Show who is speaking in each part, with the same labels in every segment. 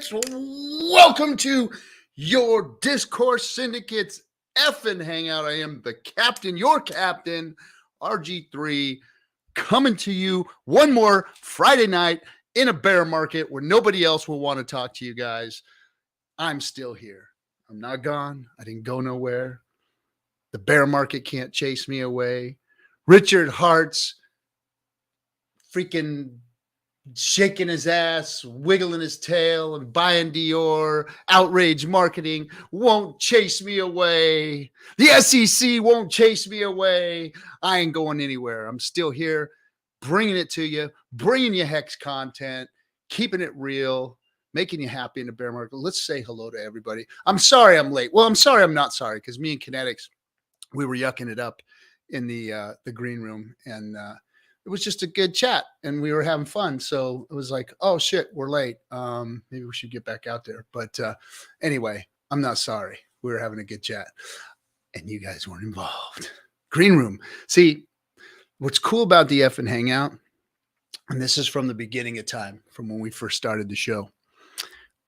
Speaker 1: Syndicates. Welcome to your Discourse Syndicates FN Hangout. I am the captain, your captain, RG3, coming to you one more Friday night in a bear market where nobody else will want to talk to you guys. I'm still here. I'm not gone. I didn't go nowhere. The bear market can't chase me away. Richard Hart's freaking shaking his ass, wiggling his tail, and buying Dior, outrage marketing won't chase me away. The SEC won't chase me away. I ain't going anywhere. I'm still here, bringing it to you, bringing you Hex content, keeping it real, making you happy in the bear market. Let's say hello to everybody. I'm sorry I'm late. Well, I'm sorry I'm not sorry, because me and Kinetics, we were yucking it up in the green room, and it was just a good chat and we were having fun. So it was like, oh shit, we're late. Maybe we should get back out there. But anyway, I'm not sorry. We were having a good chat and you guys weren't involved. Green room. See, what's cool about the FN Hangout, and this is from the beginning of time, from when we first started the show.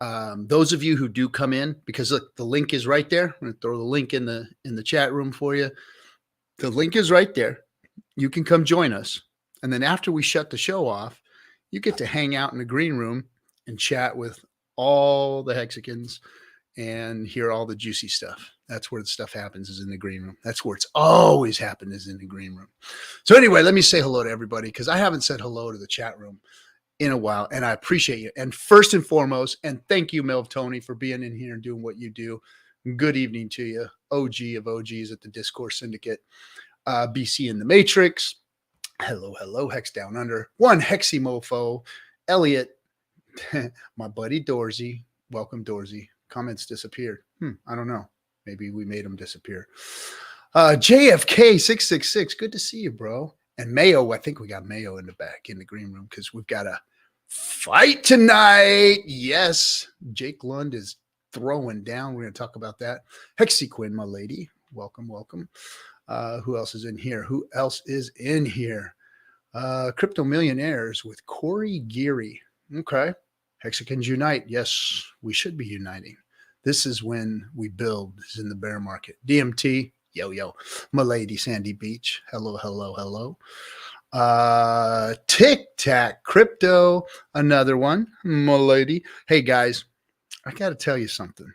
Speaker 1: Those of you who do come in, because look, the link is right there. I'm going to throw the link in the chat room for you. The link is right there. You can come join us. And then after we shut the show off, you get to hang out in the green room and chat with all the Hexicans and hear all the juicy stuff. That's where the stuff happens, is in the green room. That's where it's always happened, is in the green room. So anyway, let me say hello to everybody, because I haven't said hello to the chat room in a while, and I appreciate you. And first and foremost, and thank you, Melv Tony, for being in here and doing what you do. Good evening to you, OG of OGs at the Discourse Syndicate, BC in the Matrix. Hello, hello, Hex Down Under. One Hexy Mofo, Elliot, my buddy Dorsey. Welcome, Dorsey. Comments disappeared. I don't know. Maybe we made them disappear. JFK 666. Good to see you, bro. And Mayo. I think we got Mayo in the back in the green room, because we've got a fight tonight. Yes, Jake Lund is throwing down. We're going to talk about that. Hexy Quinn, my lady. Welcome, welcome. Who else is in here? Who else is in here? Crypto Millionaires with Corey Geary. Okay. Hexicans unite. Yes, we should be uniting. This is when we build. This is in the bear market. DMT. Yo, yo. My lady, Sandy Beach. Hello, hello, hello. Tic Tac Crypto. Another one. My lady. Hey, guys, I got to tell you something.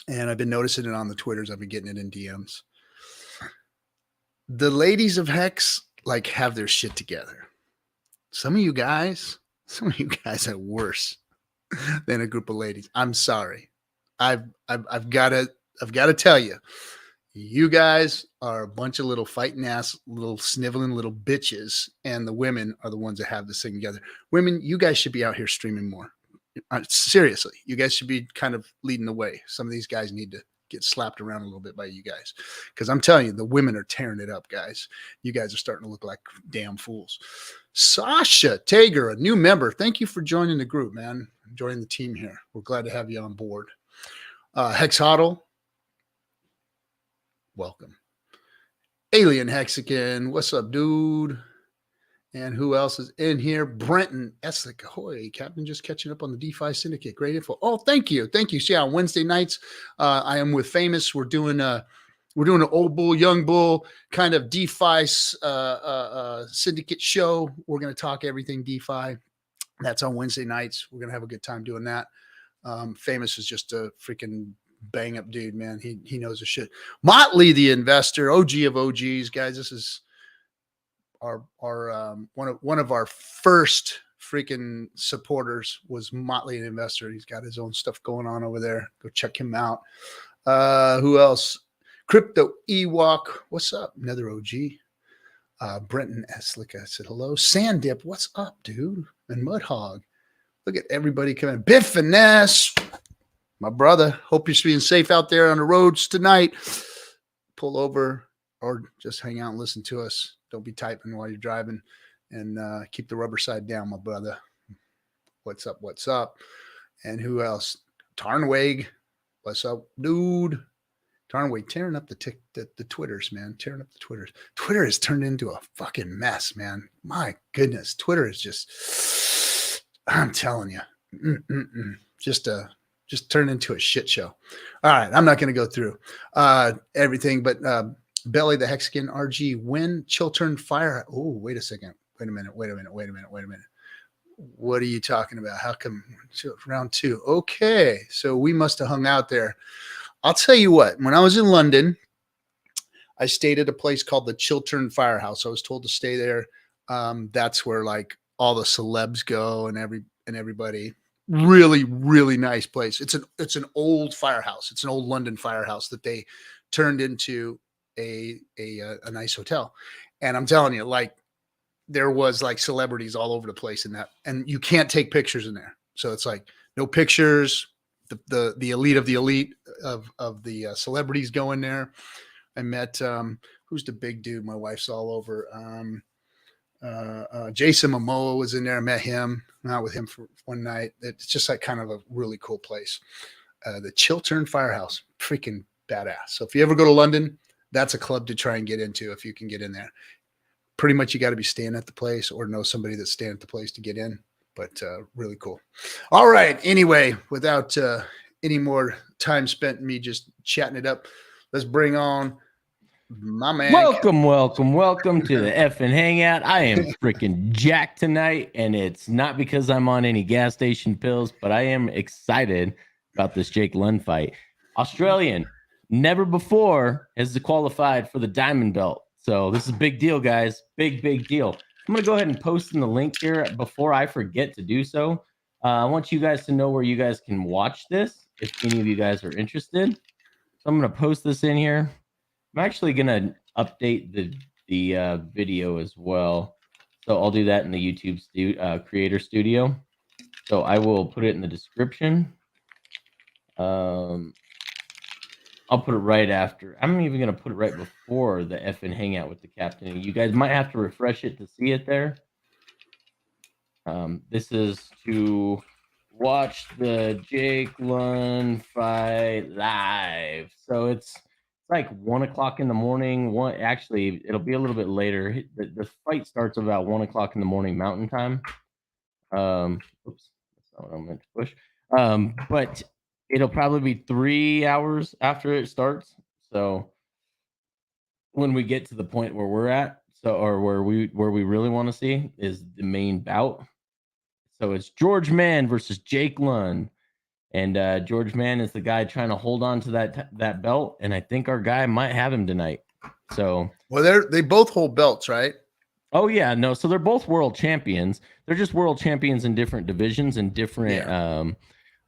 Speaker 1: And I've been noticing it on the Twitters. I've been getting it in DMs. The ladies of Hex have their shit together. Some of you guys are worse than a group of ladies. I'm sorry. I've got to tell you, you guys are a bunch of little fighting ass, little sniveling little bitches, and the women are the ones that have this thing together. Women, you guys should be out here streaming more. Seriously, you guys should be kind of leading the way. Some of these guys need to get slapped around a little bit by you guys, because I'm telling you, the women are tearing it up, guys. You guys are starting to look like damn fools. Sasha Tager, a new member. Thank you for joining the group, man. Joining the team here. We're glad to have you on board. Hex Hoddle, welcome. Alien Hexican, what's up, dude? And who else is in here? Brenton Eslick. Ahoy, Captain, just catching up on the DeFi Syndicate. Great info. Oh, thank you. Thank you. See, on Wednesday nights, I am with Famous. We're doing an old bull, young bull kind of DeFi syndicate show. We're going to talk everything DeFi. That's on Wednesday nights. We're going to have a good time doing that. Famous is just a freaking bang up dude, man. He knows his shit. Motley, the investor, OG of OGs, guys. This is our one of our first freaking supporters was Motley, an investor. He's got his own stuff going on over there. Go check him out. Who else? Crypto Ewok. What's up? Another OG. Brenton Eslick. I said hello. Sanddip. What's up, dude? And Mudhog. Look at everybody coming. Biff Finesse. My brother. Hope you're being safe out there on the roads tonight. Pull over or just hang out and listen to us. Don't be typing while you're driving, and keep the rubber side down, my brother. What's up? What's up? And who else? Tarnweg. What's up, dude? Tarnweg tearing up the Twitters, man. Tearing up the Twitters. Twitter has turned into a fucking mess, man. My goodness. Twitter is just, I'm telling you. just turned into a shit show. All right, I'm not going to go through everything, but Belly the Hexican RG win Chiltern Fire. Oh, wait a second. Wait a minute. What are you talking about? How come round 2? Okay, so we must have hung out there. I'll tell you what, when I was in London, I stayed at a place called the Chiltern Firehouse. I was told to stay there. That's where like all the celebs go and everybody. Really, really nice place. It's an old firehouse. It's an old London firehouse that they turned into a nice hotel. And I'm telling you, like, there was like celebrities all over the place in that, and you can't take pictures in there. So it's like no pictures. The elite of the elite of the celebrities go in there. I met who's the big dude my wife's all over. Jason Momoa was in there. I met him, not with him for one night. It's just like kind of a really cool place. The Chiltern Firehouse, freaking badass. So if you ever go to London, that's a club to try and get into if you can get in there. Pretty much you got to be staying at the place or know somebody that's staying at the place to get in, but really cool. All right. Anyway, without any more time spent me just chatting it up, let's bring on my man.
Speaker 2: Welcome to the FN Hangout. I am freaking jacked tonight, and it's not because I'm on any gas station pills, but I am excited about this Jake Lund fight. Australian, never before has qualified for the diamond belt. So this is a big deal, guys. Big deal. I'm going to go ahead and post in the link here before I forget to do so. I want you guys to know where you guys can watch this if any of you guys are interested. So I'm going to post this in here. I'm actually going to update the video as well. So I'll do that in the YouTube Creator Studio. So I will put it in the description. I'll put it right after. I'm even going to put it right before the FN Hangout with the captain. You guys might have to refresh it to see it there. This is to watch the Jake Lund fight live. So it's like 1 o'clock in the morning. Actually, it'll be a little bit later. The fight starts about 1 o'clock in the morning Mountain Time. Oops, that's not what I meant to push. But it'll probably be 3 hours after it starts. So when we get to the point where we're at, or where we really want to see is the main bout. So it's George Mann versus Jake Lund. And George Mann is the guy trying to hold on to that belt, and I think our guy might have him tonight. So
Speaker 1: well, they both hold belts, right?
Speaker 2: Oh yeah, no. So they're both world champions. They're just world champions in different divisions and different,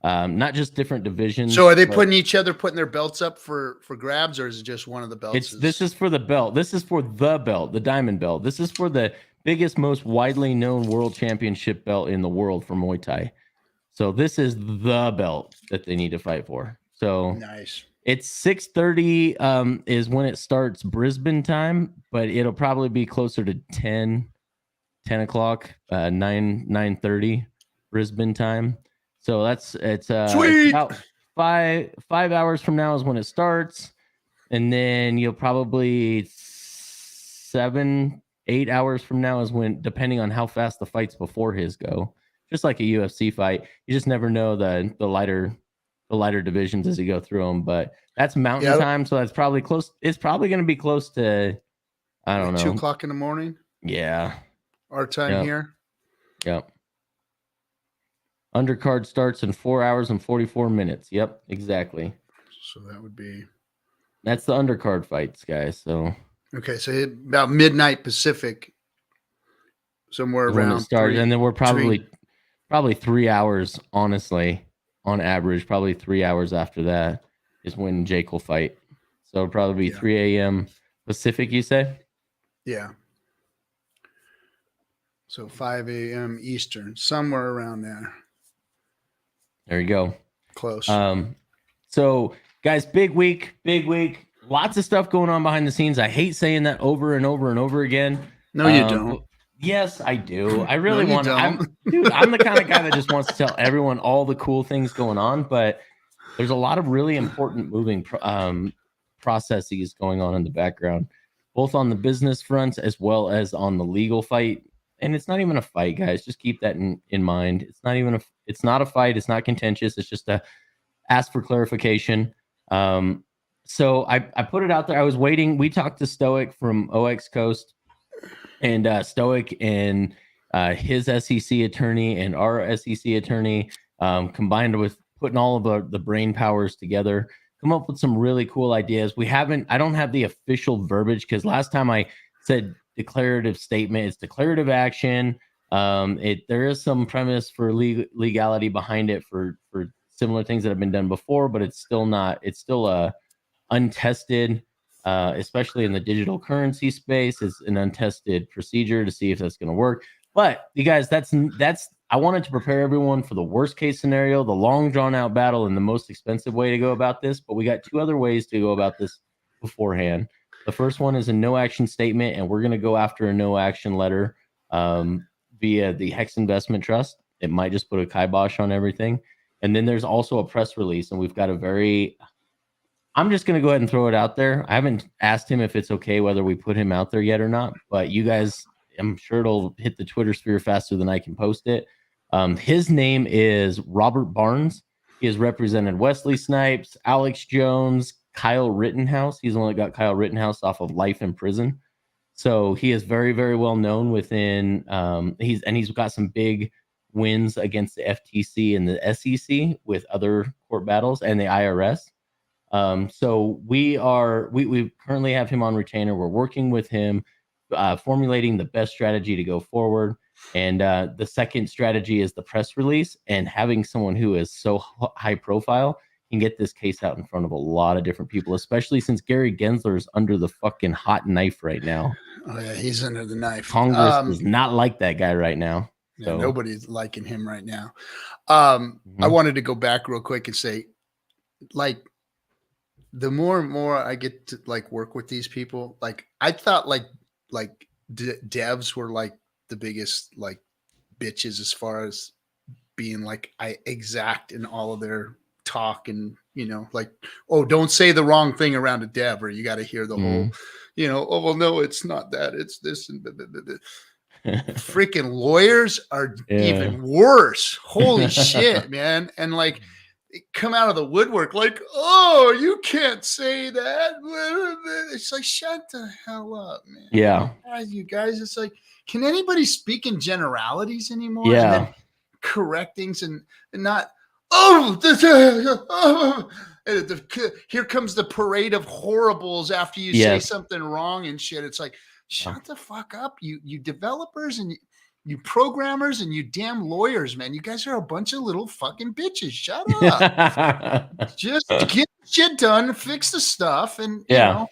Speaker 2: not just different divisions.
Speaker 1: So are they putting their belts up for grabs, or is it just one of the belts?
Speaker 2: This is for the belt. This is for the belt, the diamond belt. This is for the biggest, most widely known world championship belt in the world for Muay Thai. So this is the belt that they need to fight for. So
Speaker 1: nice.
Speaker 2: It's 6:30 is when it starts Brisbane time, but it'll probably be closer to 10 o'clock, 9:30 Brisbane time. So it's about five hours from now is when it starts, and then you'll probably 7-8 hours from now is when, depending on how fast the fights before his go. Just like a UFC fight, you just never know the lighter divisions as you go through them. But that's Mountain time, so that's probably close. It's probably going to be close to, I don't know,
Speaker 1: 2 o'clock in the morning.
Speaker 2: Yeah,
Speaker 1: our time here.
Speaker 2: Yep. Undercard starts in 4 hours and 44 minutes. Yep, exactly.
Speaker 1: So
Speaker 2: that's the undercard fights, guys. So
Speaker 1: okay, so about midnight Pacific, somewhere around
Speaker 2: started, and then we're probably 3 hours, honestly, on average. Probably 3 hours after that is when Jake will fight. So it'll probably be 3 a.m. Pacific, you say?
Speaker 1: Yeah. So 5 a.m. Eastern, somewhere around there.
Speaker 2: There you go.
Speaker 1: Close.
Speaker 2: So guys, big week. Lots of stuff going on behind the scenes. I hate saying that over and over and over again.
Speaker 1: No, you don't.
Speaker 2: Yes, I do. I really want to. I'm the kind of guy that just wants to tell everyone all the cool things going on, but there's a lot of really important moving processes going on in the background, both on the business front as well as on the legal fight and it's not even a fight, guys. Just keep that in mind. It's not even it's not a fight. It's not contentious. It's just a ask for clarification. So I put it out there. I was waiting. We talked to Stoic from OX Coast, and Stoic and his SEC attorney and our SEC attorney, combined with putting all of the brain powers together, come up with some really cool ideas. I don't have the official verbiage, because last time I said declarative statement, it's declarative action. There is some premise for legality behind it for similar things that have been done before, but it's still untested, especially in the digital currency space. It's an untested procedure to see if that's going to work. But you guys, I wanted to prepare everyone for the worst case scenario, the long drawn out battle, and the most expensive way to go about this. But we got two other ways to go about this beforehand. The first one is a no action statement, and we're going to go after a no action letter via the Hex Investment Trust. It might just put a kibosh on everything. And then there's also a press release, and we've got I'm just going to go ahead and throw it out there. I haven't asked him if it's okay whether we put him out there yet or not, but you guys, I'm sure it'll hit the Twitter sphere faster than I can post it. His name is Robert Barnes. He has represented Wesley Snipes, Alex Jones, Kyle Rittenhouse. He's the one that got Kyle Rittenhouse off of life in prison. So he is very, very well known within. He's got some big wins against the FTC and the SEC with other court battles and the IRS. So we currently have him on retainer. We're working with him, formulating the best strategy to go forward. And the second strategy is the press release, and having someone who is so high profile can get this case out in front of a lot of different people, especially since Gary Gensler is under the fucking hot knife right now.
Speaker 1: Oh yeah, he's under the knife.
Speaker 2: Congress does not like that guy right now.
Speaker 1: Yeah,
Speaker 2: So
Speaker 1: nobody's liking him right now. I wanted to go back real quick and say, like, the more and more I get to like work with these people, like I thought like devs were like the biggest like bitches as far as being like exact in all of their talk, and like, oh, don't say the wrong thing around a dev, or you got to hear the whole, oh well, no, it's not that, it's this, and freaking lawyers are even worse. Holy shit, man. And like, come out of the woodwork like, oh, you can't say that. It's like, shut the hell up, man.
Speaker 2: Yeah.
Speaker 1: You guys, it's like, can anybody speak in generalities anymore?
Speaker 2: Yeah.
Speaker 1: And then correct things and not, here comes the parade of horribles after you say something wrong and shit. It's like, shut the fuck up, you developers and you programmers and you damn lawyers, man. You guys are a bunch of little fucking bitches. Shut up. Just get shit done, fix the stuff, and you know.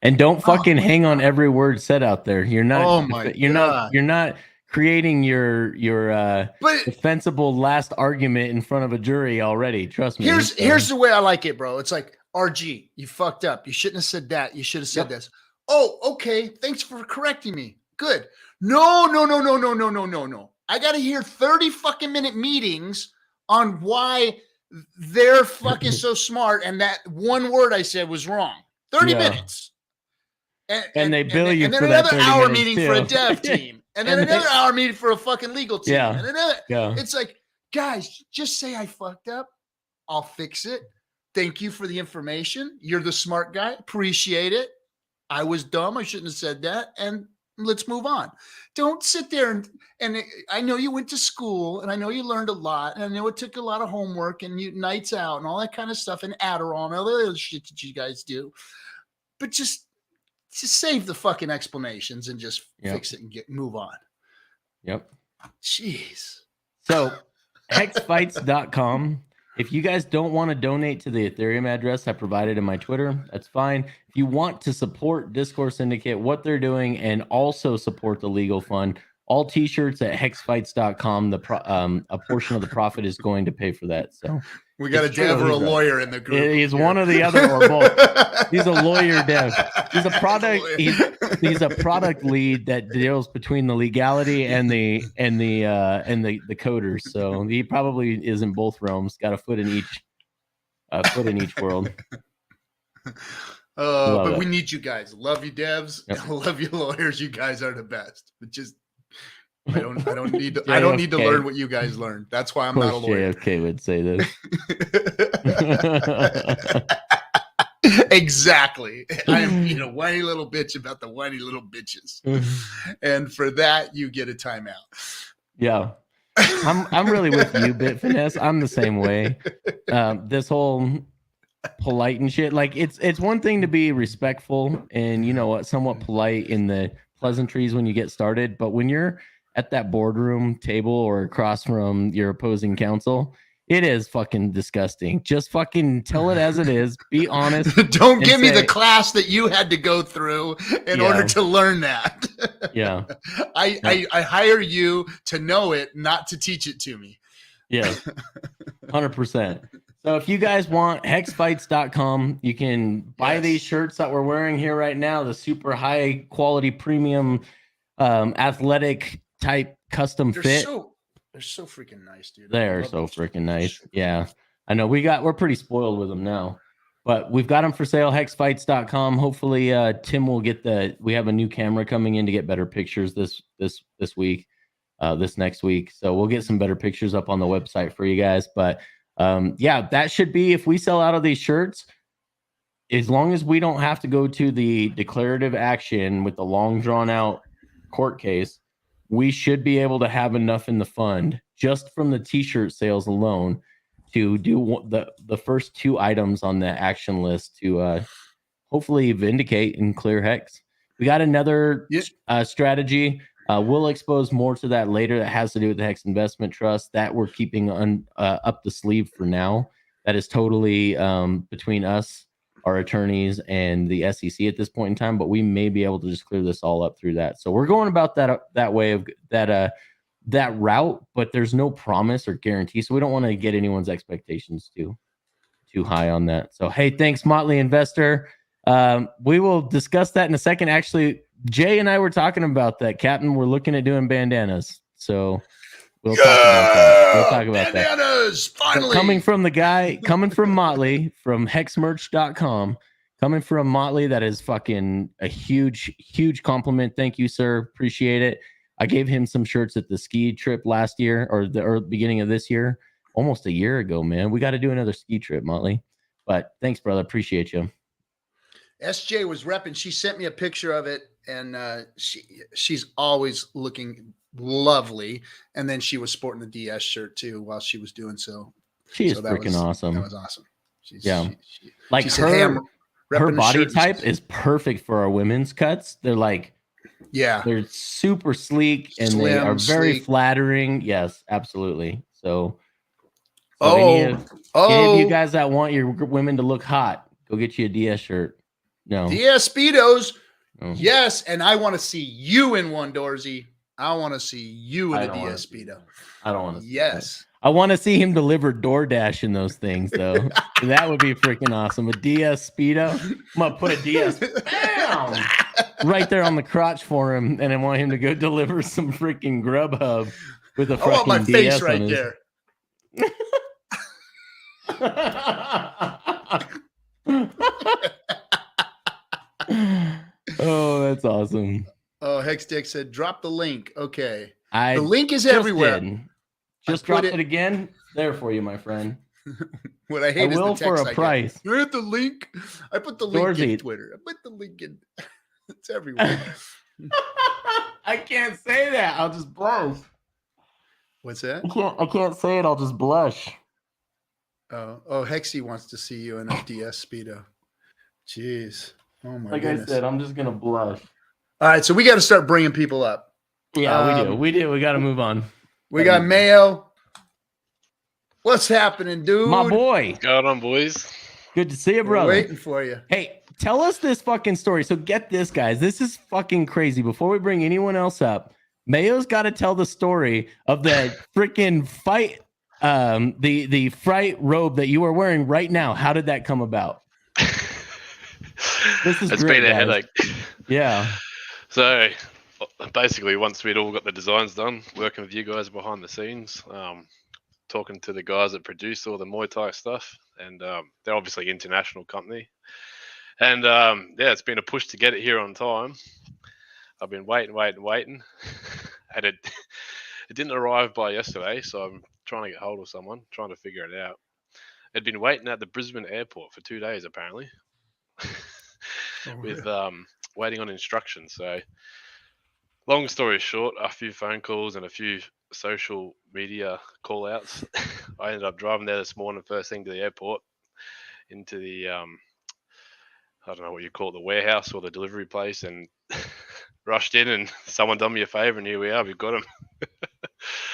Speaker 2: And don't fucking hang on every word said out there. You're not.
Speaker 1: Oh my God.
Speaker 2: You're not creating your defensible last argument in front of a jury already. Trust me.
Speaker 1: Here's the way I like it, bro. It's like, RG, you fucked up. You shouldn't have said that. You should have said this. Oh, okay. Thanks for correcting me. Good. No. I got to hear 30 fucking minute meetings on why they're fucking so smart and that one word I said was wrong. 30 minutes.
Speaker 2: And they bill you for
Speaker 1: that.
Speaker 2: And then
Speaker 1: another hour meeting for a dev team. And then another hour meeting for a fucking legal team.
Speaker 2: Yeah.
Speaker 1: And another, It's like, guys, just say I fucked up. I'll fix it. Thank you for the information. You're the smart guy. Appreciate it. I was dumb. I shouldn't have said that. And let's move on. Don't sit there and I know you went to school and I know you learned a lot. And I know it took a lot of homework and nights out and all that kind of stuff and Adderall and all the other shit that you guys do. But just save the fucking explanations and just fix it and move on.
Speaker 2: Yep.
Speaker 1: Jeez.
Speaker 2: So hexfights.com. If you guys don't want to donate to the Ethereum address I provided in my Twitter, that's fine. If you want to support Discourse Syndicate, what they're doing, and also support the legal fund, all t-shirts at hexfights.com. A portion of the profit is going to pay for that. So
Speaker 1: we got a dev or a lawyer in the group.
Speaker 2: He's one or the other or both. He's a lawyer dev. He's a product. He's a product lead that deals between the legality and the coders. So he probably is in both realms. Got a foot in each world.
Speaker 1: But we need you guys. Love you, devs. Yep. Love you, lawyers. You guys are the best. But just I don't need to.
Speaker 2: JFK.
Speaker 1: I don't need to learn what you guys learned. That's why I'm not a lawyer.
Speaker 2: JFK would say this.
Speaker 1: Exactly. I am being a whiny little bitch about the whiny little bitches, and for that you get a timeout.
Speaker 2: Yeah, I'm really with you, Bit Finesse. I'm the same way. This whole polite and shit, like it's one thing to be respectful and somewhat polite in the pleasantries when you get started, but when you're at that boardroom table or across from your opposing counsel, it is fucking disgusting. Just fucking tell it as it is. Be honest.
Speaker 1: Don't give me the class that you had to go through in order to learn that.
Speaker 2: Yeah.
Speaker 1: I hire you to know it, not to teach it to me.
Speaker 2: Yeah. 100%. So if you guys want hexfights.com, you can buy these shirts that we're wearing here right now, the super high quality premium athletic type custom fit.
Speaker 1: They're so freaking nice, dude.
Speaker 2: They're so freaking nice. Yeah. I know we're pretty spoiled with them now. But we've got them for sale, hexfights.com. Hopefully Tim will we have a new camera coming in to get better pictures this week, this next week. So we'll get some better pictures up on the website for you guys. But that should be, if we sell out of these shirts, as long as we don't have to go to the declarative action with the long drawn out court case, we should be able to have enough in the fund just from the t-shirt sales alone to do the first 2 items on the action list to hopefully vindicate and clear Hex. We got another strategy. We'll expose more to that later. That has to do with the Hex Investment Trust that we're keeping up the sleeve for now. That is totally between us, our attorneys, and the SEC at this point in time. But we may be able to just clear this all up through that. So we're going about that way of that route. But there's no promise or guarantee, so we don't want to get anyone's expectations too high on that. So hey, thanks, Motley Investor. We will discuss that in a second. Actually, Jay and I were talking about that, Captain. We're looking at doing bandanas. So we'll talk about that. We'll talk about
Speaker 1: bandanas, finally.
Speaker 2: So coming from Motley, from hexmerch.com, coming from Motley, that is fucking a huge, huge compliment. Thank you, sir. Appreciate it. I gave him some shirts at the ski trip last year or the beginning of this year, almost a year ago, man. We got to do another ski trip, Motley. But thanks, brother. Appreciate you.
Speaker 1: SJ was repping. She sent me a picture of it, and she's always looking lovely. And then she was sporting the DS shirt too while she was doing so.
Speaker 2: She is freaking awesome.
Speaker 1: That was awesome.
Speaker 2: She
Speaker 1: her
Speaker 2: body type is perfect for our women's cuts. They're like, they're super sleek and they are very flattering. Yes, absolutely. So any of you guys that want your women to look hot, go get you a DS shirt. No.
Speaker 1: DS Speedos. Oh. Yes. And I want to see you in one, Dorsey. I want to see you in a DS Speedo.
Speaker 2: I don't want to.
Speaker 1: Yes.
Speaker 2: I want to see him deliver DoorDash in those things, though. That would be freaking awesome. A DS Speedo. I'm going to put a DS right there on the crotch for him. And I want him to go deliver some freaking Grubhub with a freaking
Speaker 1: I want my
Speaker 2: DS
Speaker 1: face right there.
Speaker 2: Oh, that's awesome.
Speaker 1: Oh, Hexdick said, drop the link. Okay. The link is everywhere.
Speaker 2: Just drop it again. There for you, my friend.
Speaker 1: What I hate is the text
Speaker 2: for a price.
Speaker 1: You hit the link. I put the link in Twitter. I put the link in. It's everywhere.
Speaker 2: I can't say that. I'll just blush.
Speaker 1: What's that?
Speaker 2: I can't say it. I'll just blush.
Speaker 1: Oh, Hexy wants to see you in a DS Speedo. Jeez. Oh my
Speaker 2: goodness. I said, I'm just gonna blush.
Speaker 1: All right, so we got to start bringing people up.
Speaker 2: Yeah, we do. We got to move on.
Speaker 1: We got Mayo. What's happening, dude?
Speaker 2: My boy.
Speaker 3: What's going on, boys?
Speaker 2: Good to see you, brother.
Speaker 1: We're waiting for you.
Speaker 2: Hey, tell us this fucking story. So get this, guys. This is fucking crazy. Before we bring anyone else up, Mayo's got to tell the story of the freaking fight, the fright robe that you are wearing right now. How did that come about? This is
Speaker 3: it's
Speaker 2: great,
Speaker 3: been a
Speaker 2: guys.
Speaker 3: headache.
Speaker 2: Yeah.
Speaker 3: So basically, once we'd all got the designs done, working with you guys behind the scenes, talking to the guys that produce all the Muay Thai stuff, and they're obviously an international company. And it's been a push to get it here on time. I've been waiting. and it it didn't arrive by yesterday. So I'm trying to get hold of someone, trying to figure it out. It'd been waiting at the Brisbane airport for 2 days apparently, with waiting on instructions. So long story short, a few phone calls and a few social media call outs. I ended up driving there this morning, first thing to the airport, into the I don't know what you call it, the warehouse or the delivery place, and rushed in, and someone done me a favor, and here we are, we've got them.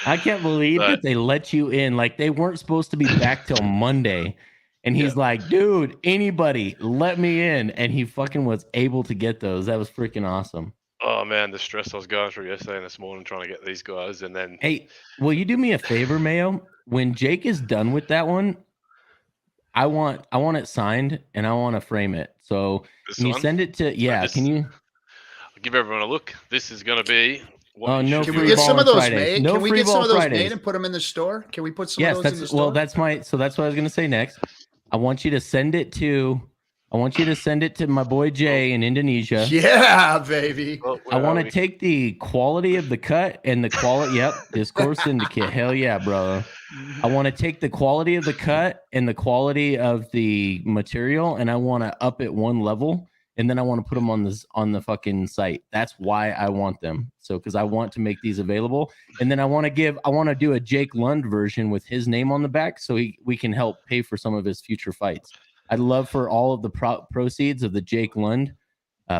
Speaker 2: I can't believe that they let you in. Like, they weren't supposed to be back till Monday. And he's like, dude, anybody, let me in. And he fucking was able to get those. That was freaking awesome.
Speaker 3: Oh man, the stress I was going through yesterday and this morning trying to get these guys, and then
Speaker 2: Hey, will you do me a favor, Mayo? When Jake is done with that one, I want it signed and I want to frame it. So can you send it to can you
Speaker 3: I'll give everyone a look. This is gonna be
Speaker 2: what no
Speaker 1: Can
Speaker 2: free
Speaker 1: we get some
Speaker 2: ball
Speaker 1: of those
Speaker 2: Fridays.
Speaker 1: made?
Speaker 2: No
Speaker 1: Can we
Speaker 2: free
Speaker 1: get some
Speaker 2: ball
Speaker 1: of those
Speaker 2: Fridays.
Speaker 1: made and put them in the store? Can we put some
Speaker 2: Yes,
Speaker 1: of those in the
Speaker 2: that's
Speaker 1: store?
Speaker 2: that's what I was gonna say next. I want you to send it to my boy Jay in Indonesia.
Speaker 1: Yeah, baby.
Speaker 3: Well,
Speaker 2: I want to take the quality of the cut and the quality. Yep, Discord Syndicate. Hell yeah, bro. I want to take the quality of the cut and the quality of the material, and I want to up it one level, and then I want to put them on the fucking site. That's why I want them. So because I want to make these available, and then I want to do a Jake Lund version with his name on the back, so we can help pay for some of his future fights. I'd love for all of the proceeds of the Jake Lund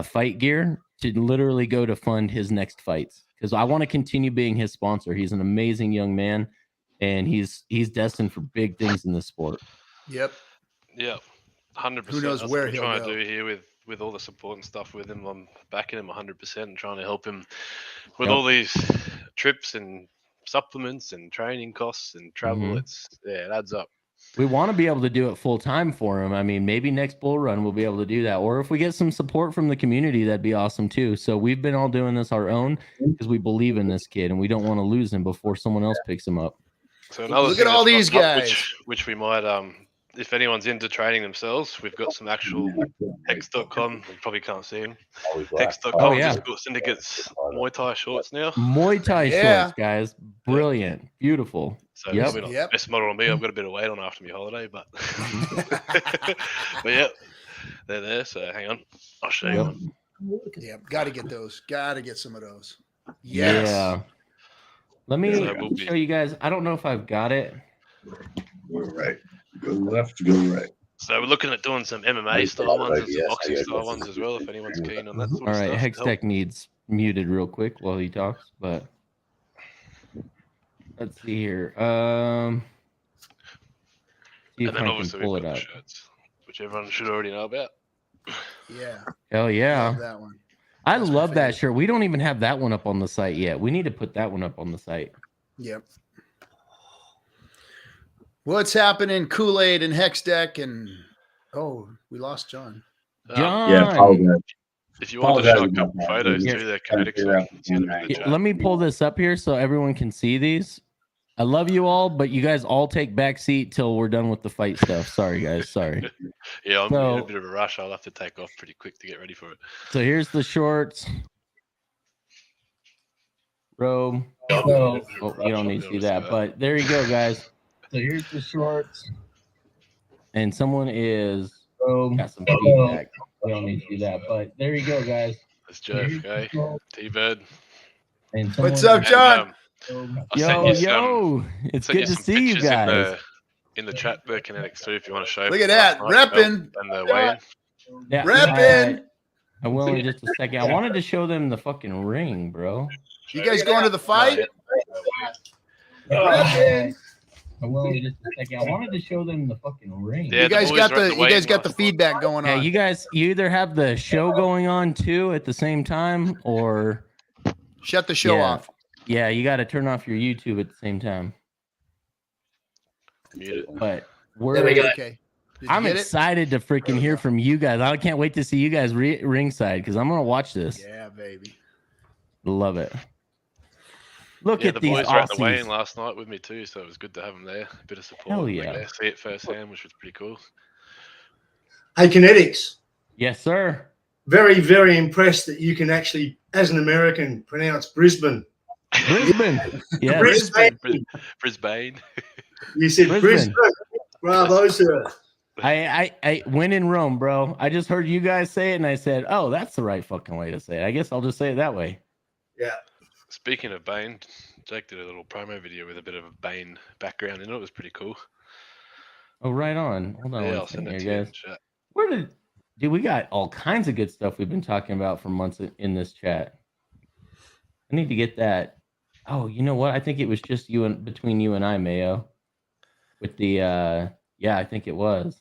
Speaker 2: fight gear to literally go to fund his next fights, because I want to continue being his sponsor. He's an amazing young man, and he's destined for big things in this sport.
Speaker 1: Yep.
Speaker 3: Yeah, 100%.
Speaker 1: Who knows
Speaker 3: That's
Speaker 1: where
Speaker 3: what I'm
Speaker 1: he'll
Speaker 3: trying
Speaker 1: go.
Speaker 3: to do here with all the support and stuff with him. I'm backing him 100% and trying to help him with all these trips and supplements and training costs and travel. It adds up.
Speaker 2: We want to be able to do it full time for him. I mean, maybe next bull run we'll be able to do that. Or if we get some support from the community, that'd be awesome too. So we've been all doing this our own because we believe in this kid and we don't want to lose him before someone else picks him up.
Speaker 3: So another
Speaker 1: Look
Speaker 3: thing
Speaker 1: at all
Speaker 3: that's
Speaker 1: these
Speaker 3: popped up,
Speaker 1: guys.
Speaker 3: which we might if anyone's into training themselves, we've got some actual Hex.com. You probably can't see them. Hex.com just got Syndicate's Muay Thai shorts now.
Speaker 2: Muay Thai shorts, guys. Brilliant. Beautiful.
Speaker 3: So probably not best model on me. I've got a bit of weight on after my holiday, but but yeah, they're there. So hang on, I'll show you one.
Speaker 1: Yeah, got to get those. Got to get some of those. Yes.
Speaker 2: Yeah. Let me show you guys. I don't know if I've got it.
Speaker 4: Go right. Go left. Go right.
Speaker 3: So we're looking at doing some MMA style ones and some boxing style ones as well, if anyone's keen on that sort of stuff.
Speaker 2: All right, Hextech needs muted real quick while he talks, but let's see here. See if I can pull it up.
Speaker 3: Shirts, which everyone should already know about.
Speaker 1: Yeah.
Speaker 2: Hell yeah.
Speaker 1: Love that one.
Speaker 2: I love that shirt. We don't even have that one up on the site yet. We need to put that one up on the site.
Speaker 1: Yep. What's happening, Kool-Aid and Hex Deck? And we lost John.
Speaker 2: John.
Speaker 4: Yeah, apologize.
Speaker 3: If you want to show a couple photos too, they're kinetic.
Speaker 2: Let me pull this up here so everyone can see these. I love you all, but you guys all take back seat till we're done with the fight stuff. Sorry, guys. Sorry.
Speaker 3: Yeah, I'm in a bit of a rush. I'll have to take off pretty quick to get ready for it.
Speaker 2: So here's the shorts. Robe. Oh, you don't need to see that, but there you go, guys. So here's the shorts. And someone is got some feedback. I don't need to see that, but there you go, guys.
Speaker 3: That's JFK, T-Bird.
Speaker 1: What's up, John?
Speaker 2: Yo, it's good to see you guys.
Speaker 3: In the chat there, Kinetics too, if you want to show.
Speaker 1: Look at that, repping.
Speaker 3: And the weigh-in.
Speaker 2: Yeah,
Speaker 1: repping.
Speaker 2: I will in just a second. I wanted to show them the fucking ring, bro.
Speaker 1: You guys going to the fight?
Speaker 2: Repping. I will in just a second. I wanted to show them the fucking ring.
Speaker 3: Yeah,
Speaker 1: you guys got the feedback going on.
Speaker 2: Yeah, you either have the show going on too at the same time, or
Speaker 1: shut the show off.
Speaker 2: Yeah, you got to turn off your YouTube at the same time. But
Speaker 1: okay.
Speaker 2: I'm excited to freaking hear from you guys. I can't wait to see you guys ringside because I'm gonna watch this.
Speaker 1: Yeah, baby.
Speaker 2: Love it. Look at
Speaker 3: the
Speaker 2: these
Speaker 3: boys were at the
Speaker 2: Aussies.
Speaker 3: weigh-in last night with me too, so it was good to have them there. A bit of support.
Speaker 2: Hell yeah.
Speaker 3: See it firsthand, which was pretty cool.
Speaker 5: Hey, Kinetics.
Speaker 2: Yes, sir.
Speaker 5: Very, very impressed that you can actually, as an American, pronounce Brisbane.
Speaker 2: Brisbane. Yeah.
Speaker 5: Brisbane.
Speaker 3: Brisbane.
Speaker 5: You said
Speaker 2: Brisbane.
Speaker 5: Brisbane. Bravo, sir.
Speaker 2: I when in Rome, bro. I just heard you guys say it, and I said, "Oh, that's the right fucking way to say it." I guess I'll just say it that way.
Speaker 5: Yeah.
Speaker 3: Speaking of Bane, Jake did a little promo video with a bit of a Bane background in it. It was pretty cool.
Speaker 2: Oh, right on. Hold on
Speaker 3: Yeah,
Speaker 2: one
Speaker 3: I'll send
Speaker 2: second
Speaker 3: it
Speaker 2: here,
Speaker 3: to you in
Speaker 2: guys.
Speaker 3: chat.
Speaker 2: Where did, dude? We got all kinds of good stuff we've been talking about for months in this chat. I need to get that. Oh, you know what? I think it was just between you and I, Mayo. With the yeah, I think it was.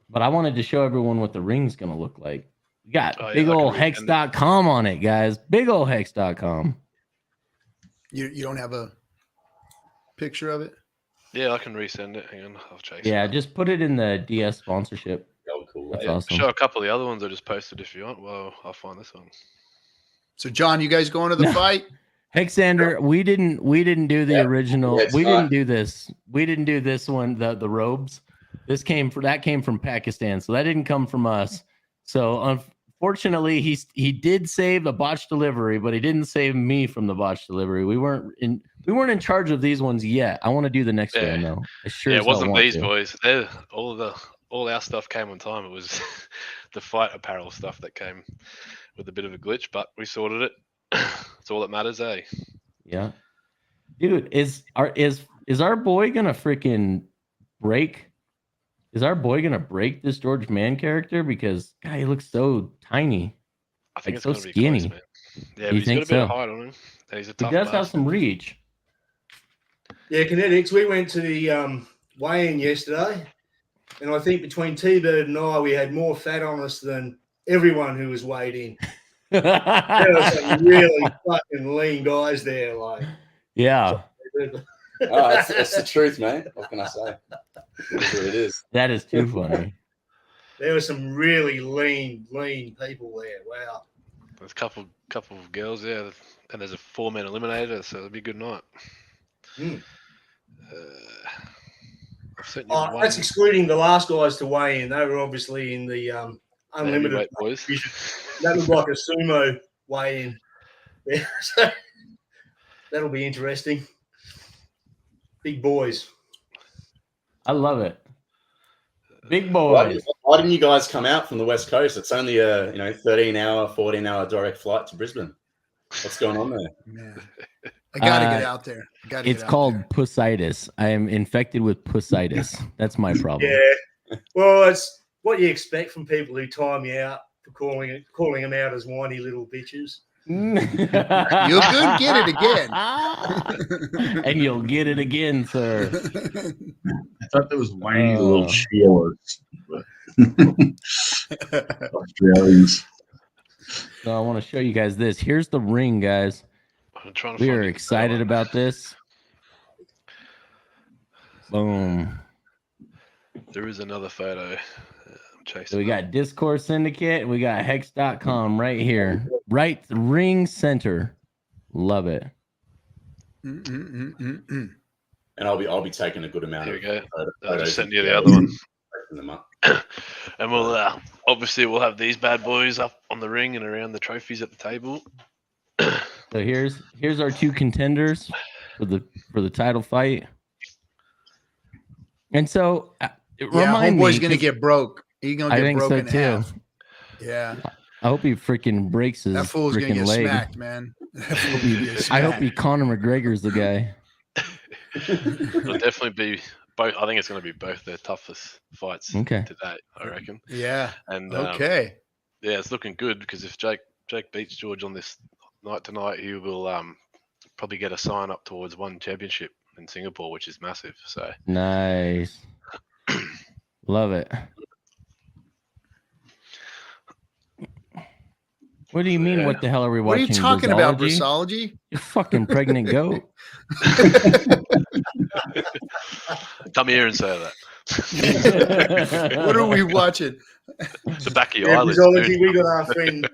Speaker 2: But I wanted to show everyone what the ring's gonna look like. We got
Speaker 3: Oh, yeah,
Speaker 2: big
Speaker 3: I can
Speaker 2: old
Speaker 3: resend it.
Speaker 2: hex.com on it, guys. Big old hex.com.
Speaker 1: You don't have a picture of it?
Speaker 3: Yeah, I can resend it. Hang on, I'll chase
Speaker 2: Yeah,
Speaker 3: it.
Speaker 2: just put it in the DS sponsorship.
Speaker 4: Oh, cool.
Speaker 2: That's
Speaker 3: Yeah,
Speaker 2: awesome.
Speaker 3: show a couple of the other ones I just posted if you want. Well, I'll find this one.
Speaker 1: So, John, you guys going to the
Speaker 2: No.
Speaker 1: fight?
Speaker 2: Hexander, we didn't do the original.
Speaker 4: It's
Speaker 2: We
Speaker 4: not.
Speaker 2: didn't do this. We didn't do this one, the robes. That came from Pakistan, so that didn't come from us. So unfortunately, he did save a botched delivery, but he didn't save me from the botched delivery. We weren't in charge of these ones yet. I want to do the next
Speaker 3: Yeah.
Speaker 2: one though. I sure
Speaker 3: Yeah,
Speaker 2: as
Speaker 3: it
Speaker 2: hell
Speaker 3: wasn't
Speaker 2: want
Speaker 3: these
Speaker 2: to.
Speaker 3: boys. All our stuff came on time. It was the fight apparel stuff that came with a bit of a glitch, but we sorted it. It's all that matters, eh?
Speaker 2: Yeah, dude, is our boy gonna freaking break? Is our boy gonna break this George Mann character? Because God, he looks so tiny.
Speaker 3: I think
Speaker 2: Like,
Speaker 3: it's
Speaker 2: so
Speaker 3: going to be
Speaker 2: skinny.
Speaker 3: close, man. Yeah,
Speaker 2: You
Speaker 3: but he's got
Speaker 2: think
Speaker 3: a bit of
Speaker 2: so?
Speaker 3: height on him. And he's a
Speaker 2: He
Speaker 3: tough
Speaker 2: does have
Speaker 3: bastard.
Speaker 2: some reach.
Speaker 5: Yeah, Kinetics. We went to the weigh-in yesterday, and I think between T-Bird and I, we had more fat on us than everyone who was weighed in. There were some really fucking lean guys there. Like,
Speaker 2: Yeah,
Speaker 6: Oh, it's the truth, mate. What can I say? That's what it is.
Speaker 2: that is too funny.
Speaker 5: there were some really lean people there. Wow.
Speaker 3: There's a couple of girls there, and there's a 4-man eliminator, so it'll be a good night.
Speaker 5: Mm.
Speaker 3: I've sent you
Speaker 5: Oh,
Speaker 3: one
Speaker 5: that's excluding the last guys to weigh in. They were obviously in the unlimited.
Speaker 3: heavyweight boys.
Speaker 5: That was like a sumo weigh-in. Yeah, so that'll be interesting. Big boys.
Speaker 2: I love it. Big
Speaker 6: Why
Speaker 2: boys.
Speaker 6: didn't you guys come out from the West Coast? It's only a 13-hour, 14-hour direct flight to Brisbane. What's going on there?
Speaker 1: Man, I got to get out there.
Speaker 2: It's called pussitis. I am infected with pussitis. That's my problem.
Speaker 5: Yeah. Well, it's what you expect from people who time you out for calling them out as whiny little bitches.
Speaker 1: You'll good get it again.
Speaker 2: And you'll get it again, sir.
Speaker 4: I thought that was whiny little Sheilas, but Australians.
Speaker 2: So I want to show you guys this. Here's the ring, guys.
Speaker 3: I'm trying to
Speaker 2: We
Speaker 3: find
Speaker 2: are
Speaker 3: the
Speaker 2: excited
Speaker 3: one.
Speaker 2: about this. Boom.
Speaker 3: There is another photo. I'm chasing.
Speaker 2: So we
Speaker 3: it.
Speaker 2: got Discord Syndicate. We got Hex.com right here. Right ring center. Love it.
Speaker 6: And I'll be taking a good amount
Speaker 3: Here we go.
Speaker 6: of
Speaker 3: I
Speaker 6: photos.
Speaker 3: just sent you the other one.
Speaker 6: Them up.
Speaker 3: And we'll obviously we'll have these bad boys up on the ring and around the trophies at the table.
Speaker 2: So here's our two contenders for the title fight. And so remind me,
Speaker 1: homeboy's gonna get broke. He's gonna
Speaker 2: I
Speaker 1: get
Speaker 2: think so
Speaker 1: broken in
Speaker 2: too.
Speaker 1: half. Yeah,
Speaker 2: I hope he freaking breaks his
Speaker 1: that fool's gonna
Speaker 2: freaking
Speaker 1: get
Speaker 2: leg.
Speaker 1: smacked, man. That fool's
Speaker 2: I
Speaker 1: gonna get
Speaker 2: hope he
Speaker 1: smacked.
Speaker 2: Conor McGregor's the guy.
Speaker 3: It'll definitely be both. I think it's going to be both their toughest fights
Speaker 2: Okay.
Speaker 3: to date, I reckon.
Speaker 1: Yeah.
Speaker 3: And
Speaker 1: Okay.
Speaker 3: yeah, it's looking good because if Jake beats George on this night tonight, he will probably get a sign up towards one championship in Singapore, which is massive. So
Speaker 2: Nice. Love it. What do you mean?
Speaker 3: Yeah.
Speaker 2: What the hell are we
Speaker 1: What are
Speaker 2: watching?
Speaker 1: you talking about,
Speaker 2: Brisology?
Speaker 1: Brisology?
Speaker 2: You fucking pregnant goat.
Speaker 3: come here and say that.
Speaker 1: What are we watching?
Speaker 3: The back of your
Speaker 5: Yeah,
Speaker 3: eyelids.
Speaker 5: Brisology,
Speaker 3: dude.
Speaker 5: we got our friend.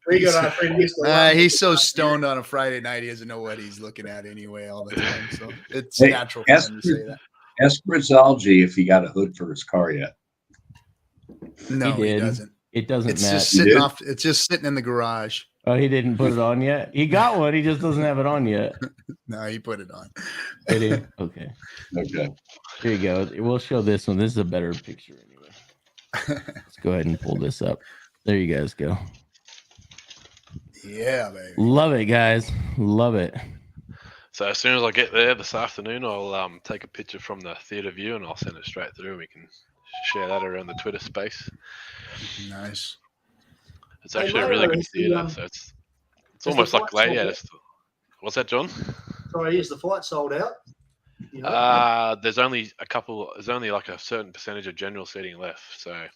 Speaker 5: We got our friend Mr. London.
Speaker 1: He's so stoned on a Friday night, he doesn't know what he's looking at anyway all the time. So it's
Speaker 4: Hey,
Speaker 1: natural for him to say that.
Speaker 4: Ask Brisology if he got a hood for his car yet.
Speaker 1: No, he
Speaker 2: did.
Speaker 1: doesn't.
Speaker 2: It doesn't
Speaker 1: It's
Speaker 2: matter.
Speaker 1: just sitting
Speaker 4: did?
Speaker 1: off. It's just sitting in the garage.
Speaker 2: Oh, he didn't put it on yet. He got one. He just doesn't have it on yet.
Speaker 1: No, he put it on.
Speaker 2: Did he? Okay.
Speaker 4: Okay.
Speaker 2: Here you go. We'll show this one. This is a better picture anyway. Let's go ahead and pull this up. There you guys go.
Speaker 1: Yeah, baby.
Speaker 2: Love it, guys. Love it.
Speaker 3: So as soon as I get there this afternoon, I'll take a picture from the theatre view and I'll send it straight through. We can share that around the Twitter space.
Speaker 1: Nice.
Speaker 3: It's actually a really good theatre. So it's almost like what's that, John?
Speaker 5: Sorry, is the fight sold out? You know?
Speaker 3: There's only a couple. There's only like a certain percentage of general seating left. So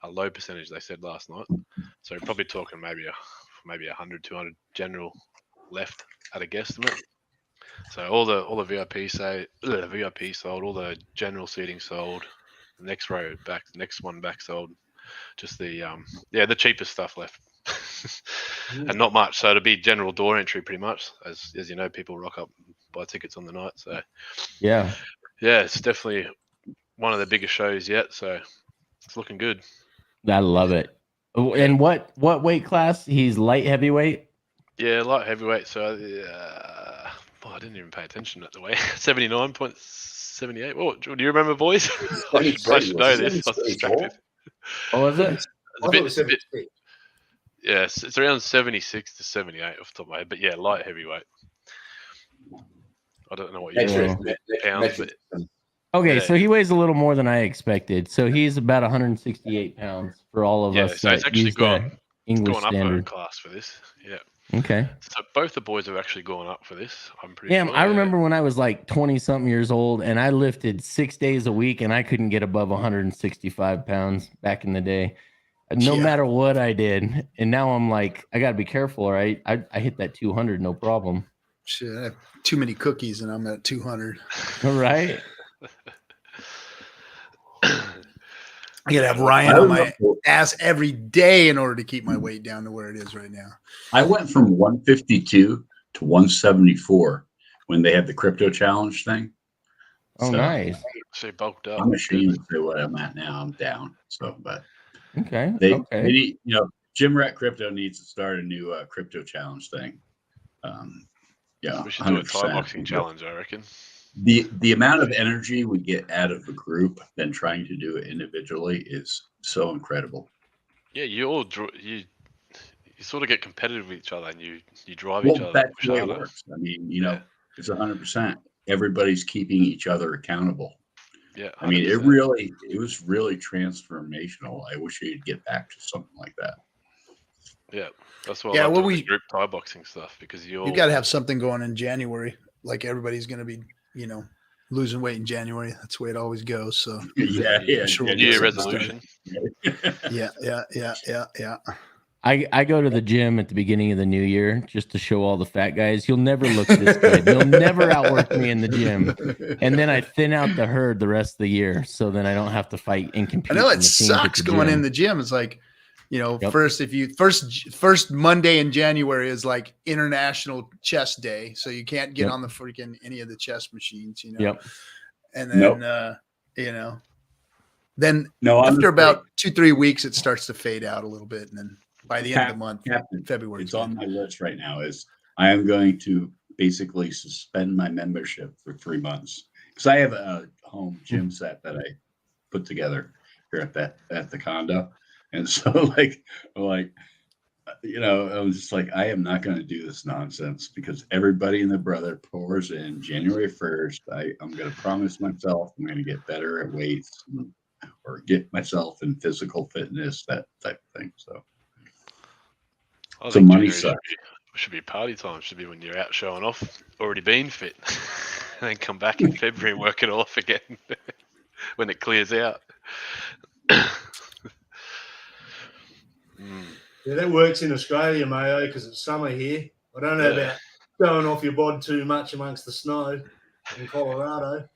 Speaker 3: a low percentage, they said last night. So we're probably talking maybe 100, 200 general left at a guesstimate. So all the VIP sold, all the general seating sold, the next one back sold. Just the cheapest stuff left, and not much. So it'll be general door entry pretty much, as you know, people rock up and buy tickets on the night. So
Speaker 2: yeah,
Speaker 3: it's definitely one of the biggest shows yet. So it's looking good.
Speaker 2: I love it. And what weight class? He's light heavyweight.
Speaker 3: Yeah, light heavyweight. So I didn't even pay attention at the weight. 79.78. What do you remember, boys? I should know this. I was distracted.
Speaker 2: What was it?
Speaker 3: Yes, it's around 76 to 78 off the top of my head. But yeah, light heavyweight. I don't know what you pounds, but
Speaker 2: okay,
Speaker 3: yeah.
Speaker 2: so he weighs a little more than I expected. So he's about 168 pounds for all of us.
Speaker 3: So it's actually gone
Speaker 2: English
Speaker 3: up
Speaker 2: standard
Speaker 3: a class for this. Yeah.
Speaker 2: Okay.
Speaker 3: So both the boys have actually gone up for this. I'm pretty
Speaker 2: Yeah,
Speaker 3: sure.
Speaker 2: I remember when I was like 20-something years old and I lifted 6 days a week and I couldn't get above 165 pounds back in the day. No matter what I did. And now I'm like, I got to be careful, right? I hit that 200, no problem.
Speaker 1: Shit, I have too many cookies and I'm at 200.
Speaker 2: Right?
Speaker 1: I gotta have Ryan on my ass every day in order to keep my weight down to where it is right now.
Speaker 4: I went from 152 to 174 when they had the crypto challenge thing.
Speaker 2: Oh,
Speaker 4: So,
Speaker 2: nice.
Speaker 3: So you bulked up.
Speaker 4: I'm ashamed to say what I'm at now. I'm down. So, but
Speaker 2: Okay.
Speaker 4: they need, Jim Rat Crypto needs to start a new crypto challenge thing. Yeah,
Speaker 3: We should do a
Speaker 4: 100%.
Speaker 3: Thai boxing challenge, I reckon.
Speaker 4: The amount of energy we get out of a group than trying to do it individually is so incredible.
Speaker 3: Yeah, you sort of get competitive with each other and you drive each other.
Speaker 4: That's the way it works. I mean, it's 100%. Everybody's keeping each other accountable.
Speaker 3: Yeah, 100%.
Speaker 4: I mean, it was really transformational. I wish you'd get back to something like that.
Speaker 3: Yeah, that's why I like doing the group Thai boxing stuff, because you
Speaker 1: got to have something going in January. Like everybody's going to be, losing weight in January. That's the way it always goes. So
Speaker 4: yeah.
Speaker 1: Sure
Speaker 3: New Year resolution.
Speaker 1: Yeah.
Speaker 2: I go to the gym at the beginning of the new year just to show all the fat guys, you'll never look this good. You'll never outwork me in the gym. And then I thin out the herd the rest of the year, so then I don't have to fight and compete.
Speaker 1: I know it sucks going in the gym. It's like, first Monday in January is like International Chest Day, so you can't get on the freaking any of the chest machines,
Speaker 2: Yep.
Speaker 1: And then then after about 2-3 weeks, it starts to fade out a little bit, and then by the end of the month, February,
Speaker 4: it's on my list right now. Is I am going to basically suspend my membership for 3 months because I have a home gym set that I put together here at the condo. And so I'm just like, I am not going to do this nonsense because everybody and their brother pours in January 1st. I'm going to promise myself I'm going to get better at weights or get myself in physical fitness, that type of thing. So
Speaker 3: I think
Speaker 4: money
Speaker 3: January should be party time. Should be when you're out showing off, already been fit, and then come back in February and work it off again when it clears out.
Speaker 5: Yeah, that works in Australia, Mayo, because it's summer here. I don't know about going off your bod too much amongst the snow in Colorado.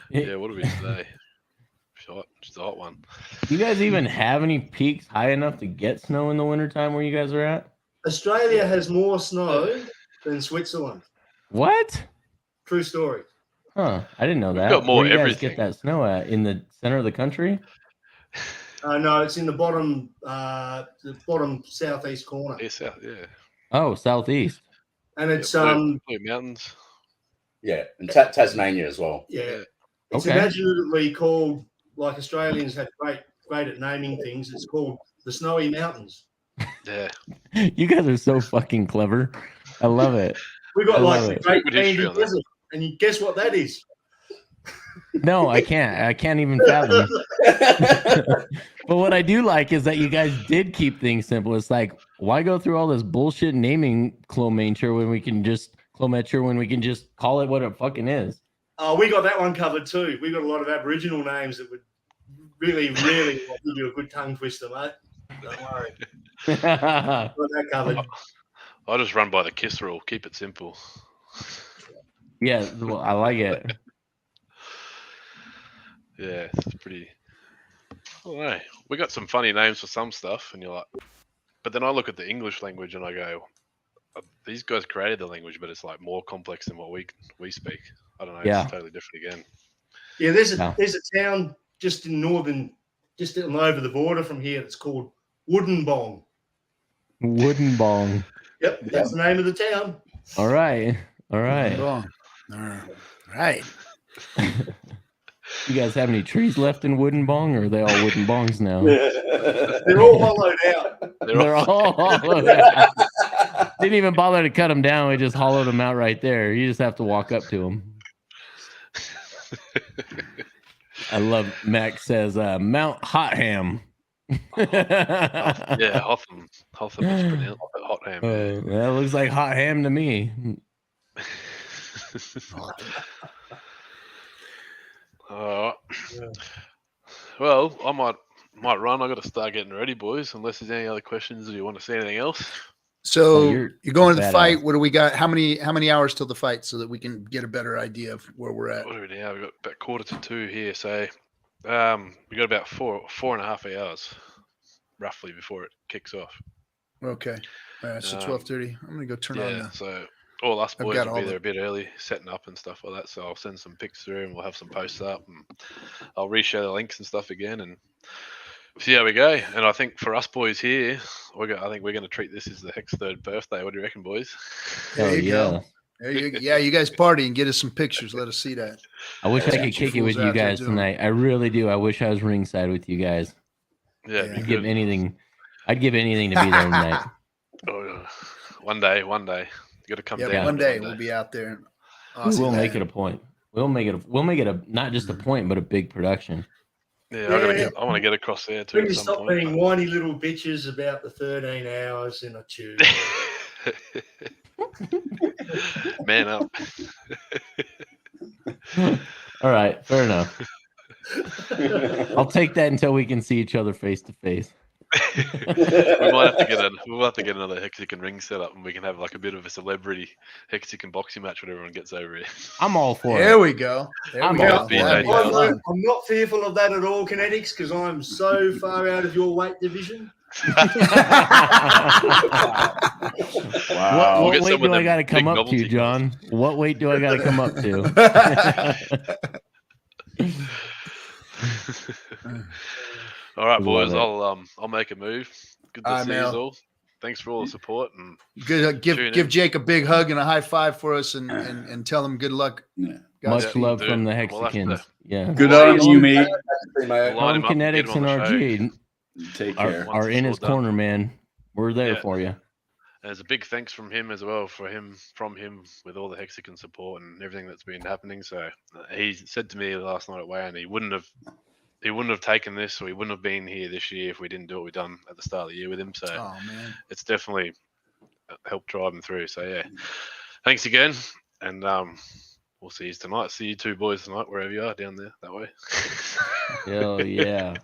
Speaker 3: Yeah, what are we today? Just a hot one.
Speaker 2: You guys even have any peaks high enough to get snow in the wintertime where you guys are at?
Speaker 5: Australia has more snow than Switzerland.
Speaker 2: What?
Speaker 5: True story.
Speaker 2: Huh. I didn't know that.
Speaker 3: We've got more
Speaker 2: where do you guys
Speaker 3: everything.
Speaker 2: get that snow at? In the center of the country?
Speaker 5: No, it's in the bottom southeast corner,
Speaker 3: Yeah, south, yeah.
Speaker 2: Oh, southeast.
Speaker 5: and it's
Speaker 3: Blue Mountains.
Speaker 6: Yeah, and Tasmania as well.
Speaker 5: yeah, it's
Speaker 2: Okay.
Speaker 5: imaginatively called, like Australians have great at naming things. It's called the Snowy Mountains.
Speaker 3: Yeah.
Speaker 2: You guys are so fucking clever. I love it.
Speaker 5: We got
Speaker 2: I
Speaker 5: like
Speaker 2: love
Speaker 5: the
Speaker 2: it.
Speaker 5: Great
Speaker 3: Good history
Speaker 5: Sandy
Speaker 3: on that.
Speaker 5: Desert, and you guess what that is?
Speaker 2: No, I can't. I can't even fathom. But what I do like is that you guys did keep things simple. It's like, why go through all this bullshit naming clomature when we can just call it what it fucking is?
Speaker 5: Oh, we got that one covered too. We got a lot of Aboriginal names that would really give you a good tongue twister, mate. Don't worry. Got that covered.
Speaker 3: I just run by the KISS rule. Keep it simple.
Speaker 2: Yeah, well, I like it.
Speaker 3: Yeah, it's pretty. Oh, no. We got some funny names for some stuff, and you're like, but then I look at the English language and I go, these guys created the language, but it's like more complex than what we speak. I don't know.
Speaker 2: Yeah.
Speaker 3: It's totally different again.
Speaker 5: Yeah, there's a town just over the border from here. It's called Woodenbong.
Speaker 2: Wooden bong.
Speaker 5: Yep, that's the name of the town.
Speaker 2: All right. All right.
Speaker 1: All right.
Speaker 2: You guys have any trees left in Wooden Bong, or are they all wooden bongs now?
Speaker 5: They're all hollowed out.
Speaker 2: They're all hollowed out. Didn't even bother to cut them down. We just hollowed them out right there. You just have to walk up to them. I love Max says Mount Hot Ham.
Speaker 3: Yeah, Hotham. Hotham is pronounced hot ham. Yeah.
Speaker 2: That looks like hot ham to me.
Speaker 3: Well, I might run. I got to start getting ready, boys. Unless there's any other questions, or you want to say anything else?
Speaker 1: So
Speaker 2: you're
Speaker 1: you're going to the
Speaker 2: badass.
Speaker 1: fight. What do we got? How many hours till the fight so that we can get a better idea of where we're at?
Speaker 3: What do we now? We've got about 1:45 here, so we got about 4.5 hours, roughly, before it kicks off.
Speaker 1: Okay. All right. So 12:30. I'm gonna go turn on
Speaker 3: Yeah,
Speaker 1: the.
Speaker 3: so all us
Speaker 1: I've
Speaker 3: boys
Speaker 1: got
Speaker 3: will
Speaker 1: all
Speaker 3: be
Speaker 1: the-
Speaker 3: there a bit early, setting up and stuff like that. So I'll send some pics through, and we'll have some posts up, and I'll reshare the links and stuff again, and see how we go. And I think for us boys here, I think we're going to treat this as the Hex 3rd birthday. What do you reckon, boys?
Speaker 1: There
Speaker 2: Oh
Speaker 1: you
Speaker 2: yeah.
Speaker 1: go. There you go. Yeah, you guys party and get us some pictures. Let us see that.
Speaker 2: I wish I
Speaker 1: That's
Speaker 2: could
Speaker 1: what you
Speaker 2: kick it with
Speaker 1: fools
Speaker 2: you
Speaker 1: out there
Speaker 2: guys
Speaker 1: doing.
Speaker 2: tonight. I really do. I wish I was ringside with you guys.
Speaker 3: Yeah,
Speaker 1: Yeah.
Speaker 3: it'd be
Speaker 2: I'd give
Speaker 3: good.
Speaker 2: anything. I'd give anything to be there tonight.
Speaker 3: Oh, one day. You got to come
Speaker 1: Yeah,
Speaker 3: down.
Speaker 1: one day we'll be out there.
Speaker 2: We'll make it a point. We'll make it a not just a point, but a big production.
Speaker 3: Yeah,
Speaker 5: Yeah.
Speaker 3: I want to get across there too
Speaker 5: When
Speaker 3: at
Speaker 5: you
Speaker 3: some
Speaker 5: stop
Speaker 3: point.
Speaker 5: being whiny little bitches about the 13 hours in a tube.
Speaker 3: Man up.
Speaker 2: All right, fair enough. I'll take that until we can see each other face to face.
Speaker 3: We might have to get another Hexican ring set up, and we can have like a bit of a celebrity Hexican boxing match when everyone gets over here.
Speaker 2: I'm all for
Speaker 1: There
Speaker 2: it.
Speaker 1: we go. There
Speaker 2: I'm
Speaker 1: we
Speaker 2: all
Speaker 1: go.
Speaker 2: for
Speaker 1: That'd
Speaker 2: it.
Speaker 1: be fun.
Speaker 5: I'm not fearful of that at all, Kinetics, because I'm so far out of your weight division.
Speaker 2: What
Speaker 3: We'll get
Speaker 2: weight
Speaker 3: some
Speaker 2: do
Speaker 3: of
Speaker 2: I
Speaker 3: them
Speaker 2: got to come
Speaker 3: big
Speaker 2: up
Speaker 3: novelty
Speaker 2: to, John? What weight do I got to come up to?
Speaker 3: All right,
Speaker 2: Love
Speaker 3: boys.
Speaker 2: it.
Speaker 3: I'll make a move. Good to
Speaker 1: All right,
Speaker 3: see you
Speaker 1: Mel.
Speaker 3: all. Thanks for all the support, and
Speaker 1: Good.
Speaker 3: Tune
Speaker 1: Give
Speaker 3: in.
Speaker 1: Jake a big hug and a high five for us, and tell him good luck.
Speaker 4: Yeah.
Speaker 2: Much
Speaker 1: Godspeed.
Speaker 2: love
Speaker 3: dude.
Speaker 2: from the
Speaker 3: We'll have to-
Speaker 2: Hexicans. Yeah.
Speaker 4: Good
Speaker 3: Well,
Speaker 4: on you, mate.
Speaker 3: We'll
Speaker 2: Tell
Speaker 3: line
Speaker 2: him
Speaker 3: him up and get
Speaker 2: Kinetics
Speaker 3: him
Speaker 2: and
Speaker 3: on the show.
Speaker 2: RG
Speaker 4: Take
Speaker 2: are,
Speaker 4: care.
Speaker 3: Once
Speaker 2: are
Speaker 3: it's
Speaker 2: in
Speaker 3: all
Speaker 2: his
Speaker 3: done.
Speaker 2: corner, man. We're there
Speaker 3: Yeah.
Speaker 2: for you.
Speaker 3: And there's a big thanks from him as well from him with all the Hexican support and everything that's been happening. So he said to me last night at Way, and he wouldn't have taken this, or he wouldn't have been here this year if we didn't do what we done at the start of the year with him. So
Speaker 1: Oh man.
Speaker 3: it's definitely helped drive him through. So yeah, thanks again, and we'll see you tonight. See you two boys tonight, wherever you are down there that way.
Speaker 2: Hell yeah.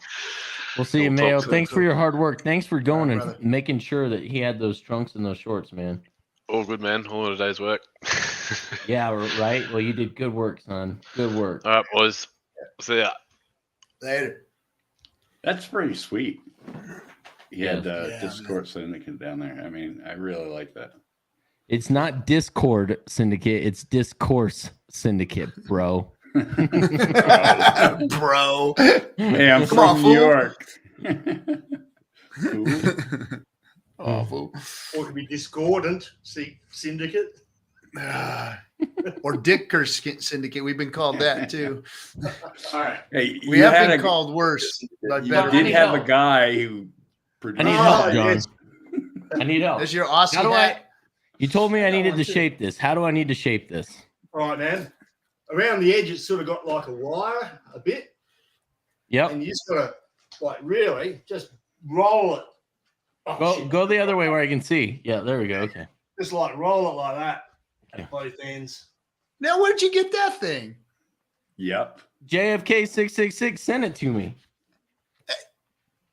Speaker 2: We'll see you,
Speaker 3: We'll talk
Speaker 2: Mayo.
Speaker 3: soon.
Speaker 2: Thanks for your hard work. Thanks for going
Speaker 1: All right,
Speaker 2: and
Speaker 1: brother.
Speaker 2: making sure that he had those trunks and those shorts, man.
Speaker 3: All good, man. All in a day's work.
Speaker 2: Yeah, right. Well, you did good work, son. Good work.
Speaker 3: All right, boys. See ya.
Speaker 1: Later.
Speaker 4: That's pretty sweet. He had
Speaker 1: Yeah,
Speaker 4: Discord Syndicate down there. I mean, I really like that.
Speaker 2: It's not Discord Syndicate. It's Discourse Syndicate, bro.
Speaker 1: Bro.
Speaker 4: Hey, I'm
Speaker 1: Come
Speaker 4: from
Speaker 1: on,
Speaker 4: New
Speaker 1: fool.
Speaker 4: York. Cool.
Speaker 1: Awful.
Speaker 5: Or it could be discordant syndicate.
Speaker 1: Or Dick Curse Syndicate. We've been called that too.
Speaker 5: All right.
Speaker 4: Hey,
Speaker 1: We
Speaker 4: you
Speaker 1: have
Speaker 4: had
Speaker 1: been
Speaker 4: a,
Speaker 1: called worse. By
Speaker 4: you
Speaker 1: better
Speaker 4: did
Speaker 2: need
Speaker 4: have a
Speaker 2: help.
Speaker 4: guy who produced.
Speaker 2: I need
Speaker 5: Oh,
Speaker 2: help, John.
Speaker 5: yes.
Speaker 2: I need help.
Speaker 1: There's your Aussie
Speaker 2: How do
Speaker 1: hat.
Speaker 2: You told me I
Speaker 5: got
Speaker 2: needed
Speaker 5: one
Speaker 2: to
Speaker 5: too.
Speaker 2: shape this. How do I need to shape this?
Speaker 5: All right, man. Around the edge, it's sort of got like a wire a bit,
Speaker 2: Yep.
Speaker 5: and you just got to like really just roll it. Oh,
Speaker 2: Go
Speaker 5: shit.
Speaker 2: go the other way where I can see. Yeah, there we go. Okay.
Speaker 5: Just like roll it like that
Speaker 2: Okay.
Speaker 5: at both ends.
Speaker 1: Now, where'd you get that thing?
Speaker 4: Yep.
Speaker 2: JFK 666 sent it to me.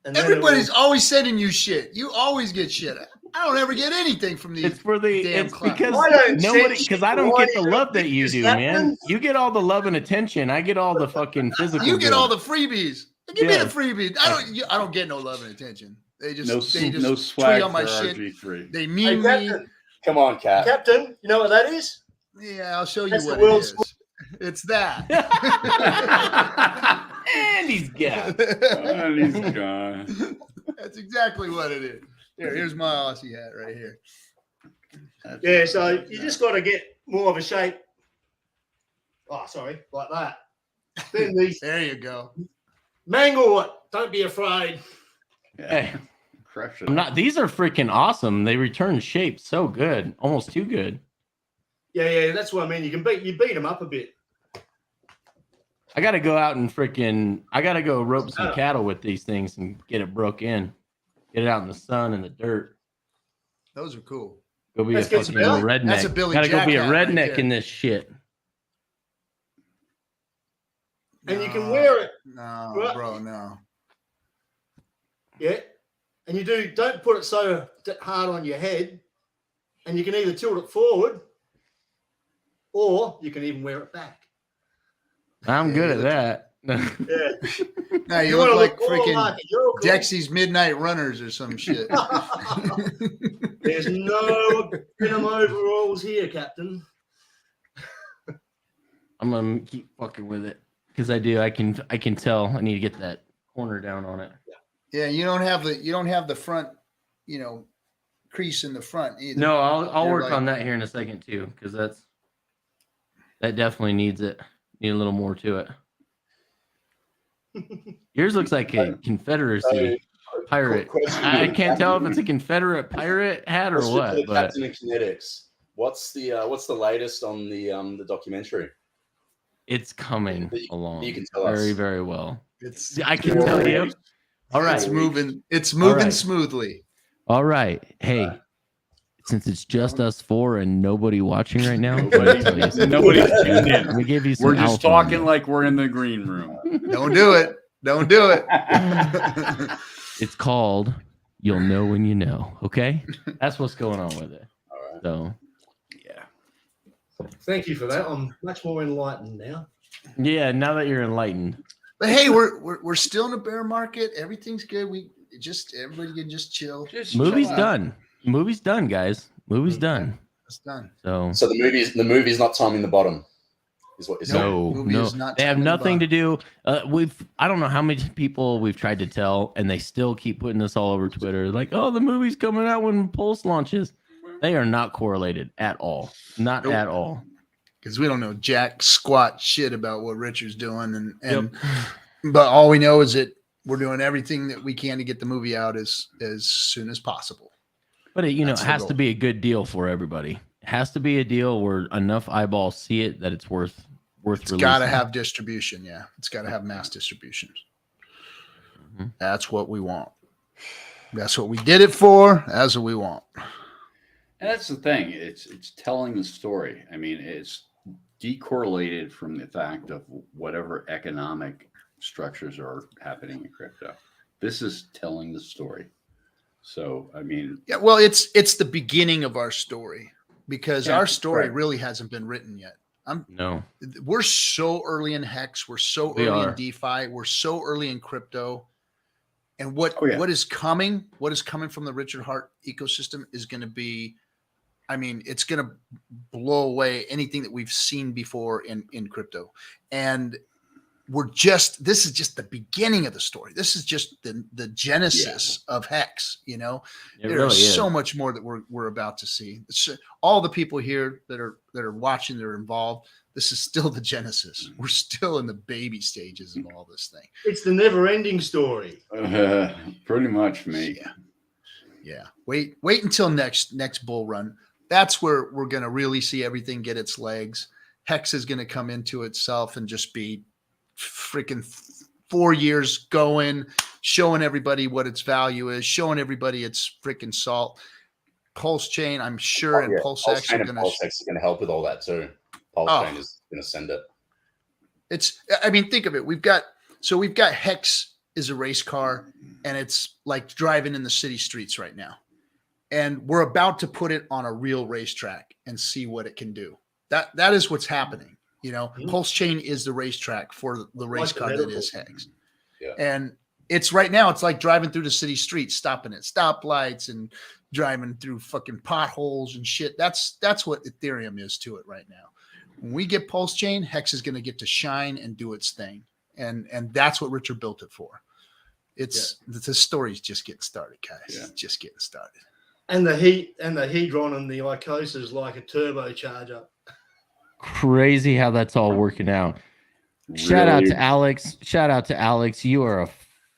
Speaker 5: And then
Speaker 1: Everybody's always sending you shit. You always get shit. I don't ever get anything from these.
Speaker 2: It's for the
Speaker 1: damn
Speaker 2: it's
Speaker 1: clowns.
Speaker 2: because
Speaker 5: I don't
Speaker 2: nobody
Speaker 5: send
Speaker 2: because
Speaker 5: shit.
Speaker 2: I don't
Speaker 5: Why
Speaker 2: get
Speaker 5: do
Speaker 2: the
Speaker 5: you
Speaker 2: love that
Speaker 5: think
Speaker 2: you
Speaker 5: this
Speaker 2: do, man.
Speaker 5: happens?
Speaker 2: You get all the love and attention. I get all the fucking physical.
Speaker 1: You get
Speaker 2: good.
Speaker 1: all the freebies. Give me
Speaker 2: Yeah.
Speaker 1: the freebies. I don't get no love and attention. They just
Speaker 4: No,
Speaker 1: they just
Speaker 4: no
Speaker 1: tweet
Speaker 4: swag
Speaker 1: on my
Speaker 4: for
Speaker 1: shit.
Speaker 4: RG3.
Speaker 1: They
Speaker 5: Hey,
Speaker 1: meme me.
Speaker 5: Captain,
Speaker 6: Come on, Cap.
Speaker 5: Captain, you know what that is?
Speaker 1: Yeah, I'll show you
Speaker 5: That's the
Speaker 1: what it
Speaker 5: world's-
Speaker 1: is. It's that.
Speaker 2: And he's got.
Speaker 4: Oh, he's gone.
Speaker 1: That's exactly what it is. Here's my Aussie hat right here. That's
Speaker 5: Yeah,
Speaker 1: what
Speaker 5: so
Speaker 1: it is.
Speaker 5: you just got to get more of a shape. Oh, sorry, like that. Then these
Speaker 1: There you go.
Speaker 5: mangle it. Don't be afraid.
Speaker 4: Yeah.
Speaker 2: Hey,
Speaker 4: Crush it.
Speaker 2: I'm not. These are freaking awesome. They return shape so good, almost too good.
Speaker 5: Yeah, that's what I mean. You beat them up a bit.
Speaker 2: I got to go out and freaking. I got to go rope some cattle with these things and get it broke in, get it out in the sun and the dirt.
Speaker 1: Those are cool.
Speaker 2: Go be
Speaker 5: Let's
Speaker 2: a
Speaker 5: get
Speaker 2: fucking
Speaker 5: some Billy.
Speaker 2: redneck.
Speaker 1: That's a Billy
Speaker 2: Gotta go be a
Speaker 1: Jack hat right
Speaker 2: redneck
Speaker 1: there.
Speaker 2: in this shit.
Speaker 5: And you can
Speaker 1: No,
Speaker 5: wear it.
Speaker 1: No,
Speaker 5: Right.
Speaker 1: bro, no.
Speaker 5: Yeah. And don't put it so hard on your head. And you can either tilt it forward or you can even wear it back.
Speaker 2: I'm
Speaker 1: Yeah,
Speaker 2: good
Speaker 1: you
Speaker 2: at
Speaker 1: look-
Speaker 2: that.
Speaker 5: Yeah.
Speaker 1: Now you
Speaker 5: wanna
Speaker 1: look like
Speaker 5: all
Speaker 1: freaking
Speaker 5: like it. You're cool.
Speaker 1: Dexy's Midnight Runners or some shit.
Speaker 5: There's no venom overalls here, Captain.
Speaker 2: I'm gonna keep fucking with it because I do. I can tell. I need to get that corner down on it.
Speaker 1: Yeah, you don't have the front, crease in the front either.
Speaker 2: No, I'll
Speaker 1: You're
Speaker 2: work
Speaker 1: like-
Speaker 2: on that here in a second too because that definitely needs it. Need a little more to it. Yours looks like a Confederacy pirate.
Speaker 6: Question
Speaker 2: I
Speaker 6: for the
Speaker 2: can't tell if
Speaker 6: captain.
Speaker 2: it's a Confederate pirate hat or
Speaker 6: Question for
Speaker 2: what,
Speaker 6: the
Speaker 2: but
Speaker 6: Captain of Kinetics. What's the latest on the documentary?
Speaker 2: it's coming
Speaker 6: You-
Speaker 2: along
Speaker 6: you can tell us.
Speaker 2: very, very well.
Speaker 1: It's
Speaker 2: I can tell you. All right.
Speaker 1: It's moving. It's moving
Speaker 2: right.
Speaker 1: smoothly.
Speaker 2: All right. Hey, since it's just us four and nobody watching right now,
Speaker 4: Nobody's tuned in.
Speaker 2: let me give you some
Speaker 4: We're just
Speaker 2: alpha on
Speaker 4: talking
Speaker 2: this.
Speaker 4: like we're in the green room.
Speaker 1: Don't do it. Don't do it.
Speaker 2: It's called You'll Know When You Know. Okay? That's what's going on with it.
Speaker 6: All right.
Speaker 2: So,
Speaker 4: Yeah.
Speaker 5: Thank you for that. I'm much more enlightened now.
Speaker 2: yeah, now that you're enlightened.
Speaker 1: But hey, we're still in a bear market. Everything's good. Everybody can just chill.
Speaker 2: Movie's done. Movie's done, guys. Movie's done.
Speaker 1: It's done.
Speaker 2: So,
Speaker 6: So the movie's not timing the bottom, is what you're saying.
Speaker 2: no,
Speaker 1: movie
Speaker 2: no.
Speaker 1: is not
Speaker 2: They have
Speaker 1: timing the
Speaker 2: nothing to do. I don't know how many people we've tried to tell, and they still keep putting this all over Twitter. Like, oh, the movie's coming out when Pulse launches. They are not correlated at all. Not
Speaker 1: Nope.
Speaker 2: at all.
Speaker 1: Because we don't know jack squat shit about what Richard's doing, but all we know is that we're doing everything that we can to get the movie out as soon as possible.
Speaker 2: But it
Speaker 1: That's the
Speaker 2: has
Speaker 1: goal.
Speaker 2: to be a good deal for everybody. It has to be a deal where enough eyeballs see it that it's worth
Speaker 1: It's
Speaker 2: releasing.
Speaker 1: got to have distribution. Yeah, it's got to have mass distribution.
Speaker 2: Mhm.
Speaker 1: That's what we want. That's what we did it for. That's what we want.
Speaker 4: And that's the thing. It's telling the story. I mean, it's decorrelated from the fact of whatever economic structures are happening in crypto. This is telling the story. So, I mean,
Speaker 1: Yeah, well, it's the beginning of our story because
Speaker 4: Yeah,
Speaker 1: our story
Speaker 4: right.
Speaker 1: really hasn't been written yet.
Speaker 2: No.
Speaker 1: We're so early in Hex. We're so
Speaker 2: We
Speaker 1: early
Speaker 2: are.
Speaker 1: in DeFi. We're so early in crypto. And what
Speaker 4: Oh, yeah.
Speaker 1: what is coming from the Richard Hart ecosystem is going to be, I mean, it's going to blow away anything that we've seen before in crypto. And this is just the beginning of the story. This is just the genesis of Hex. You know,
Speaker 2: It
Speaker 1: there's
Speaker 2: really is.
Speaker 1: so much more that we're about to see. All the people here that are watching, that are involved. This is still the genesis. We're still in the baby stages of all this thing.
Speaker 5: It's the never-ending story.
Speaker 4: Pretty much, mate.
Speaker 1: Yeah. Wait until next bull run. That's where we're going to really see everything get its legs. Hex is going to come into itself and just be freaking 4 years going, showing everybody what its value is, showing everybody its freaking salt. Pulse chain, I'm sure, and Pulse X are going
Speaker 6: to help with all that too. Pulse chain is going to send it.
Speaker 1: I mean, think of it. We've got Hex is a race car, and it's like driving in the city streets right now. And we're about to put it on a real racetrack and see what it can do. That is what's happening. You know, Pulse Chain is the racetrack for the race car that is Hex.
Speaker 6: Yeah.
Speaker 1: And it's right now, it's like driving through the city streets, stopping at stoplights and driving through fucking potholes and shit. That's what Ethereum is to it right now. When we get Pulse Chain, Hex is going to get to shine and do its thing. And that's what Richard built it for. The story's just getting started, guys.
Speaker 4: Yeah.
Speaker 1: Just getting started.
Speaker 5: And the Hedron and the Icosa is like a turbocharger.
Speaker 2: Crazy how that's all working out. Shout out to Alex. You are a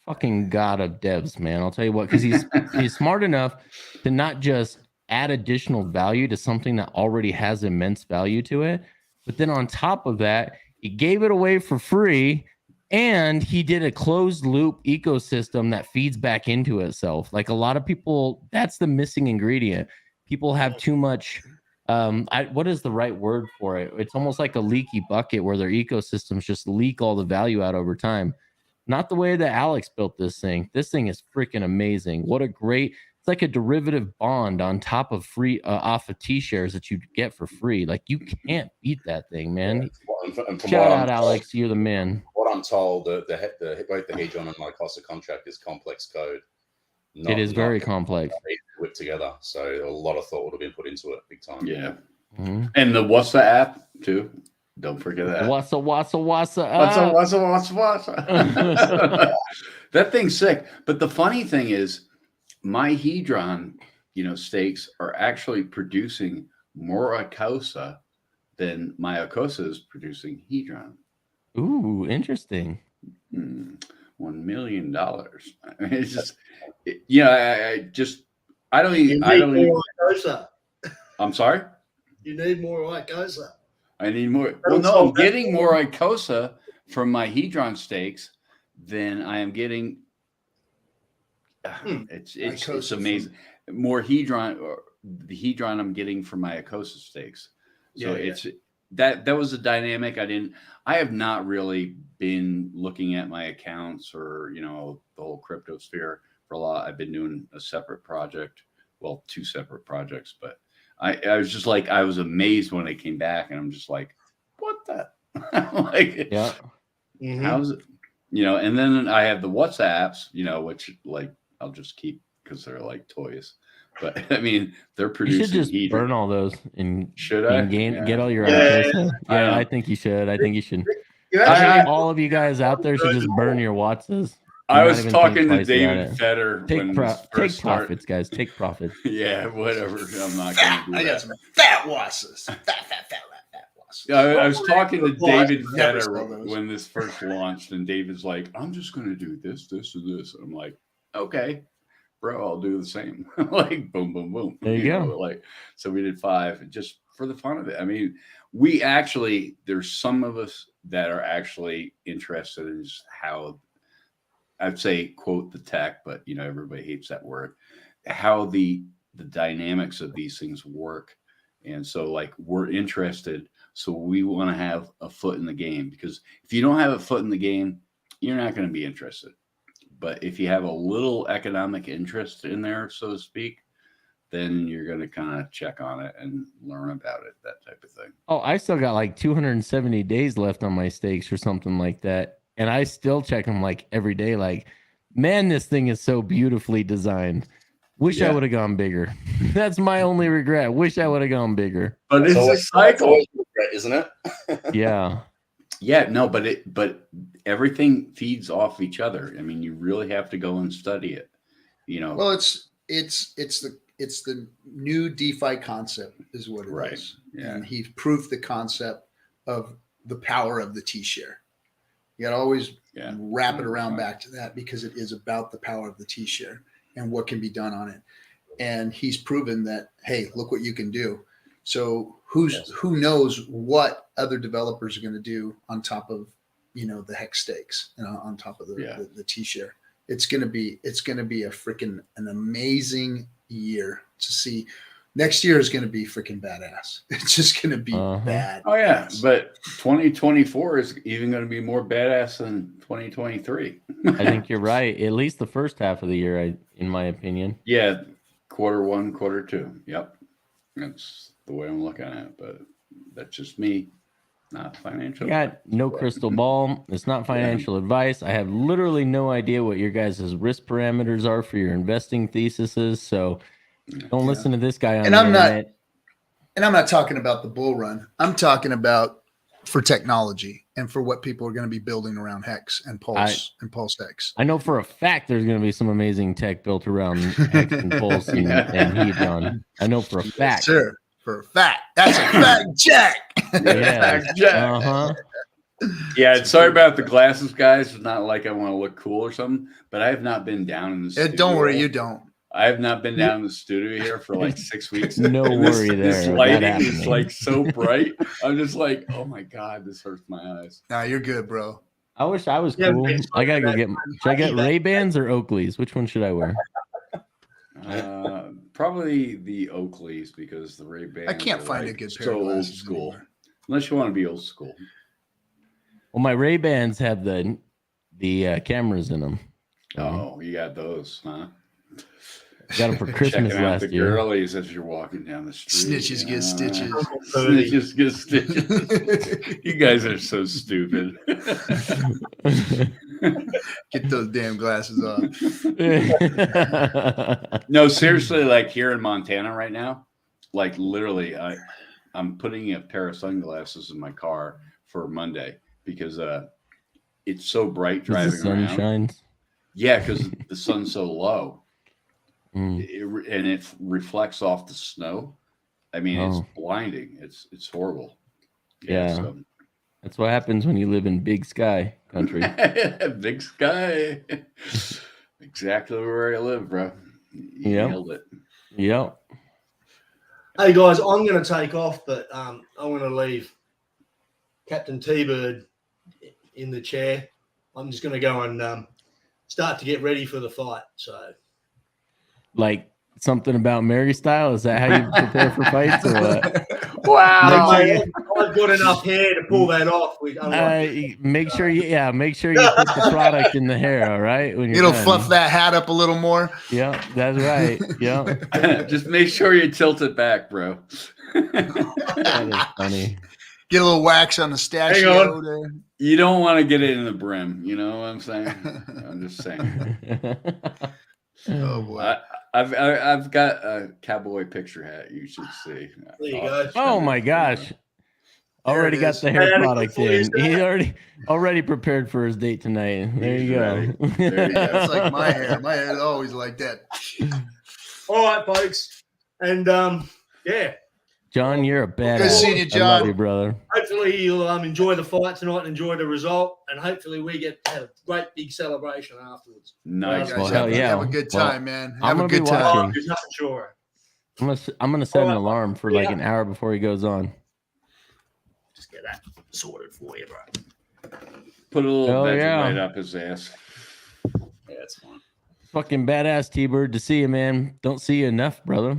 Speaker 2: fucking god of devs, man. I'll tell you what, because he's smart enough to not just add additional value to something that already has immense value to it, but then on top of that, he gave it away for free, and he did a closed loop ecosystem that feeds back into itself. Like a lot of people, that's the missing ingredient. People have too much. What is the right word for it? It's almost like a leaky bucket where their ecosystems just leak all the value out over time. Not the way that Alex built this thing. This thing is freaking amazing. It's like a derivative bond on top of free off of T-shares that you get for free. Like you can't beat that thing, man. Shout out, Alex. You're the man.
Speaker 6: What I'm told, both the Hedron and Icosa contract is complex code.
Speaker 2: It is very complex.
Speaker 6: Whipped together, so a lot of thought would have been put into it, big time.
Speaker 4: Yeah.
Speaker 2: Mm-hmm.
Speaker 4: And the What's the app too? Don't forget that.
Speaker 2: What's up?
Speaker 4: That thing's sick. But the funny thing is, my Hedron, stakes are actually producing more Icosa than my Icosa is producing Hedron.
Speaker 2: Ooh, interesting.
Speaker 4: $1 million. I mean, it's just, I don't even.
Speaker 5: Icosa.
Speaker 4: I'm sorry.
Speaker 5: You need more Icosa.
Speaker 4: I need more. Well, no, I'm getting more Icosa from my Hedron stakes than I am getting. It's amazing. More Hedron, or the Hedron I'm getting from my Icosa stakes. So that was a dynamic. I have not really been looking at my accounts or the whole crypto sphere for a lot. I've been doing a separate project, well, 2 separate projects, but I was just like, I was amazed when I came back, and I'm just like, what the? Like,
Speaker 2: yeah.
Speaker 4: How's it? And then I have the WhatsApps, which like I'll just keep because they're like toys. But I mean, they're producing.
Speaker 2: You should just burn all those and get all your.
Speaker 5: Yeah.
Speaker 2: Yeah, I think you should. All of you guys out there should just burn your Watsas.
Speaker 4: I was talking to David Fetter.
Speaker 2: Take profits, guys. Take profits.
Speaker 4: Yeah, whatever. I'm not going to do that.
Speaker 1: I got some fat Wassas. Fat Wassas.
Speaker 4: I was talking to David Fetter when this first launched, and David's like, I'm just going to do this, this, and this. And I'm like, okay, bro, I'll do the same. Like, boom, boom, boom.
Speaker 2: There you go.
Speaker 4: So we did 5 just for the fun of it. I mean, there's some of us that are actually interested in just how, I'd say, quote, the tech, but everybody hates that word, how the dynamics of these things work. And so we're interested. So we want to have a foot in the game, because if you don't have a foot in the game, you're not going to be interested. But if you have a little economic interest in there, so to speak, then you're going to kind of check on it and learn about it, that type of thing.
Speaker 2: Oh, I still got 270 days left on my stakes or something like that. And I still check them every day. Man, this thing is so beautifully designed. Wish I would have gone bigger. That's my only regret. Wish I would have gone bigger.
Speaker 4: But it's a cycle,
Speaker 6: isn't it?
Speaker 2: Yeah.
Speaker 4: Yeah, no, but everything feeds off each other. I mean, you really have to go and study it. You know,
Speaker 1: Well, it's the new DeFi concept is what it is.
Speaker 4: Right, yeah.
Speaker 1: And he proved the concept of the power of the T-share. You got to always wrap it around
Speaker 4: 100%.
Speaker 1: back to that because it is about the power of the T-share and what can be done on it. And he's proven that, hey, look what you can do. So who knows what other developers are going to do on top of, the Hex stakes and on top of the T-share. It's going to be a freaking an amazing year to see. Next year is going to be freaking badass. It's just going to be bad.
Speaker 4: Oh yeah, but 2024 is even going to be more badass than 2023.
Speaker 2: I think you're right. At least the first half of the year, in my opinion.
Speaker 4: Yeah, quarter 1, quarter 2. Yep, that's the way I'm looking at it. But that's just me, not financial.
Speaker 2: I got no crystal ball. It's not financial advice. I have literally no idea what your guys' risk parameters are for your investing theses. So don't listen to this guy on
Speaker 1: And
Speaker 2: the
Speaker 1: I'm not-
Speaker 2: internet.
Speaker 1: And I'm not talking about the bull run. I'm talking about for technology and for what people are going to be building around Hex and Pulse and Pulse Hex.
Speaker 2: I know for a fact there's going to be some amazing tech built around Hex and Pulse and Hedron. I know for a fact.
Speaker 1: Sure, for a fact. That's a fact, Jack.
Speaker 2: Yeah.
Speaker 4: Jack. Yeah, sorry about the glasses, guys. It's not like I want to look cool or something, but I have not been down in the studio.
Speaker 1: Don't worry, you don't.
Speaker 4: I have not been down in the studio here for like 6 weeks.
Speaker 2: No
Speaker 4: And
Speaker 2: worry
Speaker 4: This
Speaker 2: there.
Speaker 4: lighting
Speaker 2: That
Speaker 4: is
Speaker 2: happening.
Speaker 4: like so bright. I'm just like, oh my God, this hurts my eyes.
Speaker 1: Nah, you're good, bro.
Speaker 2: I wish I was
Speaker 5: Yeah,
Speaker 2: cool.
Speaker 5: it's
Speaker 2: I gotta go
Speaker 5: like
Speaker 2: get. Should I get Ray-Bans or Oakleys? Which one should I wear?
Speaker 4: Probably the Oakleys because the Ray-Bans
Speaker 1: I can't
Speaker 4: are,
Speaker 1: find
Speaker 4: like,
Speaker 1: a good pair
Speaker 4: so
Speaker 1: of
Speaker 4: old
Speaker 1: glasses
Speaker 4: school.
Speaker 1: anymore.
Speaker 4: Unless you want to be old school.
Speaker 2: Well, my Ray-Bans have the cameras in them.
Speaker 4: Oh, you got those, huh?
Speaker 2: Got them for Christmas
Speaker 4: Checking out
Speaker 2: last
Speaker 4: the
Speaker 2: year.
Speaker 4: girlies as you're walking down the street.
Speaker 1: Snitches get stitches.
Speaker 4: Snitches get stitches. You guys are so stupid.
Speaker 1: Get those damn glasses off.
Speaker 4: No, seriously, like here in Montana right now, like literally, I'm putting a pair of sunglasses in my car for Monday because it's so bright
Speaker 2: The
Speaker 4: driving
Speaker 2: sun
Speaker 4: around.
Speaker 2: shines.
Speaker 4: Yeah, because the sun's so low.
Speaker 2: Mm.
Speaker 4: And it reflects off the snow. I mean, it's blinding. It's horrible.
Speaker 2: Yeah.
Speaker 4: So.
Speaker 2: That's what happens when you live in big sky country.
Speaker 4: Big sky. Exactly where I live, bro. You nailed it.
Speaker 2: Yep.
Speaker 5: Hey guys, I'm going to take off, but I'm going to leave Captain T-Bird in the chair. I'm just going to go and start to get ready for the fight. So,
Speaker 2: Like something about Mary style? Is that how you prepare for fights or what?
Speaker 4: Wow.
Speaker 5: I've got enough hair to pull that off.
Speaker 2: Make sure you put the product in the hair, all right? When you're
Speaker 1: It'll
Speaker 2: done.
Speaker 1: fluff that hat up a little more.
Speaker 2: Yeah, that's right. Yeah.
Speaker 4: Just make sure you tilt it back, bro.
Speaker 2: That is funny.
Speaker 1: Get a little wax on the stachio there.
Speaker 4: You don't want to get it in the brim. You know what I'm saying? I'm just saying.
Speaker 1: Oh boy.
Speaker 4: I've got a cowboy picture hat. You should see.
Speaker 5: There you go.
Speaker 2: Oh my gosh. Already
Speaker 1: it
Speaker 2: got
Speaker 1: is.
Speaker 2: the hair
Speaker 5: Man,
Speaker 2: product
Speaker 5: it's
Speaker 2: in. He already prepared for his date tonight. There
Speaker 4: He's
Speaker 2: you go.
Speaker 4: ready. There you go.
Speaker 1: It's like my hair. My hair is always like that.
Speaker 5: All right, folks. And yeah,
Speaker 2: John, you're a badass.
Speaker 1: Good seeing you,
Speaker 2: I love
Speaker 1: John.
Speaker 2: you, brother.
Speaker 5: hopefully you'll enjoy the fight tonight and enjoy the result. And hopefully we get a great big celebration afterwards.
Speaker 4: Nice.
Speaker 1: Guys,
Speaker 2: Well,
Speaker 1: have,
Speaker 2: hell yeah.
Speaker 1: have a good
Speaker 2: Well,
Speaker 1: time, man.
Speaker 2: I'm
Speaker 1: Have a
Speaker 2: gonna be
Speaker 1: good time.
Speaker 2: watching.
Speaker 5: There's nothing sure.
Speaker 2: I'm gonna set an
Speaker 5: Alright.
Speaker 2: alarm for like an hour before he goes on.
Speaker 5: Just get that sorted for you, bro.
Speaker 4: Put a little
Speaker 2: Hell
Speaker 4: veggie
Speaker 2: yeah.
Speaker 4: right up his ass.
Speaker 6: Yeah, it's fine.
Speaker 2: Fucking badass, T-Bird. To see you, man. Don't see you enough, brother.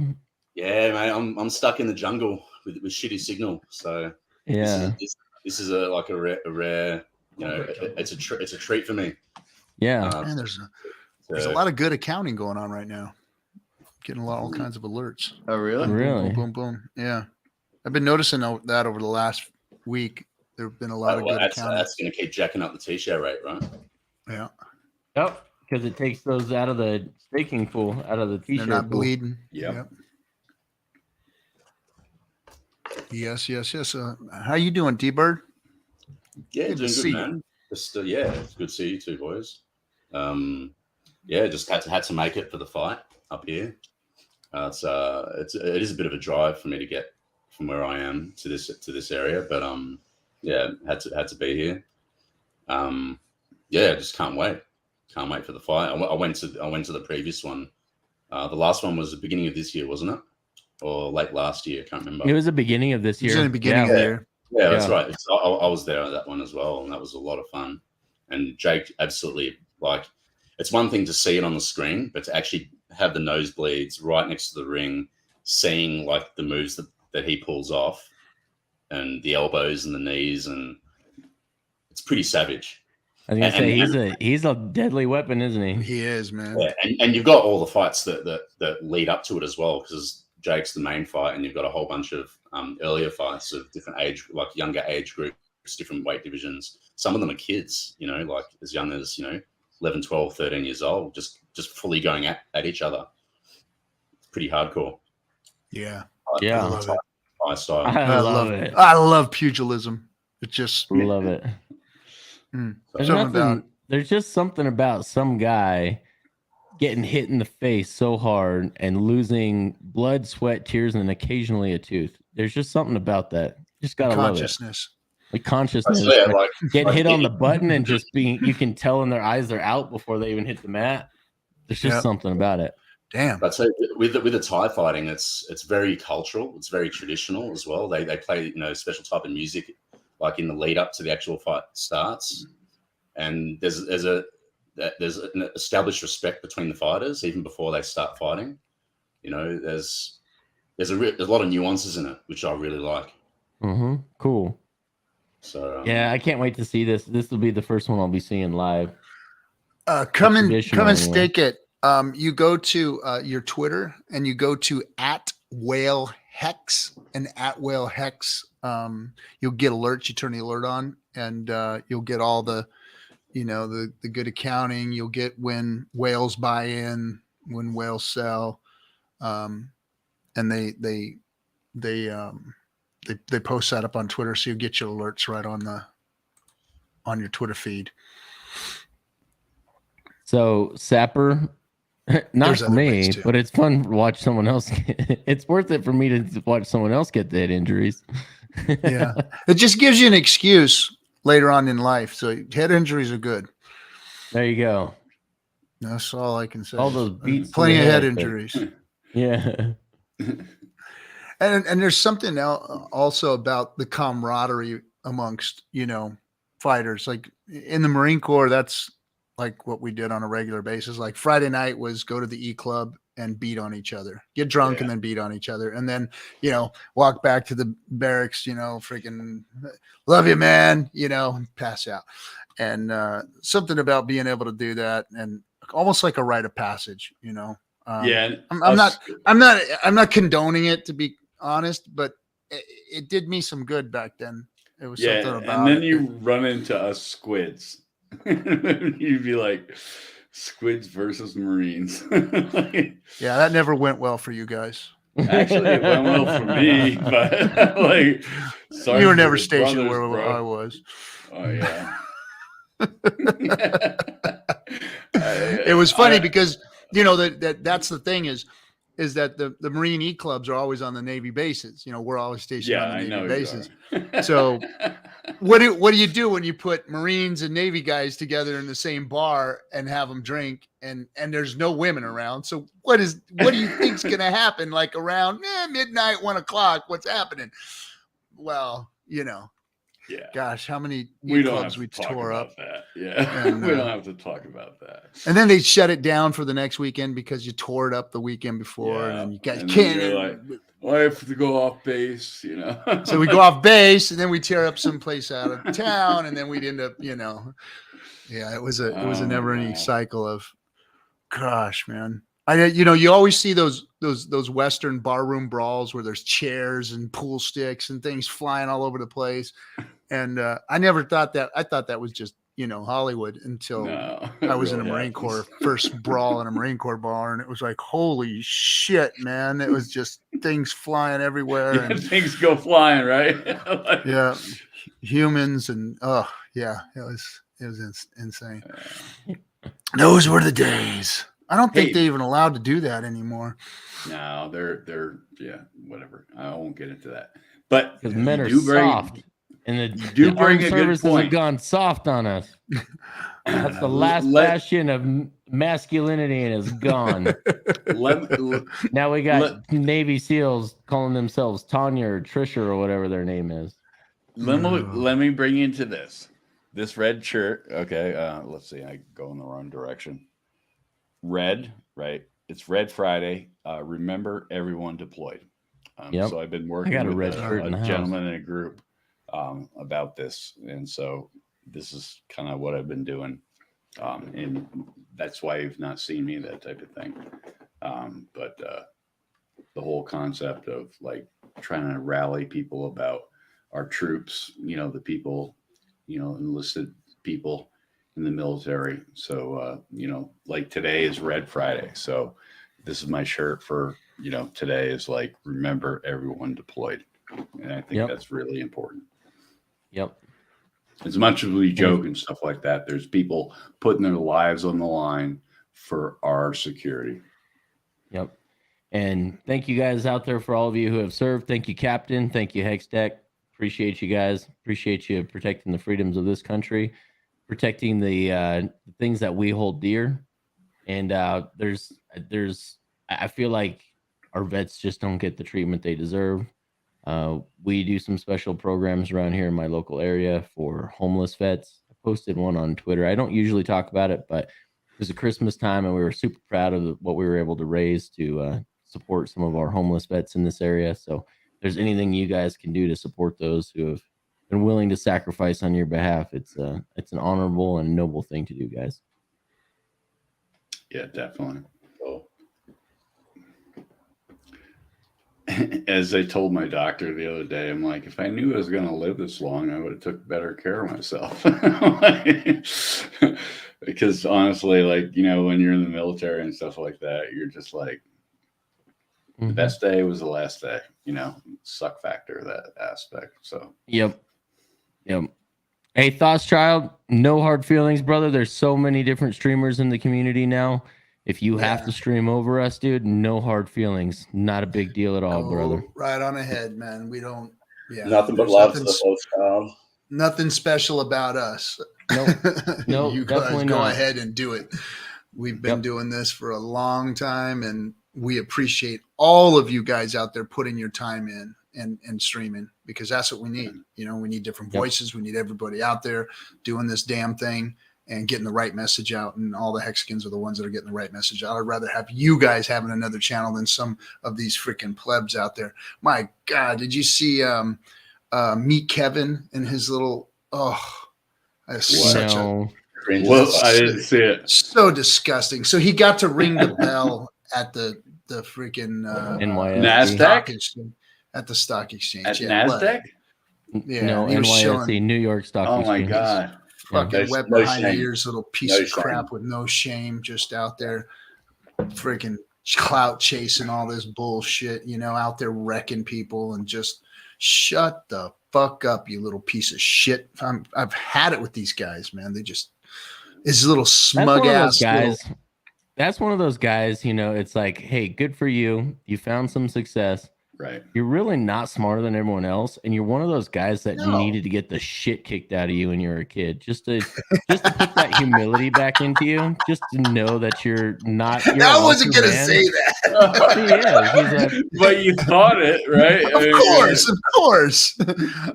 Speaker 6: Yeah, mate, I'm stuck in the jungle with shitty signal. So
Speaker 2: Yeah,
Speaker 6: this is a rare, you know, it's a treat for me.
Speaker 2: yeah.
Speaker 1: Man, there's a lot of good accounting going on right now. Getting all kinds of alerts.
Speaker 4: Oh, really?
Speaker 2: Really?
Speaker 1: Boom, boom, boom. Yeah. I've been noticing that over the last week. There have been a lot of good accounting.
Speaker 6: That's going to keep jacking up the T-share rate, right?
Speaker 1: Yeah.
Speaker 2: Yep. Because it takes those out of the staking pool, out of the
Speaker 1: They're
Speaker 2: T-shirt
Speaker 1: not
Speaker 2: pool.
Speaker 1: bleeding.
Speaker 4: Yep.
Speaker 1: Yes. How you doing, T-Bird?
Speaker 6: Yeah,
Speaker 1: Good to
Speaker 6: doing
Speaker 1: see
Speaker 6: good,
Speaker 1: you.
Speaker 6: man. Just yeah, it's good to see you two boys. Yeah, just had to make it for the fight up here. It is a bit of a drive for me to get from where I am to this area, but yeah, had to be here. Yeah, just can't wait for the fight. I went to the previous one. The last one was the beginning of this year, wasn't it, or late last year? I can't remember.
Speaker 2: It was the beginning of this
Speaker 1: It was
Speaker 2: year.
Speaker 1: in the beginning of the year.
Speaker 6: Yeah, that's
Speaker 2: Yeah.
Speaker 6: right. I was there at that one as well, and that was a lot of fun. And Jake absolutely, like, it's one thing to see it on the screen, but to actually have the nosebleeds right next to the ring, seeing like the moves that he pulls off, and the elbows and the knees, and it's pretty savage.
Speaker 2: I was gonna say he's a deadly weapon, isn't he?
Speaker 1: He is, man.
Speaker 6: Yeah, and you've got all the fights that lead up to it as well, because Jake's the main fight, and you've got a whole bunch of earlier fights of different age, like younger age groups, different weight divisions. Some of them are kids, you know, like as young as, 11, 12, 13 years old, just fully going at each other. It's pretty hardcore.
Speaker 1: Yeah.
Speaker 2: Yeah.
Speaker 1: I love it.
Speaker 6: High style.
Speaker 2: I love it.
Speaker 1: I love pugilism. It just
Speaker 2: Love it. There's just something about some guy getting hit in the face so hard and losing blood, sweat, tears, and occasionally a tooth. There's just something about that. Just gotta love it.
Speaker 1: consciousness.
Speaker 2: Like consciousness. Getting hit on the button and just you can tell in their eyes they're out before they even hit the mat. There's just something about it.
Speaker 1: Damn.
Speaker 6: But so with the Thai fighting, it's very cultural. It's very traditional as well. They play special type of music like in the lead up to the actual fight starts, and there's an established respect between the fighters even before they start fighting. There's a lot of nuances in it, which I really like.
Speaker 2: Mm-hmm. Cool.
Speaker 6: So
Speaker 2: yeah, I can't wait to see this. This will be the first one I'll be seeing live.
Speaker 1: Come and stake it. You go to your Twitter and you go to @WhaleHex and @WhaleHex. You'll get alerts. You turn the alert on, and you'll get all the, the good accounting. You'll get when whales buy in, when whales sell, and they post that up on Twitter, so you get your alerts right on your Twitter feed.
Speaker 2: So Sapper, not
Speaker 1: There's
Speaker 2: for
Speaker 1: other
Speaker 2: me,
Speaker 1: ways, too.
Speaker 2: but it's fun to watch someone else. It's worth it for me to watch someone else get head injuries.
Speaker 1: Yeah, it just gives you an excuse later on in life. So head injuries are good.
Speaker 2: There you go.
Speaker 1: That's all I can say.
Speaker 2: All those beats,
Speaker 1: plenty of head
Speaker 2: but-
Speaker 1: injuries.
Speaker 2: Yeah.
Speaker 1: And there's something also about the camaraderie amongst, fighters. Like in the Marine Corps, that's like what we did on a regular basis. Like Friday night was go to the E Club and beat on each other, get drunk and then beat on each other. And then, walk back to the barracks, freaking love you, man, and pass out. And something about being able to do that, and almost like a rite of passage,
Speaker 4: Yeah,
Speaker 1: I'm not condoning it, to be honest, but it did me some good back then. It was something about
Speaker 7: and then
Speaker 1: it.
Speaker 7: you run into us squids. You'd be like, squids versus Marines.
Speaker 1: Yeah, that never went well for you guys.
Speaker 7: Actually, it went well for me, but sorry,
Speaker 1: You were
Speaker 7: for
Speaker 1: never
Speaker 7: the
Speaker 1: stationed
Speaker 7: brothers,
Speaker 1: where
Speaker 7: bro.
Speaker 1: I was.
Speaker 7: Oh yeah.
Speaker 1: It was funny because that's the thing is that the Marine E clubs are always on the Navy bases. We're always stationed on the Navy bases. So what do you do when you put Marines and Navy guys together in the same bar and have them drink and there's no women around? So what do you think's going to happen? Like around midnight, 1:00, what's happening? Well,
Speaker 7: yeah.
Speaker 1: gosh, how many
Speaker 7: We don't
Speaker 1: clubs
Speaker 7: have
Speaker 1: we
Speaker 7: to talk
Speaker 1: tore
Speaker 7: about
Speaker 1: up.
Speaker 7: that. Yeah.
Speaker 1: And,
Speaker 7: we don't have to talk about that.
Speaker 1: And then they shut it down for the next weekend because you tore it up the weekend before, and then you guys can't.
Speaker 7: You're like, well, I have to go off base,
Speaker 1: So we go off base, and then we tear up someplace out of town, and then we'd end up, yeah. It was a never-ending cycle of, gosh, man. You always see those Western barroom brawls where there's chairs and pool sticks and things flying all over the place, and I never thought that. I thought that was just Hollywood until I was in a Marine Corps first brawl in a Marine Corps bar, and it was like, holy shit, man! It was just things flying everywhere.
Speaker 7: Yeah,
Speaker 1: And
Speaker 7: things go flying, right?
Speaker 1: yeah, humans, and oh yeah, it was insane. Those were the days. I don't think
Speaker 7: Hey.
Speaker 1: they're even allowed to do that anymore.
Speaker 7: No, they're yeah, whatever. I won't get into that. But
Speaker 2: Because men
Speaker 7: you
Speaker 2: are
Speaker 7: do bring-
Speaker 2: soft, and the,
Speaker 7: you do
Speaker 2: the
Speaker 7: bring
Speaker 2: armed
Speaker 7: a good
Speaker 2: services have
Speaker 7: point.
Speaker 2: gone soft on us. That's the last bastion of masculinity, and it's gone. Now we got Navy SEALs calling themselves Tanya or Trisha or whatever their name is.
Speaker 7: Let me bring you into this. This red shirt. Okay, let's see. I go in the wrong direction. Red, right? It's Red Friday. Remember everyone deployed.
Speaker 2: Yep.
Speaker 7: So I've been working
Speaker 2: got a
Speaker 7: with
Speaker 2: red shirt in the house.
Speaker 7: gentleman in a group about this, and so this is kind of what I've been doing, and that's why you've not seen me, that type of thing. But the whole concept of like trying to rally people about our troops, the people, enlisted people in the military. So, like today is Red Friday. So this is my shirt for, today is like, remember everyone deployed. And I think that's really important.
Speaker 2: Yep.
Speaker 7: As much as we joke and stuff like that, there's people putting their lives on the line for our security.
Speaker 2: Yep. And thank you guys out there for all of you who have served. Thank you, Captain. Thank you, Hextech. Appreciate you guys. Appreciate you protecting the freedoms of this country, protecting the things that we hold dear. And I feel like our vets just don't get the treatment they deserve. We do some special programs around here in my local area for homeless vets. I posted one on Twitter. I don't usually talk about it, but it was a Christmas time, and we were super proud of what we were able to raise to support some of our homeless vets in this area. So if there's anything you guys can do to support those who have been willing to sacrifice on your behalf, it's an honorable and noble thing to do, guys.
Speaker 7: Yeah, definitely. So, as I told my doctor the other day, I'm like, if I knew I was going to live this long, I would have took better care of myself. Because honestly, like, when you're in the military and stuff like that, you're just like, the best day was the last day, suck factor, that aspect. So,
Speaker 2: Yep. Hey, Thoughts Child, no hard feelings, brother. There's so many different streamers in the community now. If you have to stream over us, dude, no hard feelings. Not a big deal at all, brother.
Speaker 1: Right on ahead, man. We don't. Yeah.
Speaker 6: Nothing but love to the Thoughts Child.
Speaker 1: Nothing special about us.
Speaker 2: Nope,
Speaker 1: You guys
Speaker 2: definitely
Speaker 1: go
Speaker 2: not.
Speaker 1: ahead and do it. We've been doing this for a long time, and we appreciate all of you guys out there putting your time in and streaming, because that's what we need. We need different voices. We need everybody out there doing this damn thing and getting the right message out. And all the Hexicans are the ones that are getting the right message out. I'd rather have you guys having another channel than some of these freaking plebs out there. My God, did you see Meet Kevin and his little such a
Speaker 7: I didn't see it.
Speaker 1: so disgusting. So he got to ring the bell at the freaking
Speaker 2: NYSE.
Speaker 1: At the stock exchange.
Speaker 7: At NASDAQ?
Speaker 1: Yeah,
Speaker 2: no,
Speaker 1: he was
Speaker 2: NYSE,
Speaker 1: showing
Speaker 2: New York Stock
Speaker 7: Oh
Speaker 2: Exchange.
Speaker 7: my God.
Speaker 1: fucking
Speaker 6: No-
Speaker 1: wet
Speaker 6: no
Speaker 1: behind the
Speaker 6: shame.
Speaker 1: ears, little piece
Speaker 6: No
Speaker 1: of crap
Speaker 6: shame.
Speaker 1: with no shame, just out there freaking clout chasing all this bullshit, out there wrecking people, and just shut the fuck up, you little piece of shit. I've had it with these guys, man. They just is little smug ass
Speaker 2: guys. That's one of those guys, it's like, hey, good for you. You found some success.
Speaker 7: Right.
Speaker 2: You're really not smarter than everyone else, and you're one of those guys that needed to get the shit kicked out of you when you were a kid, just to put that humility back into you, just to know that you're not.
Speaker 1: I wasn't gonna say that.
Speaker 2: He is. He's
Speaker 7: But you thought it, right?
Speaker 1: Of course.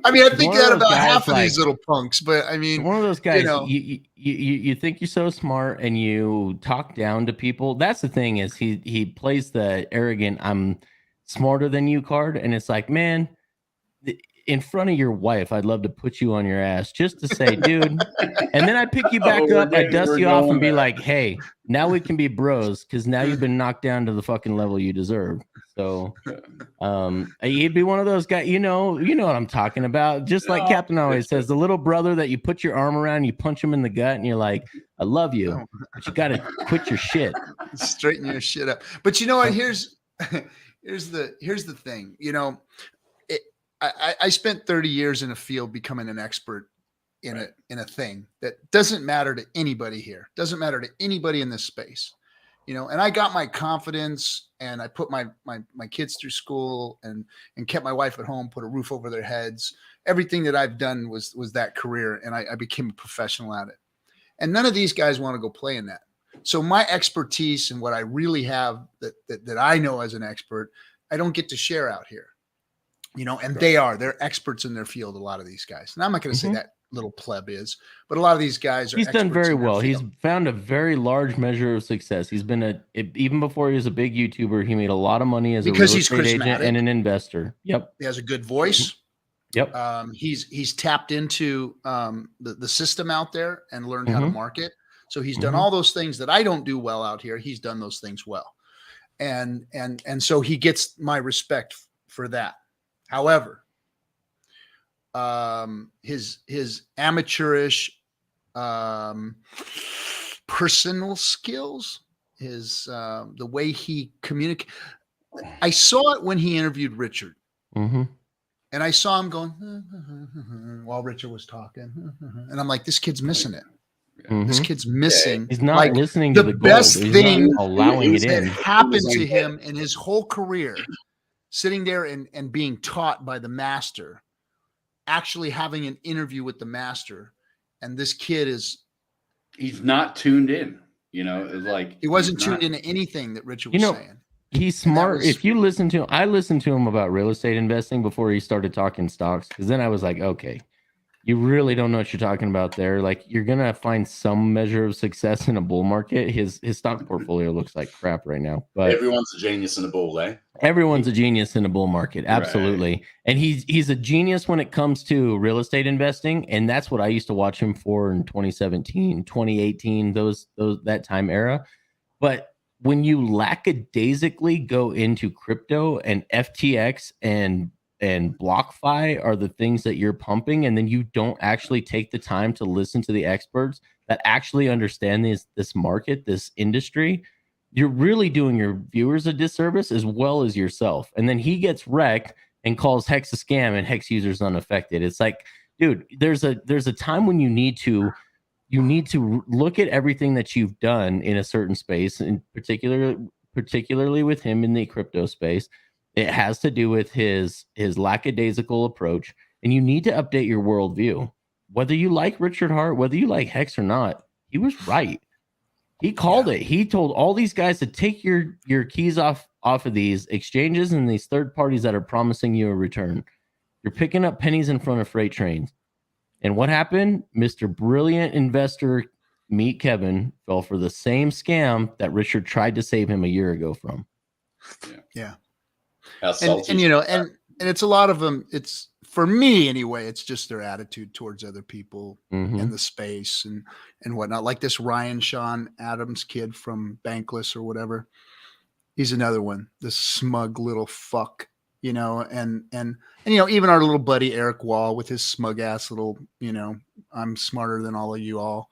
Speaker 1: I mean, I think
Speaker 2: one of
Speaker 1: that
Speaker 2: those
Speaker 1: about
Speaker 2: guys,
Speaker 1: half of
Speaker 2: like-
Speaker 1: these little punks, but I mean,
Speaker 2: one of those guys.
Speaker 1: you know.
Speaker 2: You think you're so smart and you talk down to people. That's the thing, is he plays the arrogant, I'm smarter than you card, and it's like, man, in front of your wife, I'd love to put you on your ass just to say, dude, and then I pick you back up, I dust you off and be like, hey, now we can be bros, because now you've been knocked down to the fucking level you deserve. So he'd be one of those guys, you know what I'm talking about. Just like Captain always says, the little brother that you put your arm around, you punch him in the gut, and you're like, I love you, but you got to quit your shit.
Speaker 1: Straighten your shit up. But you know what? Here's the thing. I spent 30 years in a field becoming an expert in a thing that doesn't matter to anybody here, doesn't matter to anybody in this space, and I got my confidence, and I put my kids through school and kept my wife at home, put a roof over their heads. Everything that I've done was that career, and I became a professional at it. And none of these guys want to go play in that. So my expertise and what I really have that I know as an expert, I don't get to share out here, and they're experts in their field. A lot of these guys, and I'm not going to say that little pleb is, but a lot of these guys are.
Speaker 2: He's done very well. He's found a very large measure of success. He's been even before he was a big YouTuber, he made a lot of money as a real estate agent and an investor. Yep.
Speaker 1: He has a good voice.
Speaker 2: Yep.
Speaker 1: He's tapped into the system out there and learned how to market. So he's done all those things that I don't do well out here. He's done those things well. And so he gets my respect for that. However, his amateurish personal skills, the way he communicates. I saw it when he interviewed Richard. And I saw him going while Richard was talking. And I'm like, this kid's missing it. This kid's missing.
Speaker 2: He's not listening to the
Speaker 1: best thing
Speaker 2: allowing it in.
Speaker 1: that happened to him in his whole career, sitting there and being taught by the master, actually having an interview with the master. And this kid
Speaker 7: he's not tuned in, like
Speaker 1: he wasn't tuned into anything that Richard was saying.
Speaker 2: He's smart. If you listen to him, I listened to him about real estate investing before he started talking stocks, because then I was like, okay, you really don't know what you're talking about there. Like, you're gonna find some measure of success in a bull market. His stock portfolio looks like crap right now, but
Speaker 6: everyone's a genius in a bull, eh?
Speaker 2: Everyone's a genius in a bull market, absolutely. Right. And he's a genius when it comes to real estate investing, and that's what I used to watch him for in 2017, 2018, that time era. But when you lackadaisically go into crypto and FTX and BlockFi are the things that you're pumping, and then you don't actually take the time to listen to the experts that actually understand this market, this industry, you're really doing your viewers a disservice as well as yourself. And then he gets wrecked and calls Hex a scam and Hex users unaffected. It's like, dude, there's a time when you need to look at everything that you've done in a certain space, and particularly with him in the crypto space. It has to do with his lackadaisical approach, and you need to update your worldview. Whether you like Richard Hart, whether you like Hex or not, he was right. He called it. He told all these guys to take your keys off of these exchanges and these third parties that are promising you a return. You're picking up pennies in front of freight trains. And what happened? Mr. Brilliant Investor Meet Kevin fell for the same scam that Richard tried to save him a year ago from.
Speaker 1: Yeah.
Speaker 6: And
Speaker 1: it's a lot of them. It's, for me anyway, it's just their attitude towards other people in the space and whatnot. Like this Ryan Sean Adams kid from Bankless or whatever. He's another one, this smug little fuck, and even our little buddy Eric Wall with his smug ass little, I'm smarter than all of you all.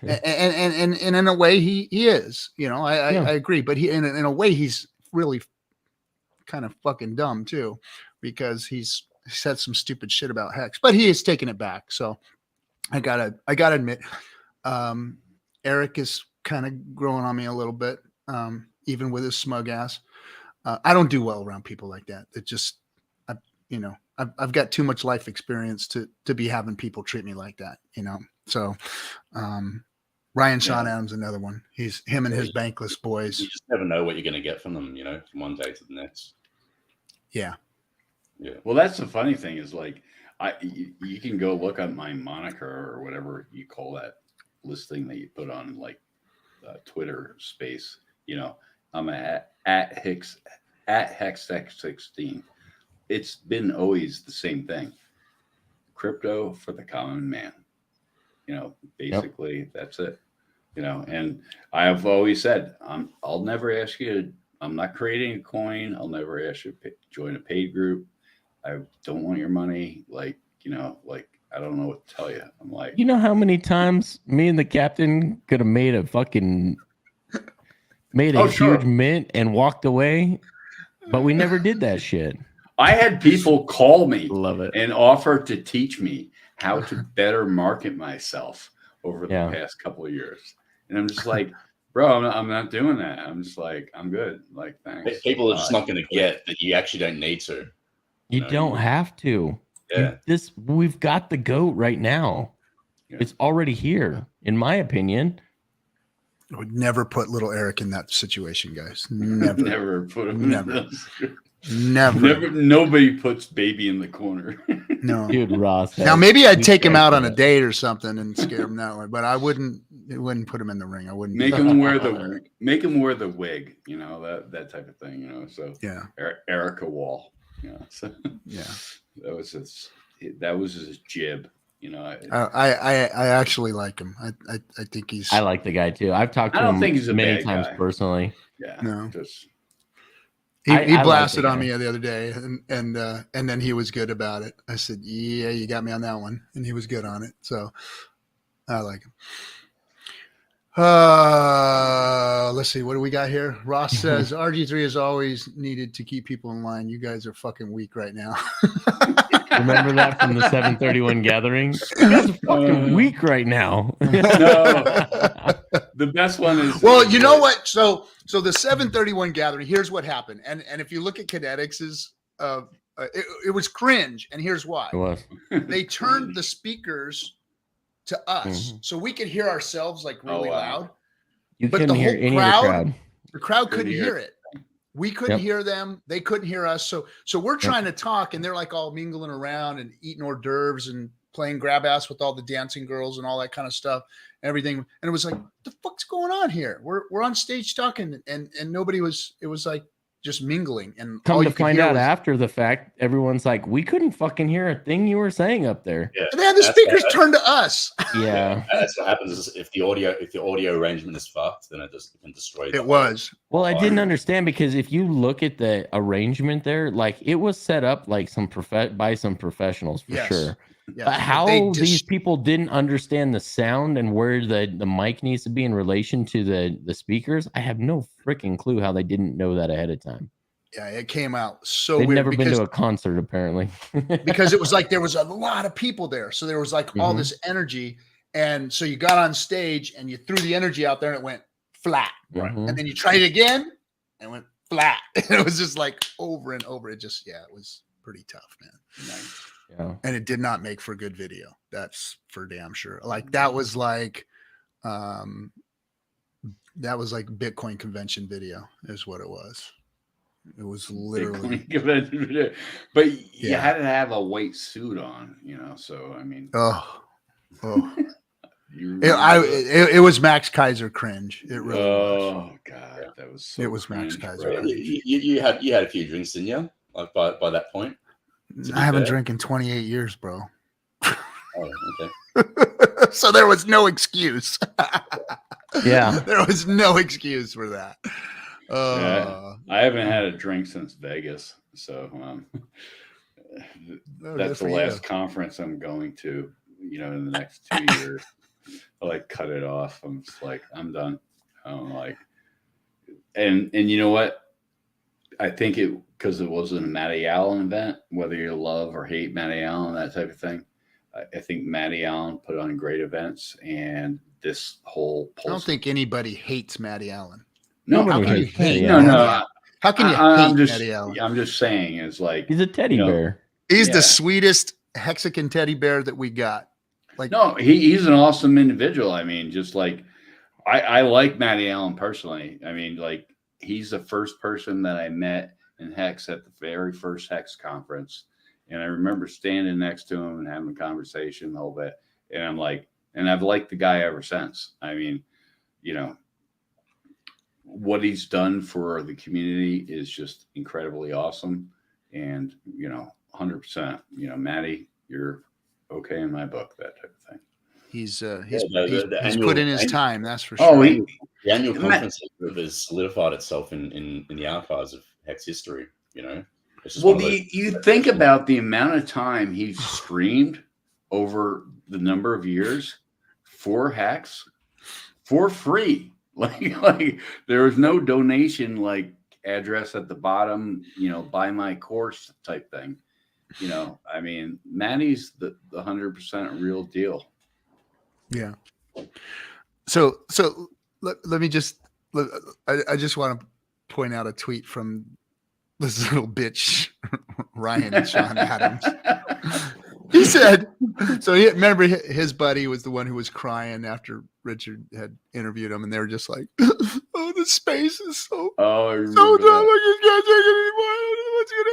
Speaker 1: and in a way he is, I agree, but in a way he's really kind of fucking dumb too, because he said some stupid shit about Hex, but he has taken it back. So I gotta admit, Eric is kind of growing on me a little bit, even with his smug ass. I don't do well around people like that. It just, I've got too much life experience to be having people treat me like that, So, Ryan Sean Adams, another one. He's him and his Bankless boys.
Speaker 6: You just never know what you're going to get from them, from one day to the next.
Speaker 1: Yeah.
Speaker 7: Yeah. Well, that's the funny thing is, like, you can go look at my moniker or whatever you call that listing that you put on like Twitter space. I'm at Hex16. It's been always the same thing. Crypto for the common man. Basically that's it. And I have always said, I'll never ask you. I'm not creating a coin. I'll never ask you to join a paid group. I don't want your money. Like I don't know what to tell you. I'm like,
Speaker 2: how many times me and the captain could have made a huge mint and walked away, but we never did that shit.
Speaker 7: I had people call me
Speaker 2: Love it.
Speaker 7: and offer to teach me how to better market myself over the past couple of years. And I'm just like, bro, I'm not doing that. I'm just like, I'm good. Like, thanks.
Speaker 6: People are just not going to get that you actually don't need to.
Speaker 2: You don't have to.
Speaker 6: Yeah.
Speaker 2: We've got the GOAT right now.
Speaker 7: Yeah.
Speaker 2: It's already here, in my opinion.
Speaker 1: I would never put little Eric in that situation, guys. Never.
Speaker 7: Never put him
Speaker 1: Never.
Speaker 7: in those.
Speaker 1: Never.
Speaker 7: Nobody puts baby in the corner.
Speaker 1: No.
Speaker 2: Dude, Ross.
Speaker 1: Now maybe I'd take him out on a date or something and scare him that way, but I wouldn't put him in the ring. I wouldn't
Speaker 7: Make him wear the wig, you know, that type of thing, you know. So
Speaker 1: yeah.
Speaker 7: Erica Wall, you know. So
Speaker 1: yeah.
Speaker 7: That was his jib, you know.
Speaker 1: I actually like him. I think he's.
Speaker 2: I like the guy too. I've talked to him many times personally.
Speaker 7: Yeah.
Speaker 1: No.
Speaker 7: Just
Speaker 1: he blasted on me the other day, and then he was good about it. I said, "Yeah, you got me on that one," and he was good on it. So I like him. Let's see. What do we got here? Ross says RG3 is always needed to keep people in line. You guys are fucking weak right now.
Speaker 2: Remember that from the 731 gathering? You guys are fucking weak right now.
Speaker 7: No. The best one is
Speaker 1: well, you know what? So the 731 gathering. Here's what happened, and if you look at Kinetics's, it was cringe, and here's why.
Speaker 2: It was.
Speaker 1: They turned the speakers to us, so we could hear ourselves like really loud.
Speaker 2: You
Speaker 1: but
Speaker 2: couldn't
Speaker 1: the
Speaker 2: hear
Speaker 1: whole
Speaker 2: any
Speaker 1: crowd,
Speaker 2: of the crowd.
Speaker 1: the crowd couldn't hear it. We couldn't hear them. They couldn't hear us. So we're trying to talk, and they're like all mingling around and eating hors d'oeuvres and playing grab ass with all the dancing girls and all that kind of stuff, everything. And it was like, what the fuck's going on here? We're on stage talking, and nobody was. It was like just mingling. And
Speaker 2: come to find out after the fact, everyone's like, we couldn't fucking hear a thing you were saying up there.
Speaker 6: Yeah.
Speaker 1: And then the speakers turned to us.
Speaker 2: Yeah.
Speaker 6: That's what happens is if the audio arrangement is fucked, then it just can destroy
Speaker 1: it. Was.
Speaker 2: Well, I didn't understand because if you look at the arrangement there, like it was set up like by some professionals for sure.
Speaker 1: Yes.
Speaker 2: But how these people didn't understand the sound and where the mic needs to be in relation to the speakers, I have no freaking clue how they didn't know that ahead of time.
Speaker 1: Yeah, it came out so
Speaker 2: They'd
Speaker 1: weird.
Speaker 2: never been to a concert, apparently.
Speaker 1: Because it was like there was a lot of people there. So there was like all this energy. And so you got on stage and you threw the energy out there and it went flat. Right. And then you tried it again and it went flat. And it was just like over and over. It just, it was pretty tough, man.
Speaker 7: Nice.
Speaker 2: Yeah.
Speaker 1: And it did not make for good video. That's for damn sure. Like that was like Bitcoin convention video is what it was. It was literally
Speaker 7: Bitcoin convention video. But you had to have a white suit on, you know. So I mean, it was Max Kaiser cringe. It really was. God, that was so
Speaker 1: it was
Speaker 7: cringe,
Speaker 1: Max Kaiser.
Speaker 6: You had a few drinks, didn't you? Like by that point.
Speaker 1: I haven't drank in 28 years, bro.
Speaker 6: Oh, okay.
Speaker 1: So there was no excuse.
Speaker 2: Yeah.
Speaker 1: There was no excuse for that.
Speaker 7: I haven't had a drink since Vegas. So that's the last conference I'm going to, you know, in the next 2 years. I like cut it off. I'm just like, I'm done. And you know what? I think because it wasn't a Matty Allen event, whether you love or hate Matty Allen, that type of thing. I think Matty Allen put on great events, and this whole
Speaker 1: I don't think anybody hates Matty Allen.
Speaker 7: No,
Speaker 1: how can you hate?
Speaker 7: No.
Speaker 1: How can you hate Matty Allen?
Speaker 7: I'm just saying, it's like
Speaker 2: he's a teddy bear.
Speaker 1: He's the sweetest Hexican teddy bear that we got. Like,
Speaker 7: no, he's an awesome individual. I mean, just like I like Matty Allen personally. I mean, like he's the first person that I met in Hex at the very first Hex conference. And I remember standing next to him and having a conversation the whole bit. And I'm like, and I've liked the guy ever since. I mean, you know, what he's done for the community is just incredibly awesome. And, you know, 100%, you know, Matty, you're okay in my book, that type of thing.
Speaker 1: He's put in his time, that's for sure.
Speaker 7: Oh,
Speaker 6: the annual conference has solidified itself in the archives of Hex history, you know.
Speaker 7: Well, you think about the amount of time he's streamed over the number of years for Hex for free. Like there was no donation like address at the bottom, buy my course type thing. I mean, Manny's the 100% real deal.
Speaker 1: Yeah. So let me just, I just want to point out a tweet from this little bitch, Ryan and Sean Adams. He said, so remember his buddy was the one who was crying after Richard had interviewed him, and they were just like, oh, the space is so
Speaker 7: I
Speaker 1: so
Speaker 7: remember
Speaker 1: dumb.
Speaker 7: that.
Speaker 1: I just can't take it anymore. I don't know what's going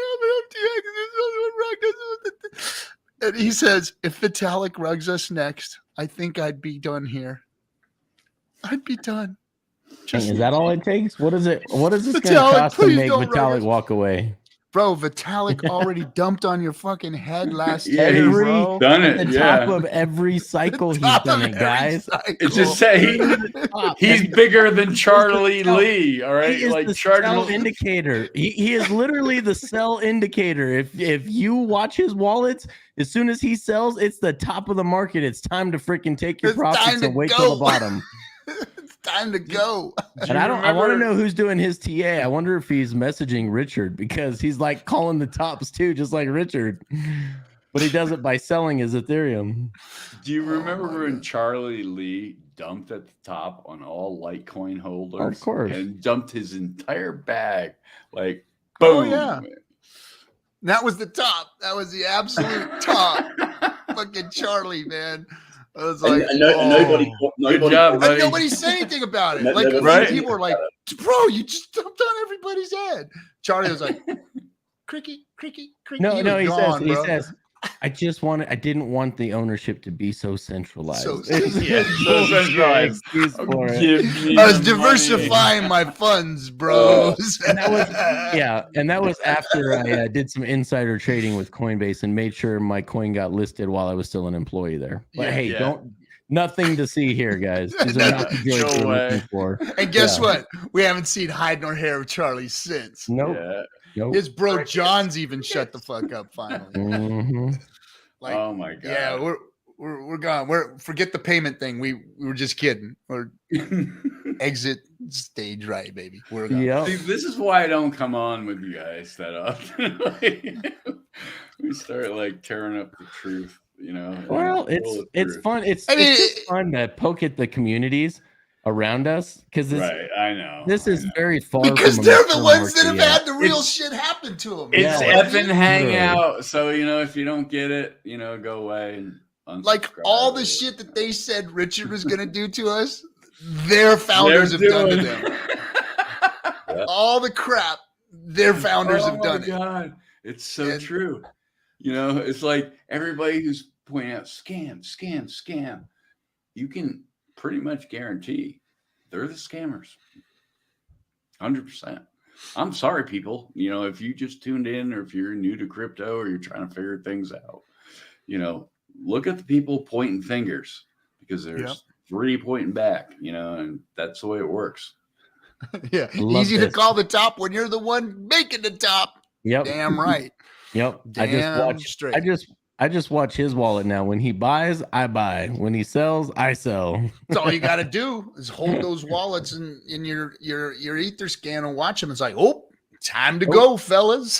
Speaker 1: to happen. FTX. And he says, if Vitalik rugs us next, I think I'd be done here. I'd be done.
Speaker 2: Is that all it takes? What is it? What is this going to
Speaker 1: Vitalik,
Speaker 2: cost to
Speaker 1: please
Speaker 2: make
Speaker 1: don't rug
Speaker 2: Vitalik
Speaker 1: us.
Speaker 2: walk away?
Speaker 1: Bro, Vitalik already dumped on your fucking head last
Speaker 7: Yeah,
Speaker 1: year,
Speaker 7: he's
Speaker 1: bro.
Speaker 7: done it.
Speaker 2: The
Speaker 7: Yeah.
Speaker 2: top of every cycle he's
Speaker 1: Top
Speaker 2: done
Speaker 1: of
Speaker 2: it,
Speaker 1: every
Speaker 2: guys.
Speaker 1: cycle.
Speaker 7: It's just say he's bigger than Charlie
Speaker 2: sell.
Speaker 7: Lee. All right,
Speaker 2: He is
Speaker 7: like
Speaker 2: the
Speaker 7: Charlie.
Speaker 2: sell indicator. He is literally the sell indicator. If you watch his wallets, as soon as he sells, it's the top of the market. It's time to freaking take your
Speaker 1: It's time
Speaker 2: profits
Speaker 1: to
Speaker 2: and wait
Speaker 1: go.
Speaker 2: till the bottom.
Speaker 1: It's time to go.
Speaker 2: And I want to know who's doing his TA. I wonder if he's messaging Richard, because he's like calling the tops too, just like Richard. But he does it by selling his Ethereum.
Speaker 7: Do you remember
Speaker 1: my
Speaker 7: when
Speaker 1: God.
Speaker 7: Charlie Lee dumped at the top on all Litecoin holders?
Speaker 2: Of course.
Speaker 7: And dumped his entire bag. Like, boom.
Speaker 1: Oh, yeah. That was the top. That was the absolute top. Fucking Charlie, man. I was like,
Speaker 6: And nobody,
Speaker 7: Good job,
Speaker 1: and
Speaker 7: buddy.
Speaker 1: nobody said anything about it.
Speaker 6: No-
Speaker 1: Like,
Speaker 6: nobody
Speaker 7: said
Speaker 1: people were like, bro, you just dumped on everybody's head. Charlie was like, cricky, cricky, cricky.
Speaker 2: No,
Speaker 1: was
Speaker 2: he
Speaker 1: gone,
Speaker 2: says,
Speaker 1: bro.
Speaker 2: I didn't want the ownership to be so centralized.
Speaker 1: So-
Speaker 2: It's
Speaker 7: Yeah,
Speaker 2: just
Speaker 7: so
Speaker 2: bullshit
Speaker 7: centralized.
Speaker 2: excuse for it.
Speaker 7: Give me
Speaker 1: I was
Speaker 7: the money.
Speaker 1: diversifying my funds, bros.
Speaker 2: And that was and that was after I did some insider trading with Coinbase and made sure my coin got listed while I was still an employee there. But
Speaker 1: Yeah,
Speaker 2: hey,
Speaker 7: yeah.
Speaker 2: nothing to see here, guys. These are not the joints
Speaker 7: No
Speaker 2: we're
Speaker 7: way.
Speaker 2: looking for.
Speaker 1: And guess
Speaker 2: Yeah.
Speaker 1: what? We haven't seen hide nor hair of Charlie since.
Speaker 2: Nope.
Speaker 7: Yeah.
Speaker 2: Nope.
Speaker 1: His bro John's even shut the fuck up finally.
Speaker 2: Mhm.
Speaker 1: Like,
Speaker 7: Oh my god.
Speaker 1: yeah, we're gone. Forget the payment thing. We were just kidding. We're exit stage right, baby. We're gone.
Speaker 2: Yep.
Speaker 7: See, this is why I don't come on with you guys that often. We start like tearing up the truth,
Speaker 2: Well,
Speaker 7: and full of
Speaker 2: it's
Speaker 7: truth.
Speaker 2: fun. It's
Speaker 1: I mean,
Speaker 2: just fun to poke at the communities around us, because
Speaker 7: Right, I know.
Speaker 2: this
Speaker 7: I
Speaker 2: is
Speaker 7: know.
Speaker 2: very far
Speaker 1: Because
Speaker 2: from a
Speaker 1: they're the
Speaker 2: mature
Speaker 1: ones that have
Speaker 2: market
Speaker 1: had the real
Speaker 7: It's-
Speaker 1: shit happen to them.
Speaker 7: It's
Speaker 2: Yeah.
Speaker 7: effing hangout, so if you don't get it, go away and
Speaker 1: Like
Speaker 7: unsubscribe
Speaker 1: all the
Speaker 7: or
Speaker 1: shit that
Speaker 7: whatever.
Speaker 1: they said Richard was going to do to us, their founders have
Speaker 7: They're
Speaker 1: done to
Speaker 7: doing-
Speaker 1: them. All the crap their founders
Speaker 7: Oh
Speaker 1: have
Speaker 7: my
Speaker 1: done it.
Speaker 7: God. It's so
Speaker 1: And-
Speaker 7: true. It's like everybody who's pointing out scam. You can pretty much guarantee they're the scammers. 100%. I'm sorry, people. If you just tuned in, or if you're new to crypto, or you're trying to figure things out, look at the people pointing fingers, because there's
Speaker 1: Yep.
Speaker 7: 3 pointing back, and that's the way it works.
Speaker 1: Yeah,
Speaker 2: love
Speaker 1: easy to
Speaker 2: this.
Speaker 1: call the top when you're the one making the top.
Speaker 2: Yep.
Speaker 1: Damn right.
Speaker 2: Yep.
Speaker 1: Damn straight.
Speaker 2: I just watch his wallet now. When he buys, I buy. When he sells, I sell.
Speaker 1: That's all you got to do is hold those wallets in your ether scan and watch them. It's like, oh, time to go, fellas.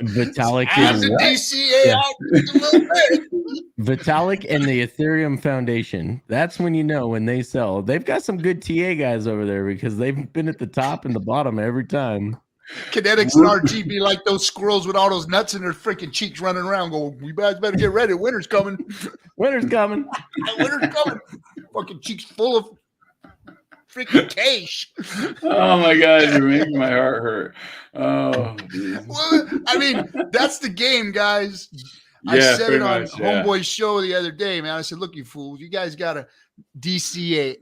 Speaker 2: Vitalik
Speaker 1: Time
Speaker 2: is
Speaker 1: to
Speaker 2: what?
Speaker 1: DCA
Speaker 2: Yeah.
Speaker 1: out just a little bit.
Speaker 2: Vitalik and the Ethereum Foundation. That's when you know when they sell. They've got some good TA guys over there, because they've been at the top and the bottom every time.
Speaker 1: Kinetics and RG be like those squirrels with all those nuts in their freaking cheeks running around going, we guys better get ready. Winter's coming.
Speaker 2: Winter's coming.
Speaker 1: Winter's coming. Fucking cheeks full of freaking cash.
Speaker 7: Oh my God, you're making my heart hurt. Oh, geez.
Speaker 1: Well, I mean, that's the game, guys. I
Speaker 7: Yeah,
Speaker 1: said
Speaker 7: pretty
Speaker 1: it on
Speaker 7: much, yeah.
Speaker 1: Homeboy's show the other day, man. I said, look, you fools, you guys got to DCA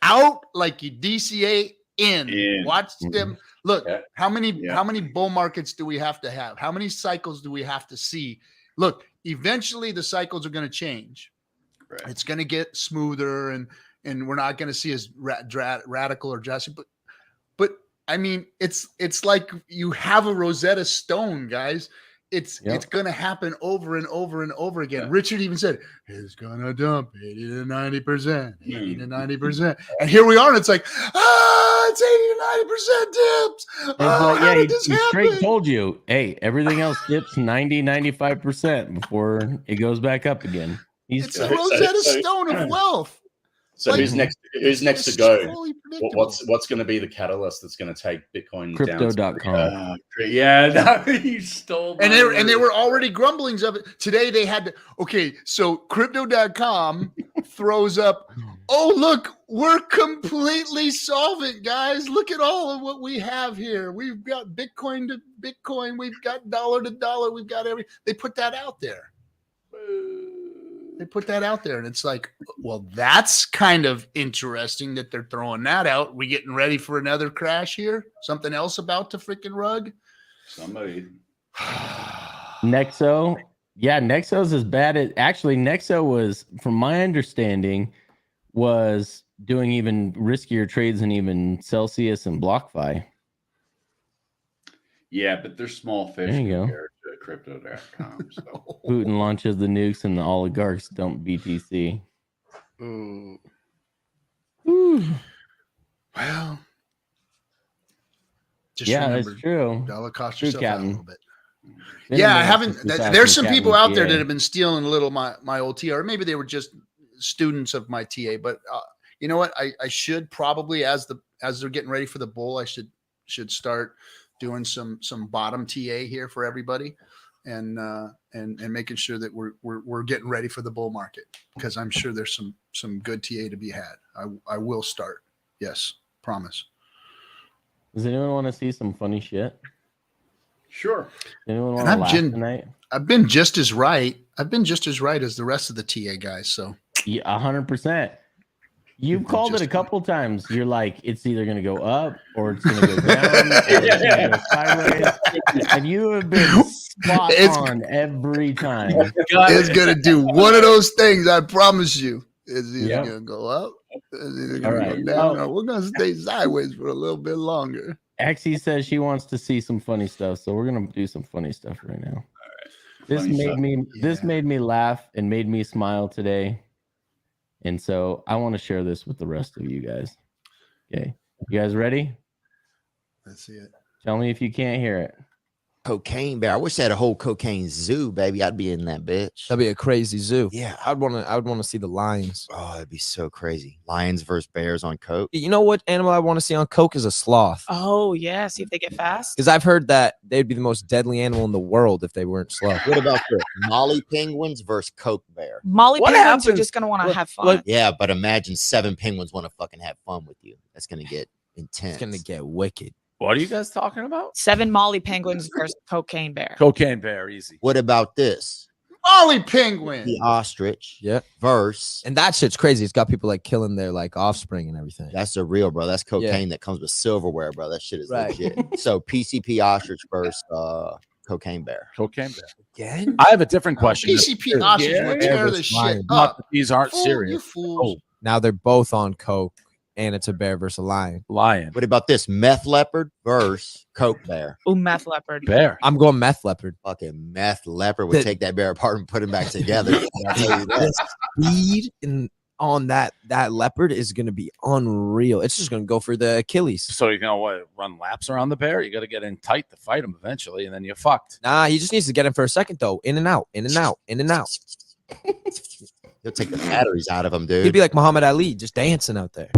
Speaker 1: out like you DCA in.
Speaker 7: In.
Speaker 1: Watch them. Look,
Speaker 7: Yeah.
Speaker 1: how many
Speaker 7: Yeah.
Speaker 1: bull markets do we have to have? How many cycles do we have to see? Look, eventually the cycles are going to change.
Speaker 7: Right.
Speaker 1: It's going to get smoother, and we're not going to see as radical or drastic. But I mean, it's like you have a Rosetta Stone, guys. it's
Speaker 2: Yep.
Speaker 1: going to happen over and over and over again.
Speaker 4: Yeah.
Speaker 1: Richard even said it's going to dump 80 to 90%, 80 to
Speaker 4: Hmm.
Speaker 1: 90%. And here we are, and it's like, it's 80 to 90% dips.
Speaker 2: It's
Speaker 1: Oh,
Speaker 2: like,
Speaker 1: how
Speaker 2: yeah,
Speaker 1: did this
Speaker 2: he straight
Speaker 1: happen?
Speaker 2: told you, hey, everything else dips 90, 95% before it goes back up again.
Speaker 1: It's
Speaker 6: Yeah.
Speaker 1: the Rosetta
Speaker 6: So-
Speaker 1: Stone of wealth.
Speaker 6: So
Speaker 1: Like,
Speaker 6: who's next? Who's next to
Speaker 1: It's
Speaker 6: go?
Speaker 1: totally predictable.
Speaker 6: What's going to be the catalyst that's going to take Bitcoin down?
Speaker 2: Crypto.com.
Speaker 7: Yeah, no, you stole.
Speaker 1: And
Speaker 7: my
Speaker 1: there
Speaker 7: words.
Speaker 1: were already grumblings of it. Today they had to, okay, so crypto.com throws up, oh, look, we're completely solvent, guys. Look at all of what we have here. We've got Bitcoin to Bitcoin, we've got dollar to dollar, we've got they put that out there. They put that out there, and it's like, well, that's kind of interesting that they're throwing that out. We getting ready for another crash here? Something else about to freaking rug?
Speaker 7: Somebody.
Speaker 2: Nexo. Yeah, Nexo's as bad as actually Nexo was, from my understanding, was doing even riskier trades than even Celsius and BlockFi.
Speaker 7: Yeah, but they're small fish
Speaker 2: There you go.
Speaker 7: compared to crypto.com. So
Speaker 2: Putin launches the nukes and the oligarchs dump BTC.
Speaker 1: Ooh.
Speaker 2: Whew.
Speaker 1: Well, just
Speaker 2: Yeah,
Speaker 1: remember,
Speaker 2: that's true.
Speaker 1: dollar cost
Speaker 2: True,
Speaker 1: yourself out a
Speaker 2: Captain.
Speaker 1: little bit.
Speaker 2: Been
Speaker 1: Yeah,
Speaker 2: a
Speaker 1: I
Speaker 2: minute
Speaker 1: haven't.
Speaker 2: since we
Speaker 1: There's
Speaker 2: talked
Speaker 1: some
Speaker 2: to
Speaker 1: people
Speaker 2: Captain
Speaker 1: out there
Speaker 2: TA.
Speaker 1: that have been stealing a little my old TA, or maybe they were just students of my TA. But you know what? I should probably, as they're getting ready for the bull, I should start doing some bottom TA here for everybody, and making sure that we're getting ready for the bull market, because I'm sure there's some good TA to be had. I will start. Yes, promise.
Speaker 2: Does anyone want to see some funny shit?
Speaker 7: sure.
Speaker 2: Anyone want
Speaker 1: And
Speaker 2: to
Speaker 1: I'm
Speaker 2: laugh
Speaker 1: Jin-
Speaker 2: tonight?
Speaker 1: I've been just as right. I've been just as right as the rest of the TA guys. So
Speaker 2: Yeah, 100%. You've
Speaker 1: You've been
Speaker 2: called it a
Speaker 1: just
Speaker 2: couple times. You're like, it's either going to go up or it's going to go down or it's going to go sideways. And you have been spot
Speaker 1: It's-
Speaker 2: on every time.
Speaker 1: it's gonna do one of those things. I promise you. It's either
Speaker 2: Yep.
Speaker 1: gonna go up, it's either
Speaker 2: All
Speaker 1: gonna
Speaker 2: right.
Speaker 1: go down, or we're gonna stay sideways for a little bit longer.
Speaker 2: Axie says she wants to see some funny stuff, so we're gonna do some funny stuff right now. This
Speaker 7: Funny
Speaker 2: made
Speaker 7: stuff.
Speaker 2: me this
Speaker 1: Yeah.
Speaker 2: made me laugh and made me smile today, and so I want to share this with the rest of you guys. Okay, you guys ready?
Speaker 1: Let's see it.
Speaker 2: Tell me if you can't hear it.
Speaker 8: Cocaine bear. I wish they had a whole cocaine zoo, baby. I'd be in that bitch.
Speaker 9: That'd be a crazy zoo.
Speaker 8: Yeah.
Speaker 9: I would want to see the lions.
Speaker 8: Oh, it'd be so crazy. Lions versus bears on coke.
Speaker 9: You know what animal I want to see on coke is a sloth.
Speaker 10: Oh yeah, see if they get fast.
Speaker 9: Because I've heard that they'd be the most deadly animal in the world if they weren't slow.
Speaker 8: What about the Molly penguins versus coke bear?
Speaker 10: Molly
Speaker 9: What
Speaker 10: penguins are
Speaker 9: happens-
Speaker 10: just gonna want to
Speaker 9: what-
Speaker 10: have fun.
Speaker 9: what-
Speaker 8: Yeah, but imagine 7 penguins want to fucking have fun with you. That's gonna get intense.
Speaker 9: It's gonna get wicked.
Speaker 11: What are you guys talking about?
Speaker 10: 7 Molly penguins versus cocaine bear.
Speaker 11: Cocaine bear, easy.
Speaker 8: What about this?
Speaker 1: Ollie Penguin.
Speaker 8: The ostrich
Speaker 9: Yeah.
Speaker 8: versus.
Speaker 9: And that shit's crazy. It's got people like killing their like offspring and everything.
Speaker 8: That's the real, bro. That's cocaine that comes with silverware, bro. That shit is
Speaker 9: Right.
Speaker 8: legit. So PCP ostrich versus cocaine bear.
Speaker 11: Cocaine bear.
Speaker 9: Again?
Speaker 11: I have a different question.
Speaker 1: PCP ostrich will tear
Speaker 9: versus
Speaker 1: this shit
Speaker 9: lion.
Speaker 11: Not
Speaker 1: up.
Speaker 11: that these aren't
Speaker 1: Fool, you
Speaker 11: serious.
Speaker 1: fools.
Speaker 9: Now they're both on coke, and it's a bear versus a lion.
Speaker 11: Lion.
Speaker 8: What about this? Meth leopard versus coke bear.
Speaker 10: Ooh, meth leopard.
Speaker 11: Bear.
Speaker 9: I'm going meth leopard.
Speaker 8: Fucking meth leopard would
Speaker 9: The-
Speaker 8: take that bear apart and put him back together. I'll tell you that.
Speaker 9: The speed on that leopard is gonna be unreal. It's just gonna go for the Achilles.
Speaker 11: So you know what? Run laps around the bear. You got to get in tight to fight him eventually, and then you're fucked.
Speaker 9: Nah, he just needs to get in for a second though. In and out, in and out, in and out.
Speaker 8: He'll take the batteries out of him,
Speaker 9: He'd
Speaker 8: dude.
Speaker 9: be like Muhammad Ali, just dancing out there.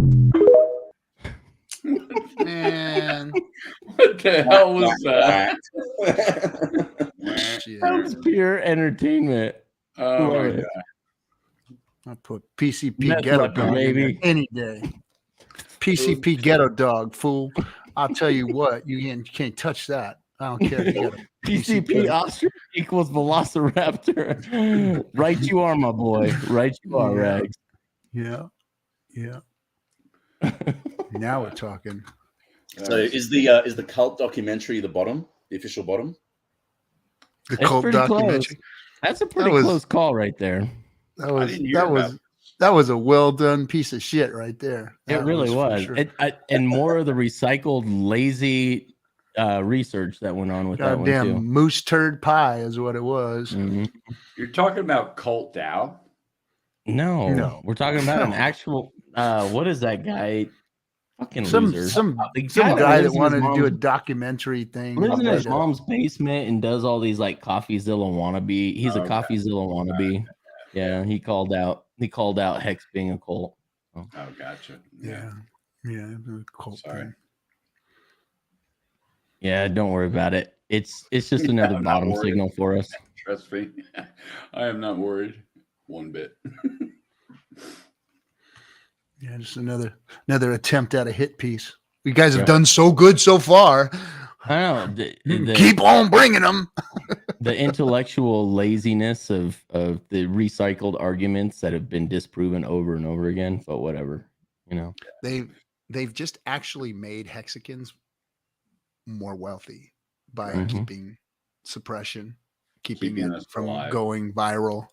Speaker 1: Man,
Speaker 7: What the hell was that?
Speaker 1: shit.
Speaker 2: That was pure entertainment.
Speaker 7: Oh my
Speaker 2: Love it.
Speaker 7: god.
Speaker 1: I put PCP
Speaker 2: Meth
Speaker 1: ghetto
Speaker 2: leopard,
Speaker 1: dog
Speaker 2: baby.
Speaker 1: any day. PCP ghetto dog, fool. I'll tell you what, you can't touch that. I don't care. If you got a
Speaker 2: PCP ostrich equals velociraptor. Right you are, my boy. Right you are, Rags.
Speaker 1: Yeah, yeah. Now we're talking.
Speaker 6: So is the cult documentary the bottom, the official bottom?
Speaker 1: The
Speaker 2: It's
Speaker 1: cult
Speaker 2: pretty
Speaker 1: documentary.
Speaker 2: close. That's a pretty
Speaker 1: was-
Speaker 2: close call right there.
Speaker 1: That was a well done piece of shit right there.
Speaker 2: It
Speaker 1: That
Speaker 2: really
Speaker 1: for
Speaker 2: was.
Speaker 1: sure.
Speaker 2: And more of the recycled, lazy research that went on with that one
Speaker 1: Goddamn
Speaker 2: too.
Speaker 1: moose turd pie is what it was.
Speaker 2: Mhm.
Speaker 7: You're talking about Cult Dow?
Speaker 2: No,
Speaker 1: No.
Speaker 2: we're talking about an
Speaker 1: No.
Speaker 2: actual. What is that guy? Fucking
Speaker 1: Some
Speaker 2: loser.
Speaker 1: some
Speaker 2: The
Speaker 1: guy that
Speaker 2: lives in his
Speaker 1: wanted to do a
Speaker 2: mom's-
Speaker 1: documentary thing.
Speaker 2: lives in
Speaker 1: about
Speaker 2: his
Speaker 1: it.
Speaker 2: mom's basement and does all these like CoffeeZilla wannabe. He's a
Speaker 7: Okay.
Speaker 2: CoffeeZilla wannabe. Yeah, he called out Hex being a cult.
Speaker 7: Oh, gotcha.
Speaker 1: Yeah, it was a cult
Speaker 7: Sorry.
Speaker 1: thing.
Speaker 2: Yeah, don't worry about it. It's just another
Speaker 7: I'm not
Speaker 2: bottom
Speaker 7: worried.
Speaker 2: signal for us.
Speaker 7: Trust me, I am not worried one bit.
Speaker 1: Yeah, just another attempt at a hit piece. You guys have
Speaker 2: Yeah.
Speaker 1: done so good so far.
Speaker 2: I don't know.
Speaker 1: Keep on bringing them.
Speaker 2: The intellectual laziness of the recycled arguments that have been disproven over and over again, but whatever, you know.
Speaker 1: They've just actually made Hexicans more wealthy by
Speaker 2: Mhm.
Speaker 1: keeping suppression, keeping
Speaker 7: Keeping
Speaker 1: it
Speaker 7: us
Speaker 1: from
Speaker 7: alive.
Speaker 1: going viral,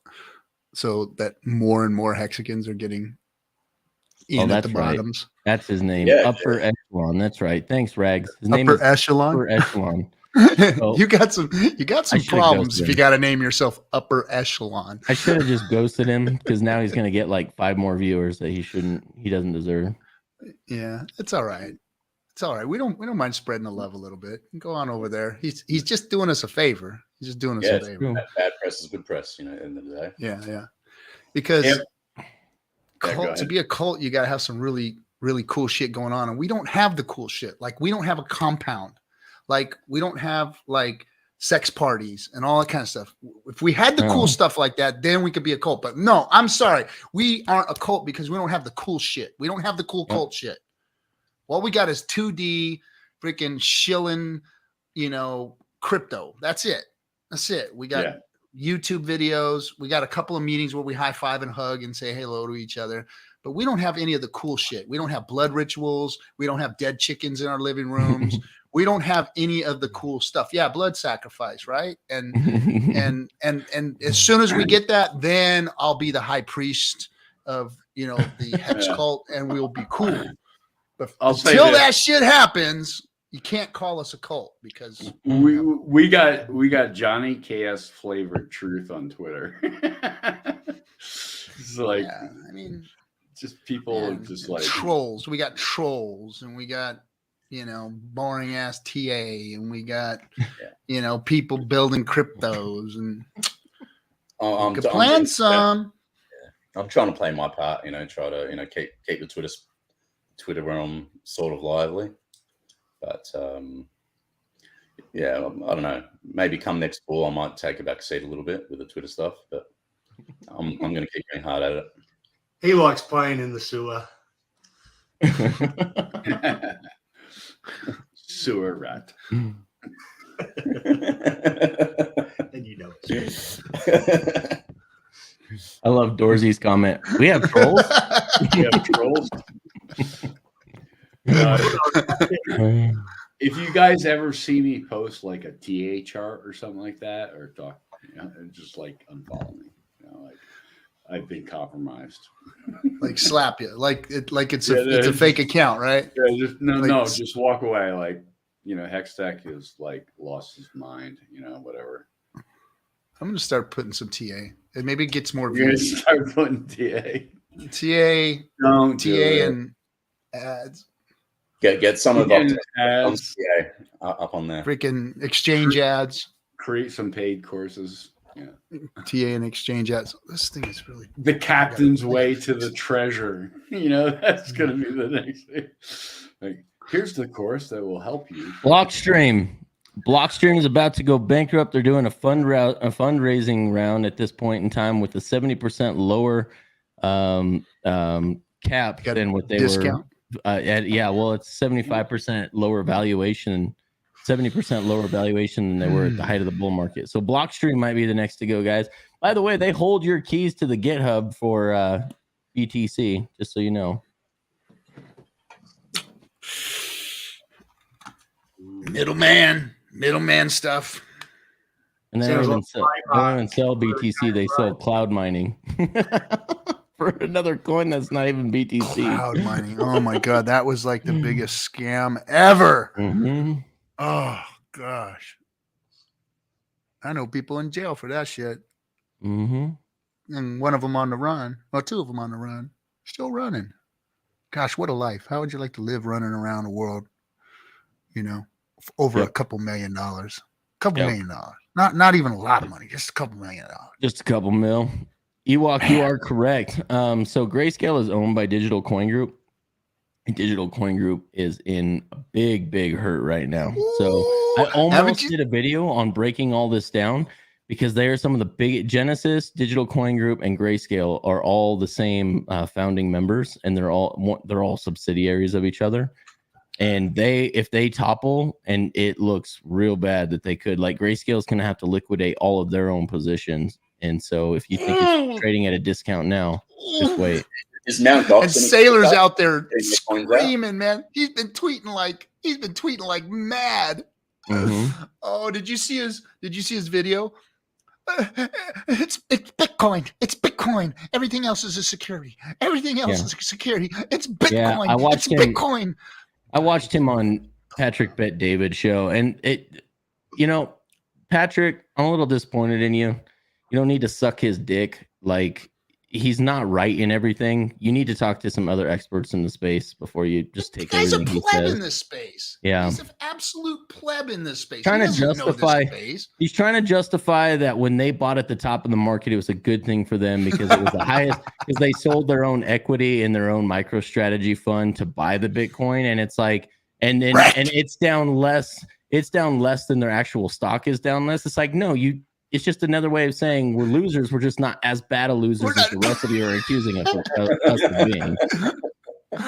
Speaker 1: so that more and more Hexicans are getting in at
Speaker 2: that's
Speaker 1: the
Speaker 2: right.
Speaker 1: bottoms.
Speaker 2: That's his name.
Speaker 6: Yeah,
Speaker 2: Upper echelon. That's right. Thanks, Rags. His name
Speaker 1: Upper
Speaker 2: is
Speaker 1: echelon.
Speaker 2: Upper echelon. Oh.
Speaker 1: You got some
Speaker 2: should've
Speaker 1: problems
Speaker 2: ghosted
Speaker 1: if you
Speaker 2: him.
Speaker 1: got to name yourself upper echelon.
Speaker 2: I should have just ghosted him because now he's gonna get like 5 more viewers that he doesn't deserve.
Speaker 1: Yeah, it's all right. It's all right. We don't mind spreading the love a little bit. Go on over there. He's just doing us a favor. He's just doing us
Speaker 6: Yeah,
Speaker 1: a
Speaker 6: it's
Speaker 1: favor.
Speaker 2: True.
Speaker 6: Bad press is good press, you know, at the end of the day.
Speaker 1: Yeah. Because
Speaker 7: Yep. Yeah, go
Speaker 1: cult, to
Speaker 7: ahead.
Speaker 1: be a cult, you got to have some really, really cool shit going on. And we don't have the cool shit. Like, we don't have a compound. Like, we don't have like sex parties and all that kind of stuff. If we had the
Speaker 2: No.
Speaker 1: cool stuff like that, then we could be a cult. But no, I'm sorry. We aren't a cult because we don't have the cool shit. We don't have the cool
Speaker 2: Yep.
Speaker 1: cult shit. All we got is 2D freaking shilling, crypto. That's it. We got
Speaker 7: Yeah.
Speaker 1: YouTube videos. We got a couple of meetings where we high five and hug and say hello to each other. But we don't have any of the cool shit. We don't have blood rituals. We don't have dead chickens in our living rooms. We don't have any of the cool stuff. Yeah, blood sacrifice, right? And as soon as we get that, then I'll be the high priest of the Hex
Speaker 7: Yeah.
Speaker 1: cult, and we'll be cool. But
Speaker 7: I'll say
Speaker 1: until
Speaker 7: this.
Speaker 1: that shit happens, you can't call us a cult because
Speaker 7: We got Johnny KS flavored truth on Twitter. It's like
Speaker 1: yeah, I mean,
Speaker 7: just people
Speaker 1: and
Speaker 7: just like
Speaker 1: trolls. We got trolls, and we got boring ass TA, and we got people building cryptos, and
Speaker 6: I'm
Speaker 1: could plan some.
Speaker 6: I'm trying to play my part, try to, keep the Twitter realm sort of lively. But yeah, I don't know. Maybe come next fall, I might take a back seat a little bit with the Twitter stuff, but I'm going to keep going hard at it.
Speaker 5: He likes playing in the sewer.
Speaker 7: sewer rat.
Speaker 5: And you know it's
Speaker 2: I love Dorzy's comment. We have trolls.
Speaker 7: We have trolls. If you guys ever see me post like a TA chart or something like that, or talk, just like unfollow me. Like I've been compromised.
Speaker 1: Like slap you, like it's
Speaker 7: Yeah,
Speaker 1: a fake account, right?
Speaker 7: Yeah, just
Speaker 1: Like-
Speaker 7: just walk away. Like Hextech is like lost his mind. Whatever.
Speaker 1: I'm gonna start putting some TA, and maybe it gets more
Speaker 7: You're gonna
Speaker 1: views.
Speaker 7: start putting TA.
Speaker 1: TA,
Speaker 7: Don't
Speaker 1: TA,
Speaker 7: do it.
Speaker 1: and ads,
Speaker 6: Get some of
Speaker 7: And
Speaker 6: up
Speaker 7: ads,
Speaker 6: up on there.
Speaker 1: freaking exchange ads,
Speaker 7: create some paid courses. Yeah.
Speaker 1: TA and exchange ads. This thing is really
Speaker 7: The captain's way to the treasure. That's going to be the next thing. Like, here's the course that will help you.
Speaker 2: Blockstream is about to go bankrupt. They're doing a fundraising round at this point in time with a 70% lower cap
Speaker 1: Got
Speaker 2: than what they
Speaker 1: discount.
Speaker 2: were. It's 75% lower valuation, 70% lower valuation than they were at the height of the bull market. So Blockstream might be the next to go, guys. By the way, they hold your keys to the GitHub for BTC, just so you know.
Speaker 1: Middleman stuff.
Speaker 2: And they
Speaker 5: Sounds
Speaker 2: don't
Speaker 5: like
Speaker 2: even sell BTC; they sell cloud mining for another coin that's not even BTC.
Speaker 1: Cloud mining. Oh my god, that was like the biggest scam ever.
Speaker 2: Mhm.
Speaker 1: Oh gosh, I know people in jail for that shit,
Speaker 2: Mm-hmm.
Speaker 1: and one of them on the run, or two of them on the run, still running. Gosh, what a life! How would you like to live running around the world? You know, over
Speaker 2: Yep.
Speaker 1: a couple $1 million, couple
Speaker 2: Yep.
Speaker 1: $1 million, not even a lot of money, just a couple $1 million.
Speaker 2: Just a couple mil. Ewok, you are correct. So Grayscale is owned by Digital Coin Group. Digital Coin Group is in a big hurt right now. So I almost did a video on breaking all this down because they are some of the big Genesis, Digital Coin Group, and Grayscale are all the same founding members, and they're all subsidiaries of each other. And if they topple, and it looks real bad that they could, like Grayscale is going to have to liquidate all of their own positions. And so if you think it's trading at a discount now, just wait.
Speaker 6: Is Mount Gox
Speaker 1: And Sailor's out there
Speaker 6: getting their coins out?
Speaker 1: screaming, man. He's been tweeting like mad.
Speaker 2: Mhm.
Speaker 1: Oh, did you see his video? It's Bitcoin. It's Bitcoin. Everything else is a security. Everything else is a security. It's Bitcoin.
Speaker 2: Yeah, I watched
Speaker 1: it's
Speaker 2: him.
Speaker 1: Bitcoin.
Speaker 2: I watched him on Patrick Bet David show, and Patrick, I'm a little disappointed in you. You don't need to suck his dick. Like, he's not right in everything. You need to talk to some other experts in the space before you just take
Speaker 1: He's a
Speaker 2: everything he
Speaker 1: pleb
Speaker 2: says.
Speaker 1: in this space.
Speaker 2: Yeah.
Speaker 1: He's an absolute pleb in this space.
Speaker 2: Trying
Speaker 1: He
Speaker 2: to
Speaker 1: doesn't know this
Speaker 2: justify
Speaker 1: space.
Speaker 2: he's trying to justify that when they bought at the top of the market, it was a good thing for them because it was the highest, because they sold their own equity in their own MicroStrategy fund to buy the Bitcoin. And it's like, and it's down less than their actual stock is down less. It's like, no, it's just another way of saying we're losers. We're just not as bad of losers as the rest of you are accusing us of being.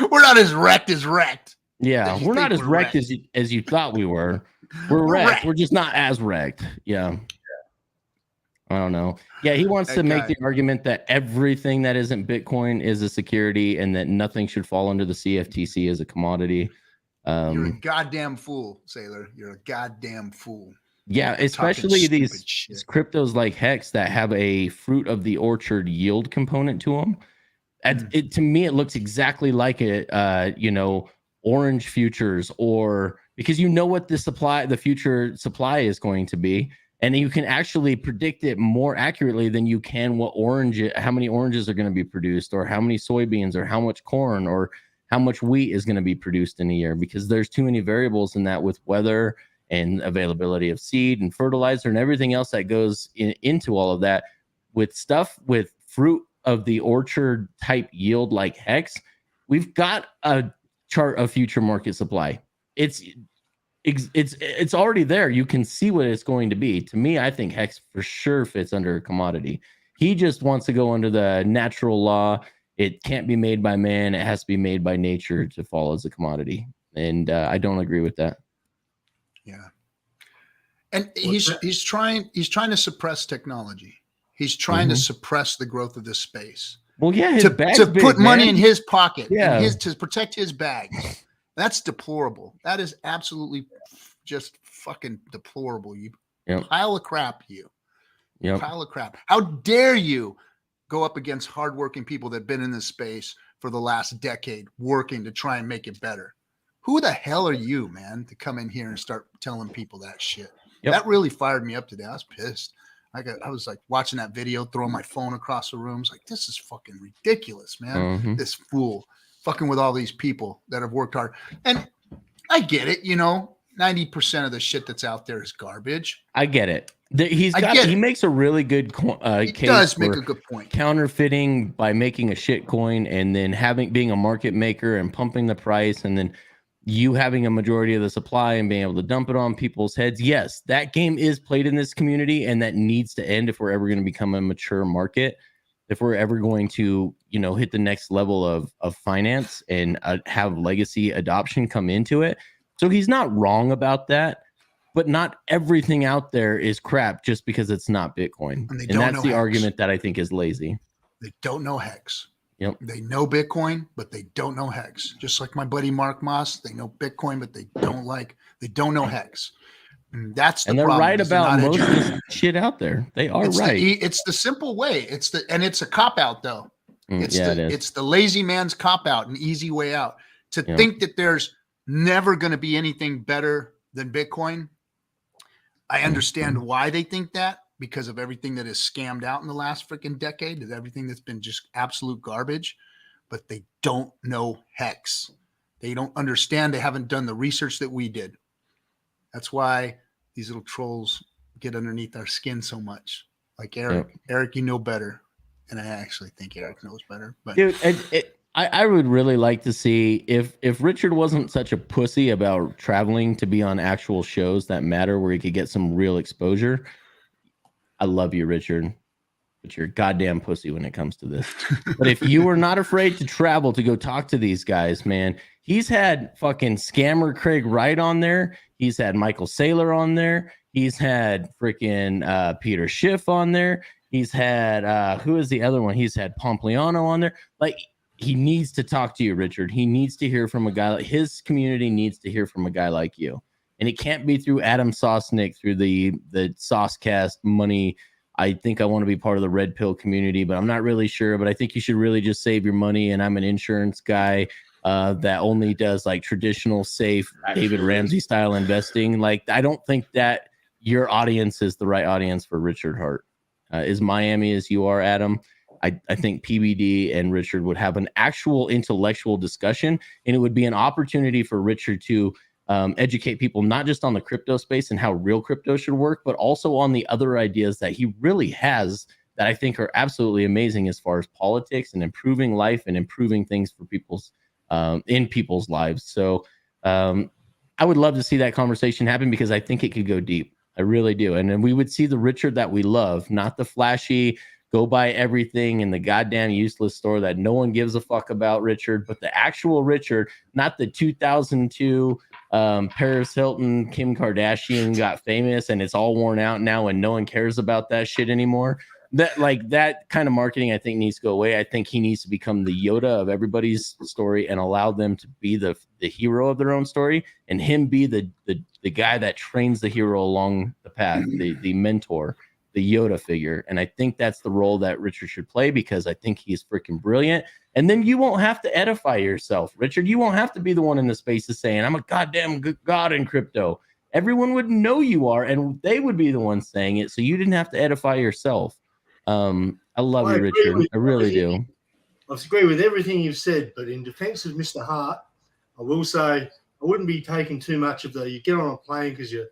Speaker 1: We're not as wrecked as wrecked.
Speaker 2: Yeah, we're not as
Speaker 1: we're
Speaker 2: wrecked as you thought we were. We're wrecked. We're just not as wrecked. Yeah. I don't know. Yeah, he wants to make the argument that everything that isn't Bitcoin is a security and that nothing should fall under the CFTC as a commodity.
Speaker 1: You're a goddamn fool, Sailor. You're a goddamn fool.
Speaker 2: Yeah, especially these cryptos like Hex that have a fruit of the orchard yield component to them. To me, it looks exactly like orange futures, or because you know what the future supply is going to be, and you can actually predict it more accurately than you can how many oranges are going to be produced, or how many soybeans, or how much corn, or how much wheat is going to be produced in a year, because there's too many variables in that with weather and availability of seed and fertilizer and everything else that goes into all of that. With stuff with fruit of the orchard type yield like Hex, we've got a chart of future market supply. It's already there. You can see what it's going to be. To me, I think Hex for sure fits under a commodity. He just wants to go under the natural law. It can't be made by man. It has to be made by nature to fall as a commodity. And I don't agree with that.
Speaker 1: Yeah. And he's trying to suppress technology. He's trying to suppress the growth of this space.
Speaker 2: Well, yeah,
Speaker 1: to put money in his pocket,
Speaker 2: yeah,
Speaker 1: to protect his bags. That's deplorable. That is absolutely just fucking deplorable. You pile of crap, pile of crap. How dare you go up against hardworking people that have been in this space for the last decade working to try and make it better? Who the hell are you, man, to come in here and start telling people that shit? That really fired me up today. I was pissed. I was like watching that video, throwing my phone across the room. It's like, this is fucking ridiculous, man. This fool fucking with all these people that have worked hard. And I get it, 90% of the shit that's out there is garbage.
Speaker 2: I get it. He makes a really good case. He does make a good point. Counterfeiting by making a shit coin and then being a market maker and pumping the price, and then you having a majority of the supply and being able to dump it on people's heads. Yes, that game is played in this community, and that needs to end if we're ever going to become a mature market. If we're ever going to, hit the next level of finance and have legacy adoption come into it. So he's not wrong about that, but not everything out there is crap just because it's not Bitcoin. And that's the argument that I think is lazy.
Speaker 1: They don't know Hex.
Speaker 2: Yep.
Speaker 1: They know Bitcoin, but they don't know Hex. Just like my buddy Mark Moss, they know Bitcoin, but they don't know Hex. And that's the
Speaker 2: and they're
Speaker 1: problem.
Speaker 2: Right about most of this shit out there. They are right.
Speaker 1: It's the simple way. It's a cop out though. It's the lazy man's cop out, an easy way out. To think that there's never going to be anything better than Bitcoin. I understand why they think that, because of everything that is scammed out in the last freaking decade, is everything that's been just absolute garbage, but they don't know Hex. They don't understand. They haven't done the research that we did. That's why these little trolls get underneath our skin so much. Like Eric.
Speaker 2: Yep.
Speaker 1: Eric, you know better. And I actually think Eric knows better. But
Speaker 2: Dude, I would really like to see if Richard wasn't such a pussy about traveling to be on actual shows that matter where he could get some real exposure. I love you, Richard, but you're a goddamn pussy when it comes to this. But if you were not afraid to travel to go talk to these guys, man, he's had fucking scammer Craig Wright on there. He's had Michael Saylor on there. He's had freaking Peter Schiff on there. He's had who is the other one? He's had Pompliano on there. Like, he needs to talk to you, Richard. He needs to hear from a guy. His community needs to hear from a guy like you. And it can't be through Adam Sosnick, through the Saucecast money. I think I want to be part of the Red Pill community, but I'm not really sure. But I think you should really just save your money. And I'm an insurance guy that only does like traditional, safe, David Ramsey style investing. Like, I don't think that your audience is the right audience for Richard Hart. As Miami as you are, Adam, I think PBD and Richard would have an actual intellectual discussion, and it would be an opportunity for Richard to educate people, not just on the crypto space and how real crypto should work, but also on the other ideas that he really has that I think are absolutely amazing as far as politics and improving life and improving things for people's in people's lives. So I would love to see that conversation happen because I think it could go deep. I really do. And then we would see the Richard that we love, not the flashy, go buy everything in the goddamn useless store that no one gives a fuck about Richard, but the actual Richard, not the 2002 Paris Hilton, Kim Kardashian got famous and it's all worn out now and no one cares about that shit anymore. That kind of marketing, I think, needs to go away. I think he needs to become the Yoda of everybody's story and allow them to be the hero of their own story, and him be the guy that trains the hero along the path, the mentor, the Yoda figure. And I think that's the role that Richard should play because I think he's freaking brilliant. And then you won't have to edify yourself, Richard. You won't have to be the one in the spaces saying, I'm a goddamn good god in crypto. Everyone would know you are, and they would be the ones saying it. So you didn't have to edify yourself. I love you, Richard. I really do.
Speaker 5: I agree with everything you've said, but in defense of Mr. Hart, I will say I wouldn't be taking too much of the you get on a plane because you're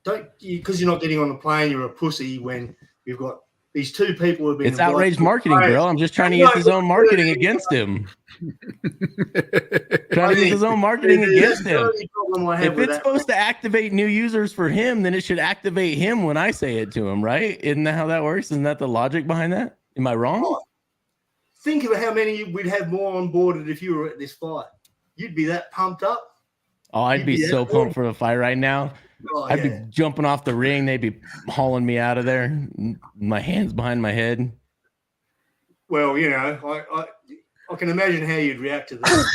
Speaker 5: not getting on the plane, you're a pussy when you've got these two people who have been.
Speaker 2: It's outraged marketing, bro. I'm just trying to use his own marketing against him. Trying to use his own marketing against him. If it's supposed to activate new users for him, then it should activate him when I say it to him, right? Isn't that how that works? Isn't that the logic behind that? Am I wrong?
Speaker 5: Think of how many we'd have more on board if you were at this fight. You'd be that pumped up.
Speaker 2: Oh, I'd be so pumped for the fight right now.
Speaker 5: Oh,
Speaker 2: I'd be jumping off the ring. They'd be hauling me out of there. My hands behind my head.
Speaker 5: Well, you know, I can imagine how you'd react to that.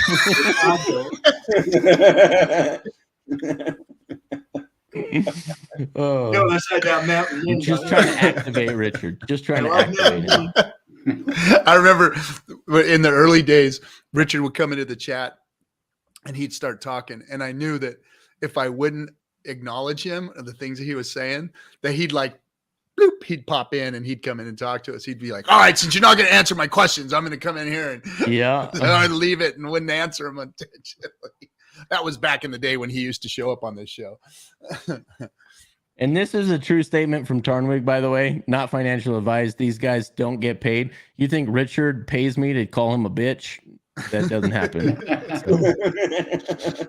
Speaker 2: Oh,
Speaker 5: you know what they say about mountain.
Speaker 2: Just trying to activate Richard. Just trying to activate him.
Speaker 1: I remember in the early days, Richard would come into the chat and he'd start talking. And I knew that if I wouldn't acknowledge him and the things that he was saying, that he'd like, bloop, he'd pop in and he'd come in and talk to us. He'd be like, all right, since you're not going to answer my questions, I'm going to come in here and so I'd leave it and wouldn't answer them intentionally. That was back in the day when he used to show up on this show.
Speaker 2: And this is a true statement from Tarnwig, by the way, not financial advice. These guys don't get paid. You think Richard pays me to call him a bitch? That doesn't happen. So.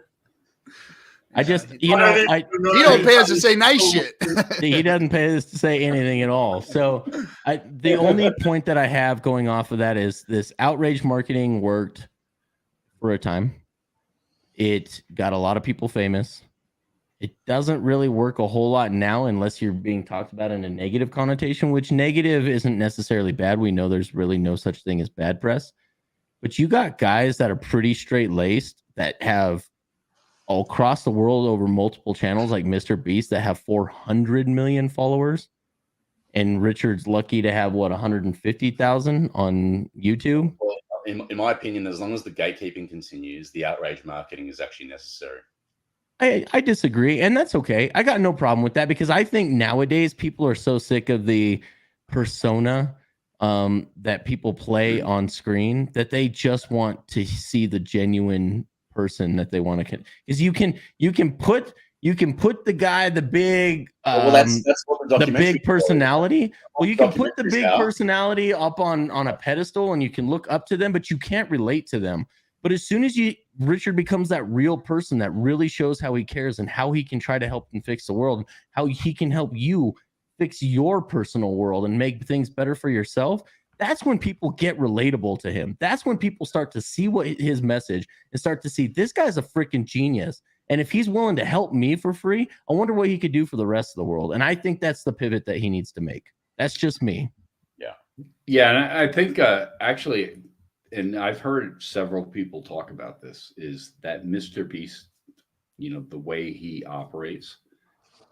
Speaker 2: I just,
Speaker 1: he don't pay us to say nice shit.
Speaker 2: He doesn't pay us to say anything at all. So the only point that I have going off of that is this outrage marketing worked for a time. It got a lot of people famous. It doesn't really work a whole lot now unless you're being talked about in a negative connotation, which negative isn't necessarily bad. We know there's really no such thing as bad press. But you got guys that are pretty straight-laced that have all across the world over multiple channels like Mr. Beast that have 400 million followers. And Richard's lucky to have, 150,000 on YouTube?
Speaker 6: Well, in my opinion, as long as the gatekeeping continues, the outrage marketing is actually necessary.
Speaker 2: I disagree, and that's okay. I got no problem with that because I think nowadays people are so sick of the persona that people play on screen that they just want to see the genuine person that they want to. Because you can put the guy, the big
Speaker 6: Well, that's what the
Speaker 2: the
Speaker 6: documentary
Speaker 2: big personality. Well, you can put the
Speaker 6: documentaries
Speaker 2: big
Speaker 6: are.
Speaker 2: personality up on a pedestal and you can look up to them, but you can't relate to them. But as soon as Richard becomes that real person that really shows how he cares and how he can try to help and fix the world, how he can help you fix your personal world and make things better for yourself, that's when people get relatable to him. That's when people start to see what his message and start to see this guy's a freaking genius. And if he's willing to help me for free, I wonder what he could do for the rest of the world. And I think that's the pivot that he needs to make. That's just me.
Speaker 7: Yeah, and I think actually, and I've heard several people talk about this, is that Mr. Beast, the way he operates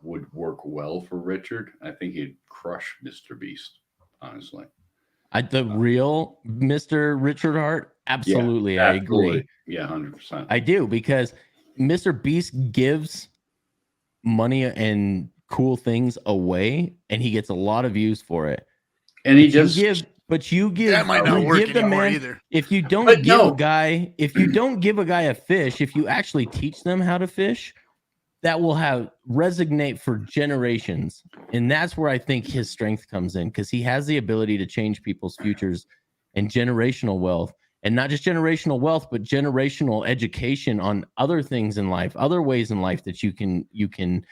Speaker 7: would work well for Richard. I think he'd crush Mr. Beast, honestly.
Speaker 2: The real Mr. Richard Hart, absolutely, I agree.
Speaker 7: Yeah, 100%.
Speaker 2: I do, because Mr. Beast gives money and cool things away, and he gets a lot of views for it.
Speaker 7: And he
Speaker 2: But
Speaker 7: just
Speaker 2: you give
Speaker 1: That might not
Speaker 2: you
Speaker 1: work
Speaker 2: give the
Speaker 1: anymore
Speaker 2: man,
Speaker 1: either.
Speaker 2: if you don't
Speaker 7: But
Speaker 2: give
Speaker 7: no.
Speaker 2: a guy, if you don't give a guy a fish, if you actually teach them how to fish, that will resonate for generations. And that's where I think his strength comes in, because he has the ability to change people's futures and generational wealth. And not just generational wealth, but generational education on other things in life, other ways in life that you can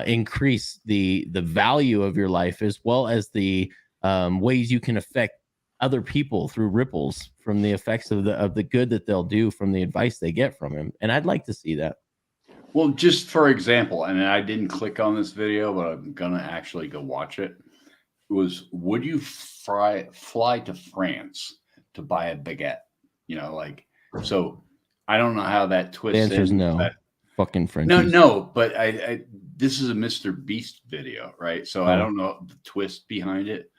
Speaker 2: increase the value of your life, as well as the ways you can affect other people through ripples from the effects of the good that they'll do from the advice they get from him. And I'd like to see that.
Speaker 7: Well, just for example, and I didn't click on this video, but I'm gonna actually go watch it. Would you fly to France to buy a baguette? So I don't know how that twists.
Speaker 2: The answer is
Speaker 7: in,
Speaker 2: no.
Speaker 7: but-
Speaker 2: Fucking French.
Speaker 7: No, but I this is a Mr. Beast video, right? So I don't know the twist behind it,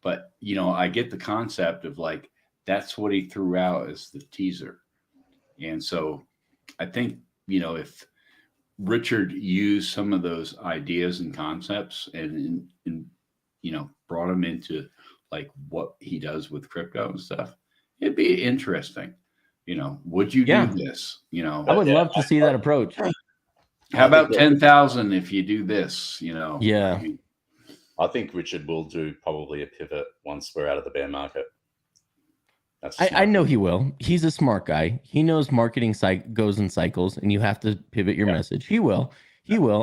Speaker 7: but I get the concept of that's what he threw out as the teaser. And so I think, if Richard used some of those ideas and concepts and brought them into what he does with crypto and stuff, it'd be interesting. Would you do this?
Speaker 2: I would love to see that approach.
Speaker 7: How about 10,000 if you do this?
Speaker 2: Yeah.
Speaker 6: I think Richard will do probably a pivot once we're out of the bear market.
Speaker 2: I know he will. He's a smart guy. He knows marketing goes in cycles, and you have to pivot your message. He will.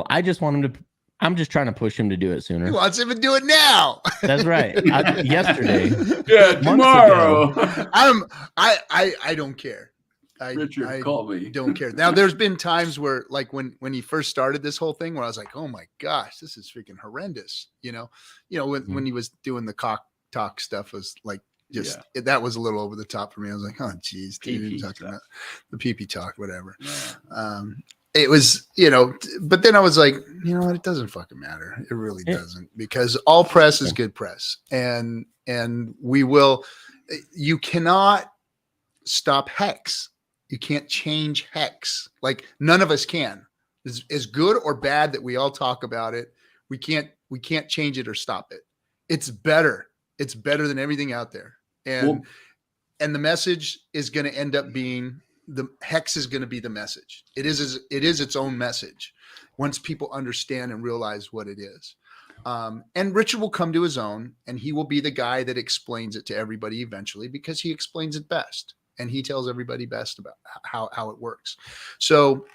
Speaker 2: I just want him to. I'm just trying to push him to do it sooner.
Speaker 1: He wants him to do it now.
Speaker 2: That's right. Yesterday.
Speaker 7: Yeah, tomorrow.
Speaker 1: I don't care.
Speaker 7: Richard, call me.
Speaker 1: Don't care. Now, there's been times where, when he first started this whole thing, where I was like, "Oh my gosh, this is freaking horrendous." When he was doing the cock talk stuff, was like that was a little over the top for me. I was like, "Oh, geez, dude, you're talking about the pee talk, whatever." Yeah. It was, but then I was like, what? It doesn't fucking matter. It really doesn't, because all press is good press, and we will. You cannot stop Hex. You can't change Hex. None of us can. As good or bad that we all talk about it, we can't change it or stop it. It's better. It's better than everything out there. And the message is going to end up being the Hex is going to be the message. It is its own message once people understand and realize what it is. And Richard will come to his own, and he will be the guy that explains it to everybody eventually, because he explains it best. And he tells everybody best about how it works. So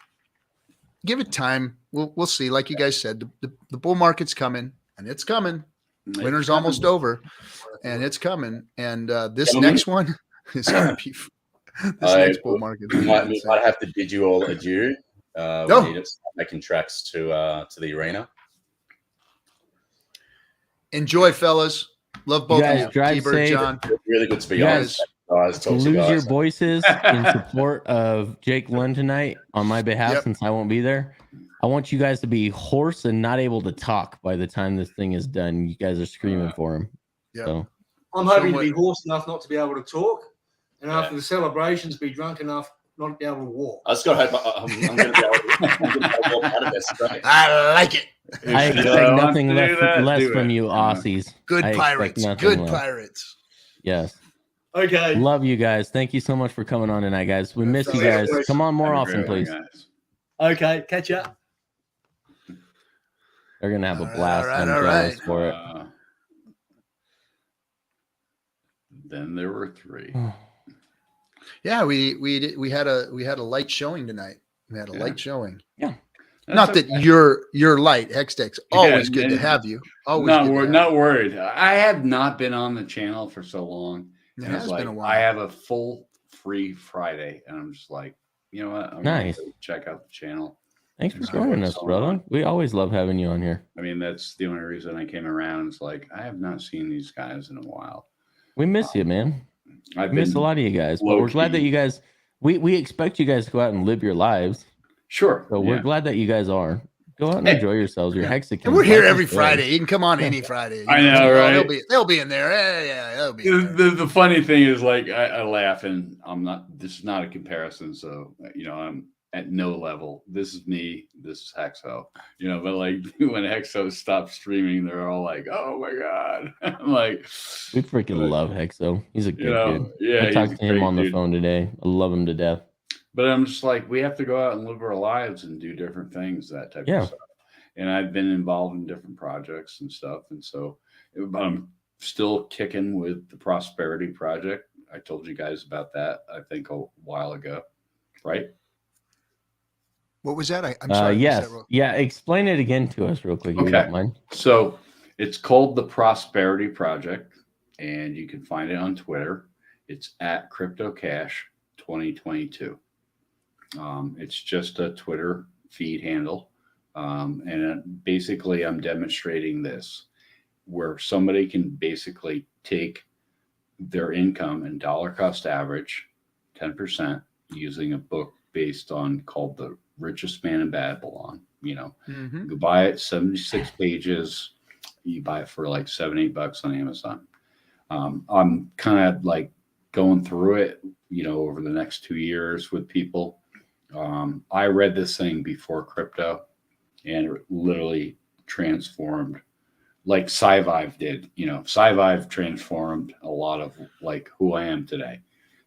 Speaker 1: give it time. We'll see. Like you guys said, the bull market's coming, and it's coming. Winter's almost over, and it's coming. And this next one is going to be this next bull market.
Speaker 6: We might have to bid you all adieu. We need to start making tracks to the arena.
Speaker 1: Enjoy, fellas. Love both of you.
Speaker 2: Drive
Speaker 1: T-Bird,
Speaker 2: safe.
Speaker 1: John.
Speaker 6: Really good to be honest.
Speaker 2: To lose your voices in support of Jake Lund tonight on my behalf, since I won't be there. I want you guys to be hoarse and not able to talk by the time this thing is done. You guys are screaming for him.
Speaker 1: Yeah.
Speaker 2: So.
Speaker 5: I'm hoping to be hoarse enough not to be able to talk, and after the celebrations, be drunk enough not be able to walk.
Speaker 6: I just got to hope I'm going to walk out of this. Right?
Speaker 1: I like it.
Speaker 2: I
Speaker 7: If you
Speaker 2: expect
Speaker 7: want
Speaker 2: nothing
Speaker 7: to do that,
Speaker 2: less
Speaker 7: do
Speaker 2: from
Speaker 7: it,
Speaker 2: you,
Speaker 7: know.
Speaker 2: Aussies.
Speaker 1: Good
Speaker 2: I expect
Speaker 1: pirates.
Speaker 2: nothing
Speaker 1: Good
Speaker 2: less.
Speaker 1: pirates.
Speaker 2: Yes.
Speaker 5: Okay.
Speaker 2: Love you guys. Thank you so much for coming on tonight, guys. We miss you
Speaker 5: Yeah,
Speaker 2: guys.
Speaker 5: please.
Speaker 2: Come on more
Speaker 7: Have a
Speaker 2: often,
Speaker 7: great one,
Speaker 2: please.
Speaker 7: guys.
Speaker 5: Okay. Catch up.
Speaker 2: They're gonna have a
Speaker 1: All right,
Speaker 2: blast.
Speaker 1: all right,
Speaker 2: I'm
Speaker 1: all
Speaker 2: jealous
Speaker 1: right.
Speaker 2: for it.
Speaker 7: Then there were 3.
Speaker 1: Yeah, we had a light showing tonight. We had a
Speaker 7: Yeah.
Speaker 1: light showing.
Speaker 2: Yeah.
Speaker 1: Not that you're light, Hexdex. Always good to
Speaker 7: and
Speaker 1: have you. Always
Speaker 7: not
Speaker 1: good to have
Speaker 7: not
Speaker 1: you.
Speaker 7: worried. I have not been on the channel for so long.
Speaker 1: It
Speaker 7: And
Speaker 1: has
Speaker 7: it's
Speaker 1: been
Speaker 7: like,
Speaker 1: a while.
Speaker 7: I have a full free Friday, and I'm just like, you know what? I'm gonna
Speaker 2: Nice.
Speaker 7: go check out the channel.
Speaker 2: Thanks for
Speaker 7: and see
Speaker 2: joining
Speaker 7: what's
Speaker 2: us,
Speaker 7: going
Speaker 2: brother.
Speaker 7: on.
Speaker 2: We always love having you on here.
Speaker 7: I mean, that's the only reason I came around. It's like I have not seen these guys in a while.
Speaker 2: We miss you, man.
Speaker 7: I've
Speaker 2: We miss a
Speaker 7: been
Speaker 2: lot of you guys, but we're glad that
Speaker 7: low-key.
Speaker 2: you guys. We expect you guys to go out and live your lives.
Speaker 7: Sure.
Speaker 2: So we're
Speaker 7: yeah.
Speaker 2: glad that you guys are. Go out and
Speaker 7: Hey.
Speaker 2: enjoy yourselves. You're Hexicans.
Speaker 1: And we're here
Speaker 2: Life is
Speaker 1: every
Speaker 2: good.
Speaker 1: Friday. You can come on
Speaker 2: Yeah.
Speaker 1: any Friday. You
Speaker 7: I know,
Speaker 1: Oh,
Speaker 7: right?
Speaker 1: they'll be in there. Yeah, they'll be in there.
Speaker 7: The funny thing is, like, I laugh, and I'm not. This is not a comparison, so I'm at no level. This is me. This is Hexo. But like when Hexo stopped streaming, they're all like, "Oh my god!" I'm like,
Speaker 2: We freaking love Hexo. He's a good dude.
Speaker 7: Yeah,
Speaker 2: I
Speaker 7: he's
Speaker 2: talked
Speaker 7: a
Speaker 2: to him
Speaker 7: great
Speaker 2: on the
Speaker 7: dude.
Speaker 2: phone today. I love him to death.
Speaker 7: But I'm just like, we have to go out and live our lives and do different things, that type
Speaker 2: Yeah.
Speaker 7: of stuff. And I've been involved in different projects and stuff. And so I'm still kicking with the Prosperity Project. I told you guys about that, I think, a while ago, right?
Speaker 1: What was that? I'm sorry. I missed
Speaker 2: Yes.
Speaker 1: that
Speaker 2: Yeah. Explain it again to us real quick, if you
Speaker 7: Okay.
Speaker 2: don't mind.
Speaker 7: So it's called the Prosperity Project, and you can find it on Twitter. It's at CryptoCash 2022. It's just a Twitter feed handle. Basically, I'm demonstrating this where somebody can basically take their income and dollar cost average 10% using a book based on called The Richest Man in Babylon.
Speaker 1: Mhm.
Speaker 7: You buy it, 76 pages. You buy it for like $7-8 on Amazon. I'm kind of like going through it, over the next 2 years with people. I read this thing before crypto, and it literally transformed, like Sci-Vive did. Sci-Vive transformed a lot of like who I am today.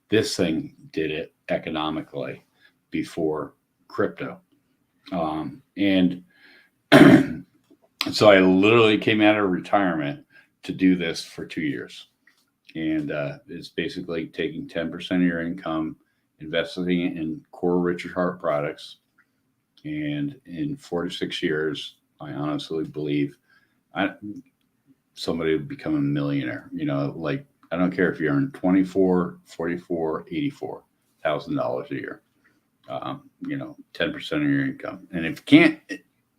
Speaker 7: This thing did it economically before crypto. And so I literally came out of retirement to do this for 2 years. And it's basically taking 10% of your income, investing it in core Richard Hart products. And in 4 to 6 years, I honestly believe somebody would become a millionaire. Like, I don't care if you earn $24,000, $44,000, $84,000 a year. 10% of your income. And if you can't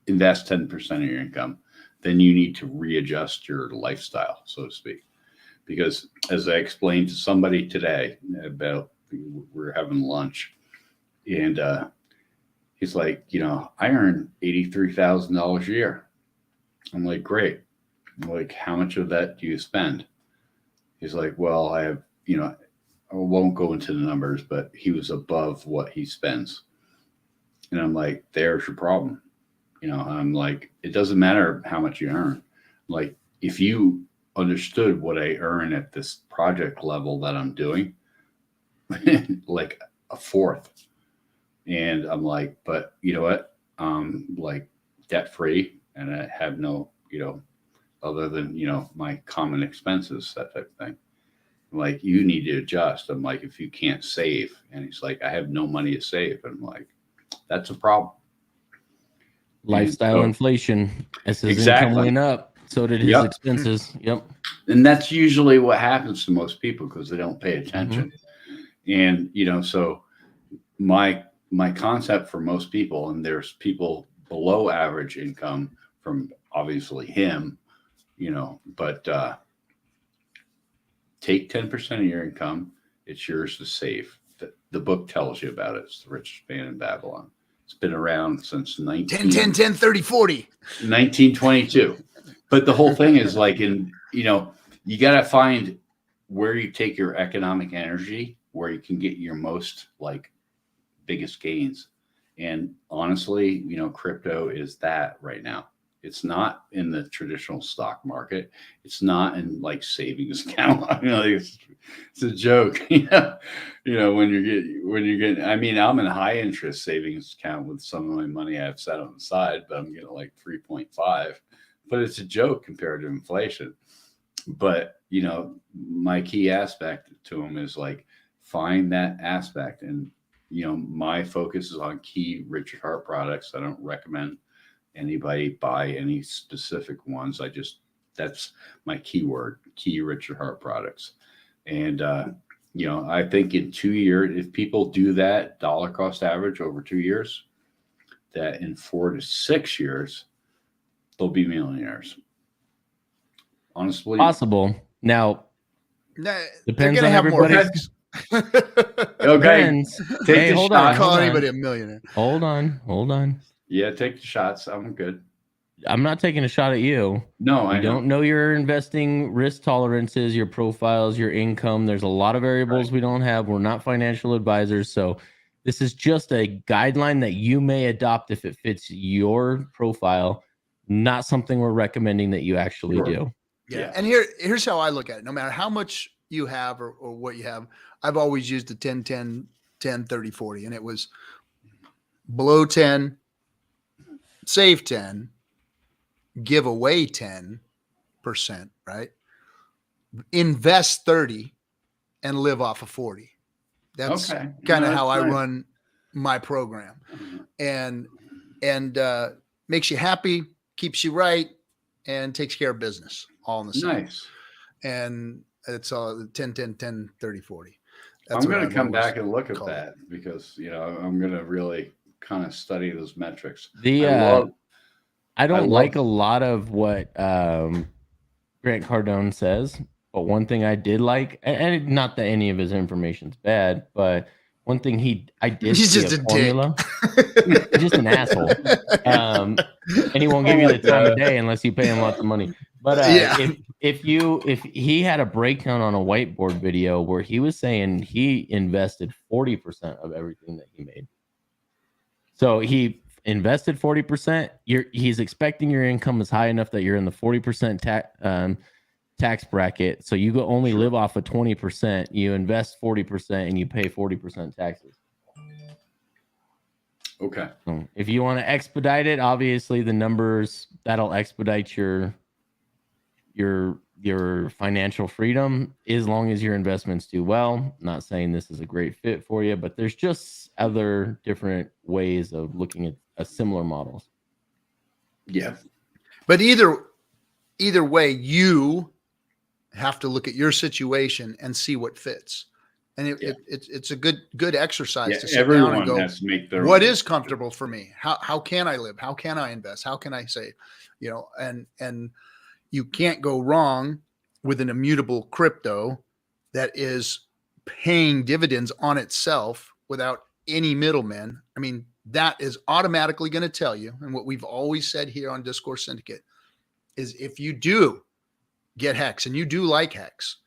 Speaker 7: invest 10% of your income, then you need to readjust your lifestyle, so to speak. Because as I explained to somebody today about, we were having lunch, and he's like, I earn $83,000 a year. I'm like, great. I'm like, how much of that do you spend? He's like, well, I have, I won't go into the numbers, but he was above what he spends. And I'm like, there's your problem. I'm like, it doesn't matter how much you earn. Like, if you understood what I earn at this project level that I'm doing, like a fourth. And I'm like, but you know what? Like debt free, and I have no, other than, my common expenses, that type of thing. I'm like, you need to adjust. I'm like, if you can't save. And he's like, I have no money to save. And I'm like, that's a problem.
Speaker 2: Lifestyle inflation. As his
Speaker 7: Exactly.
Speaker 2: income went up, so did his
Speaker 7: Yep.
Speaker 2: expenses. Yep.
Speaker 7: And that's usually what happens to most people because they don't pay attention. And, so my concept for most people, and there's people below average income from obviously him, but take 10% of your income. It's yours to save. The book tells you about it. It's The Richest Man in Babylon. It's been around since
Speaker 1: 10, 10, 10, 30, 40.
Speaker 7: 1922. But the whole thing is like, you got to find where you take your economic energy, where you can get your most like biggest gains. And honestly, you know, crypto is that right now. It's not in the traditional stock market. It's not in like savings account. I mean, like it's a joke. You know, when you're getting. I mean, I'm in a high interest savings account with some of my money I've set on the side, but I'm getting like 3.5. But it's a joke compared to inflation. But you know, my key aspect to them is like find that aspect, and you know, my focus is on key Richard Hart products. I don't recommend anybody buy any specific ones. That's my keyword, key Richard Hart products. And, you know, I think in 2 years, if people do that dollar cost average over 2 years, that in 4 to 6 years, they'll be millionaires. Honestly.
Speaker 2: Possible. Now,
Speaker 1: They're
Speaker 2: depends
Speaker 1: gonna
Speaker 2: on
Speaker 1: have more
Speaker 2: everybody's.
Speaker 7: Okay.
Speaker 2: Depends.
Speaker 7: Take
Speaker 2: Hey,
Speaker 7: the
Speaker 2: hold
Speaker 7: shot.
Speaker 2: on.
Speaker 1: Call
Speaker 2: Hold
Speaker 1: anybody
Speaker 2: on.
Speaker 1: a millionaire.
Speaker 2: Hold on.
Speaker 7: Yeah, take the shots. I'm good.
Speaker 2: I'm not taking a shot at you.
Speaker 7: No, I
Speaker 2: You don't know your investing risk tolerances, your profiles, your income. There's a lot of variables we don't have. We're not financial advisors. So this is just a guideline that you may adopt if it fits your profile, not something we're recommending that you actually
Speaker 7: Sure.
Speaker 2: do.
Speaker 1: Yeah. And here's how I look at it. No matter how much you have or what you have, I've always used the 10, 10, 10, 30, 40. And it was below 10, save 10, give away 10%, right? Invest 30 and live off of 40. That's
Speaker 7: Okay.
Speaker 1: kind of
Speaker 7: No,
Speaker 1: how I
Speaker 7: that's nice.
Speaker 1: run my program. And makes you happy, keeps you right, and takes care of business all in the same.
Speaker 7: Nice.
Speaker 1: And it's all 10, 10, 10, 30, 40.
Speaker 7: I'm going to come back and look at
Speaker 1: called it.
Speaker 7: that because, you know, I'm going to really kind of study those metrics.
Speaker 2: I don't
Speaker 7: love-
Speaker 2: like a lot of what Grant Cardone says, but one thing I did like, and not that any of his information's bad, but one thing I did
Speaker 1: He's
Speaker 2: see
Speaker 1: just
Speaker 2: a
Speaker 1: a
Speaker 2: formula. He's just an asshole. And he won't give you the time of day unless you pay him lots of money. But if he had a breakdown on a whiteboard video where he was saying he invested 40% of everything that he made. So he invested 40%. He's expecting your income is high enough that you're in the 40% tax bracket. So you only live off of 20%. You invest 40% and you pay 40% taxes.
Speaker 7: Okay.
Speaker 2: So if you want to expedite it, obviously the numbers that'll expedite your financial freedom as long as your investments do well. Not saying this is a great fit for you, but there's just other different ways of looking at similar models.
Speaker 7: Yeah.
Speaker 1: But either way, you have to look at your situation and see what fits. And it's a good exercise to sit down and go,
Speaker 7: has to make their
Speaker 1: what
Speaker 7: own
Speaker 1: is comfortable for me? How can I live? How can I invest? How can I save? You know, and you can't go wrong with an immutable crypto that is paying dividends on itself without any middlemen. I mean, that is automatically going to tell you, and what we've always said here on Discourse Syndicate is if you do get Hex and you do like Hex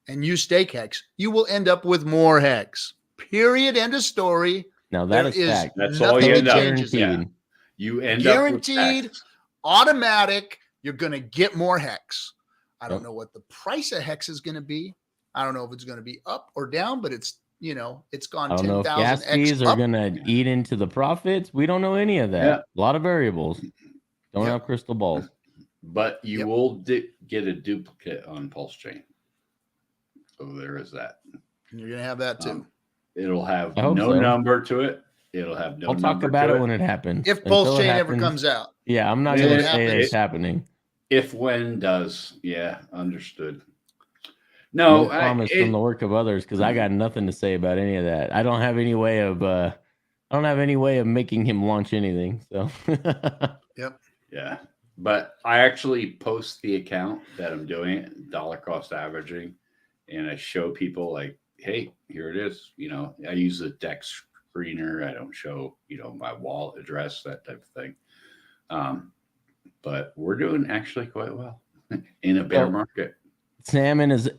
Speaker 1: and you stake Hex, you will end up with more Hex. Period. End of story.
Speaker 2: Now that is fact.
Speaker 7: That's all you end up.
Speaker 2: Guaranteed.
Speaker 7: Yeah. You end
Speaker 1: Guaranteed,
Speaker 7: up with Hex.
Speaker 1: automatic. You're going to get more Hex. I don't know what the price of Hex is going to be. I don't know if it's going to be up or down, but it's, you know, it's gone
Speaker 2: I don't know if
Speaker 1: 10,000
Speaker 2: gas fees are going to eat into the profits. We don't know any of that.
Speaker 7: Yeah.
Speaker 2: A lot of variables. Don't have crystal balls.
Speaker 7: But you will get a duplicate on Pulse Chain. So there is that.
Speaker 1: You're going to have that too.
Speaker 7: It'll have
Speaker 2: I
Speaker 7: no
Speaker 2: hope so.
Speaker 7: number to it. It'll have no
Speaker 2: I'll talk
Speaker 7: number
Speaker 2: about
Speaker 7: to
Speaker 2: it when it happens.
Speaker 1: If
Speaker 2: Until
Speaker 1: Pulse
Speaker 2: it
Speaker 1: Chain ever
Speaker 2: happens-
Speaker 1: comes out.
Speaker 2: Yeah, I'm not
Speaker 7: Yeah,
Speaker 2: going to
Speaker 7: it
Speaker 2: say that
Speaker 7: happens.
Speaker 2: it's happening.
Speaker 7: If when does. Yeah, understood.
Speaker 2: No
Speaker 7: No,
Speaker 2: promise from the work of others because I got nothing to say about any of that. I don't have any way of making him launch anything. So
Speaker 1: Yep.
Speaker 7: Yeah. But I actually post the account that I'm doing it, dollar cost averaging, and I show people like, hey, here it is. You know, I use a deck screener. I don't show, you know, my wallet address, that type of thing. But we're doing actually quite well in a bear market.
Speaker 2: Sam is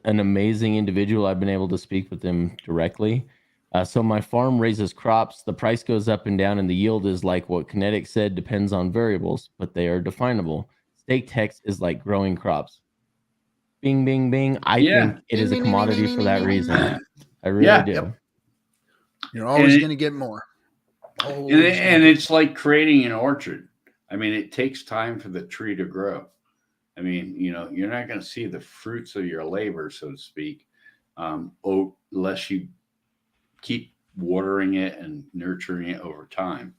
Speaker 2: an amazing individual. I've been able to speak with him directly. So my farm raises crops. The price goes up and down, and the yield is like what Kinetic said, depends on variables, but they are definable. Staked hex is like growing crops. Bing, bing, bing. I
Speaker 7: Yeah.
Speaker 2: think it is a commodity for that reason. I really
Speaker 7: Yeah.
Speaker 2: do.
Speaker 1: Yep. You're always
Speaker 7: And it-
Speaker 1: going to get more.
Speaker 7: And it's like creating an orchard. I mean, it takes time for the tree to grow. I mean, you're not going to see the fruits of your labor, so to speak, unless you keep watering it and nurturing it over time.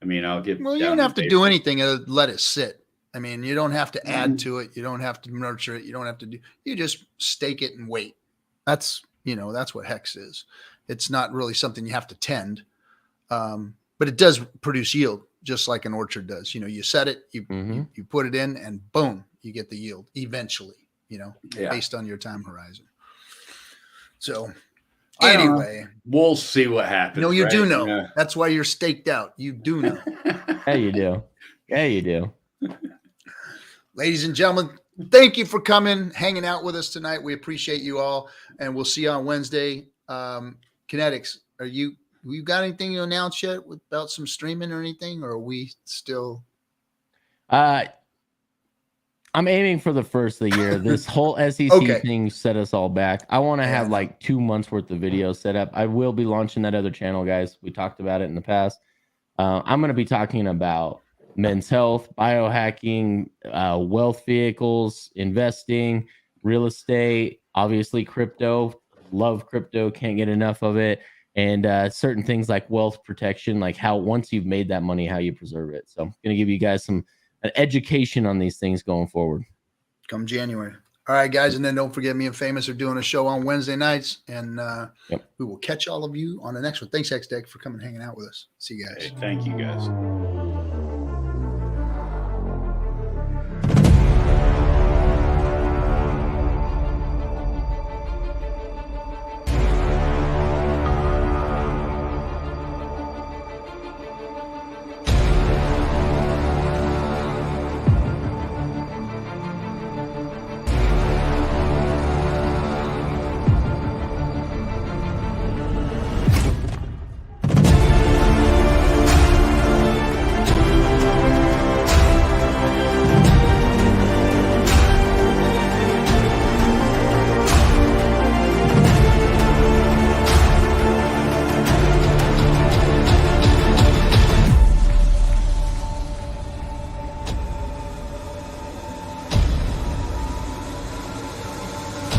Speaker 7: I mean, I'll get
Speaker 1: Well, you don't have to do anything other than let it sit. I mean, you don't have to add to it. You don't have to nurture it. You don't have to you just stake it and wait. That's what hex is. It's not really something you have to tend. But it does produce yield just like an orchard does. You set it, you put it in, and boom, you get the yield eventually, based on your time horizon. So anyway,
Speaker 7: we'll see what happens.
Speaker 1: No, you
Speaker 7: right?
Speaker 1: do know. That's why you're staked out. You do know.
Speaker 2: Yeah, you do. Yeah, you do.
Speaker 1: Ladies and gentlemen, thank you for coming, hanging out with us tonight. We appreciate you all, and we'll see you on Wednesday. Kinetics, you got anything to announce yet about some streaming or anything, or are we still?
Speaker 2: I'm aiming for the first of the year. This whole SEC thing set us all back. I want to have like 2 months worth of videos set up. I will be launching that other channel, guys. We talked about it in the past. I'm going to be talking about men's health, biohacking, wealth vehicles, investing, real estate, obviously crypto. Love crypto, can't get enough of it. And certain things like wealth protection, like how once you've made that money, how you preserve it. So I'm going to give you guys an education on these things going forward.
Speaker 1: Come January. All right, guys. And then don't forget, me and Famous are doing a show on Wednesday nights. And we will catch all of you on the next one. Thanks, Hextech, for coming and hanging out with us. See you guys.
Speaker 7: Hey, thank you, guys.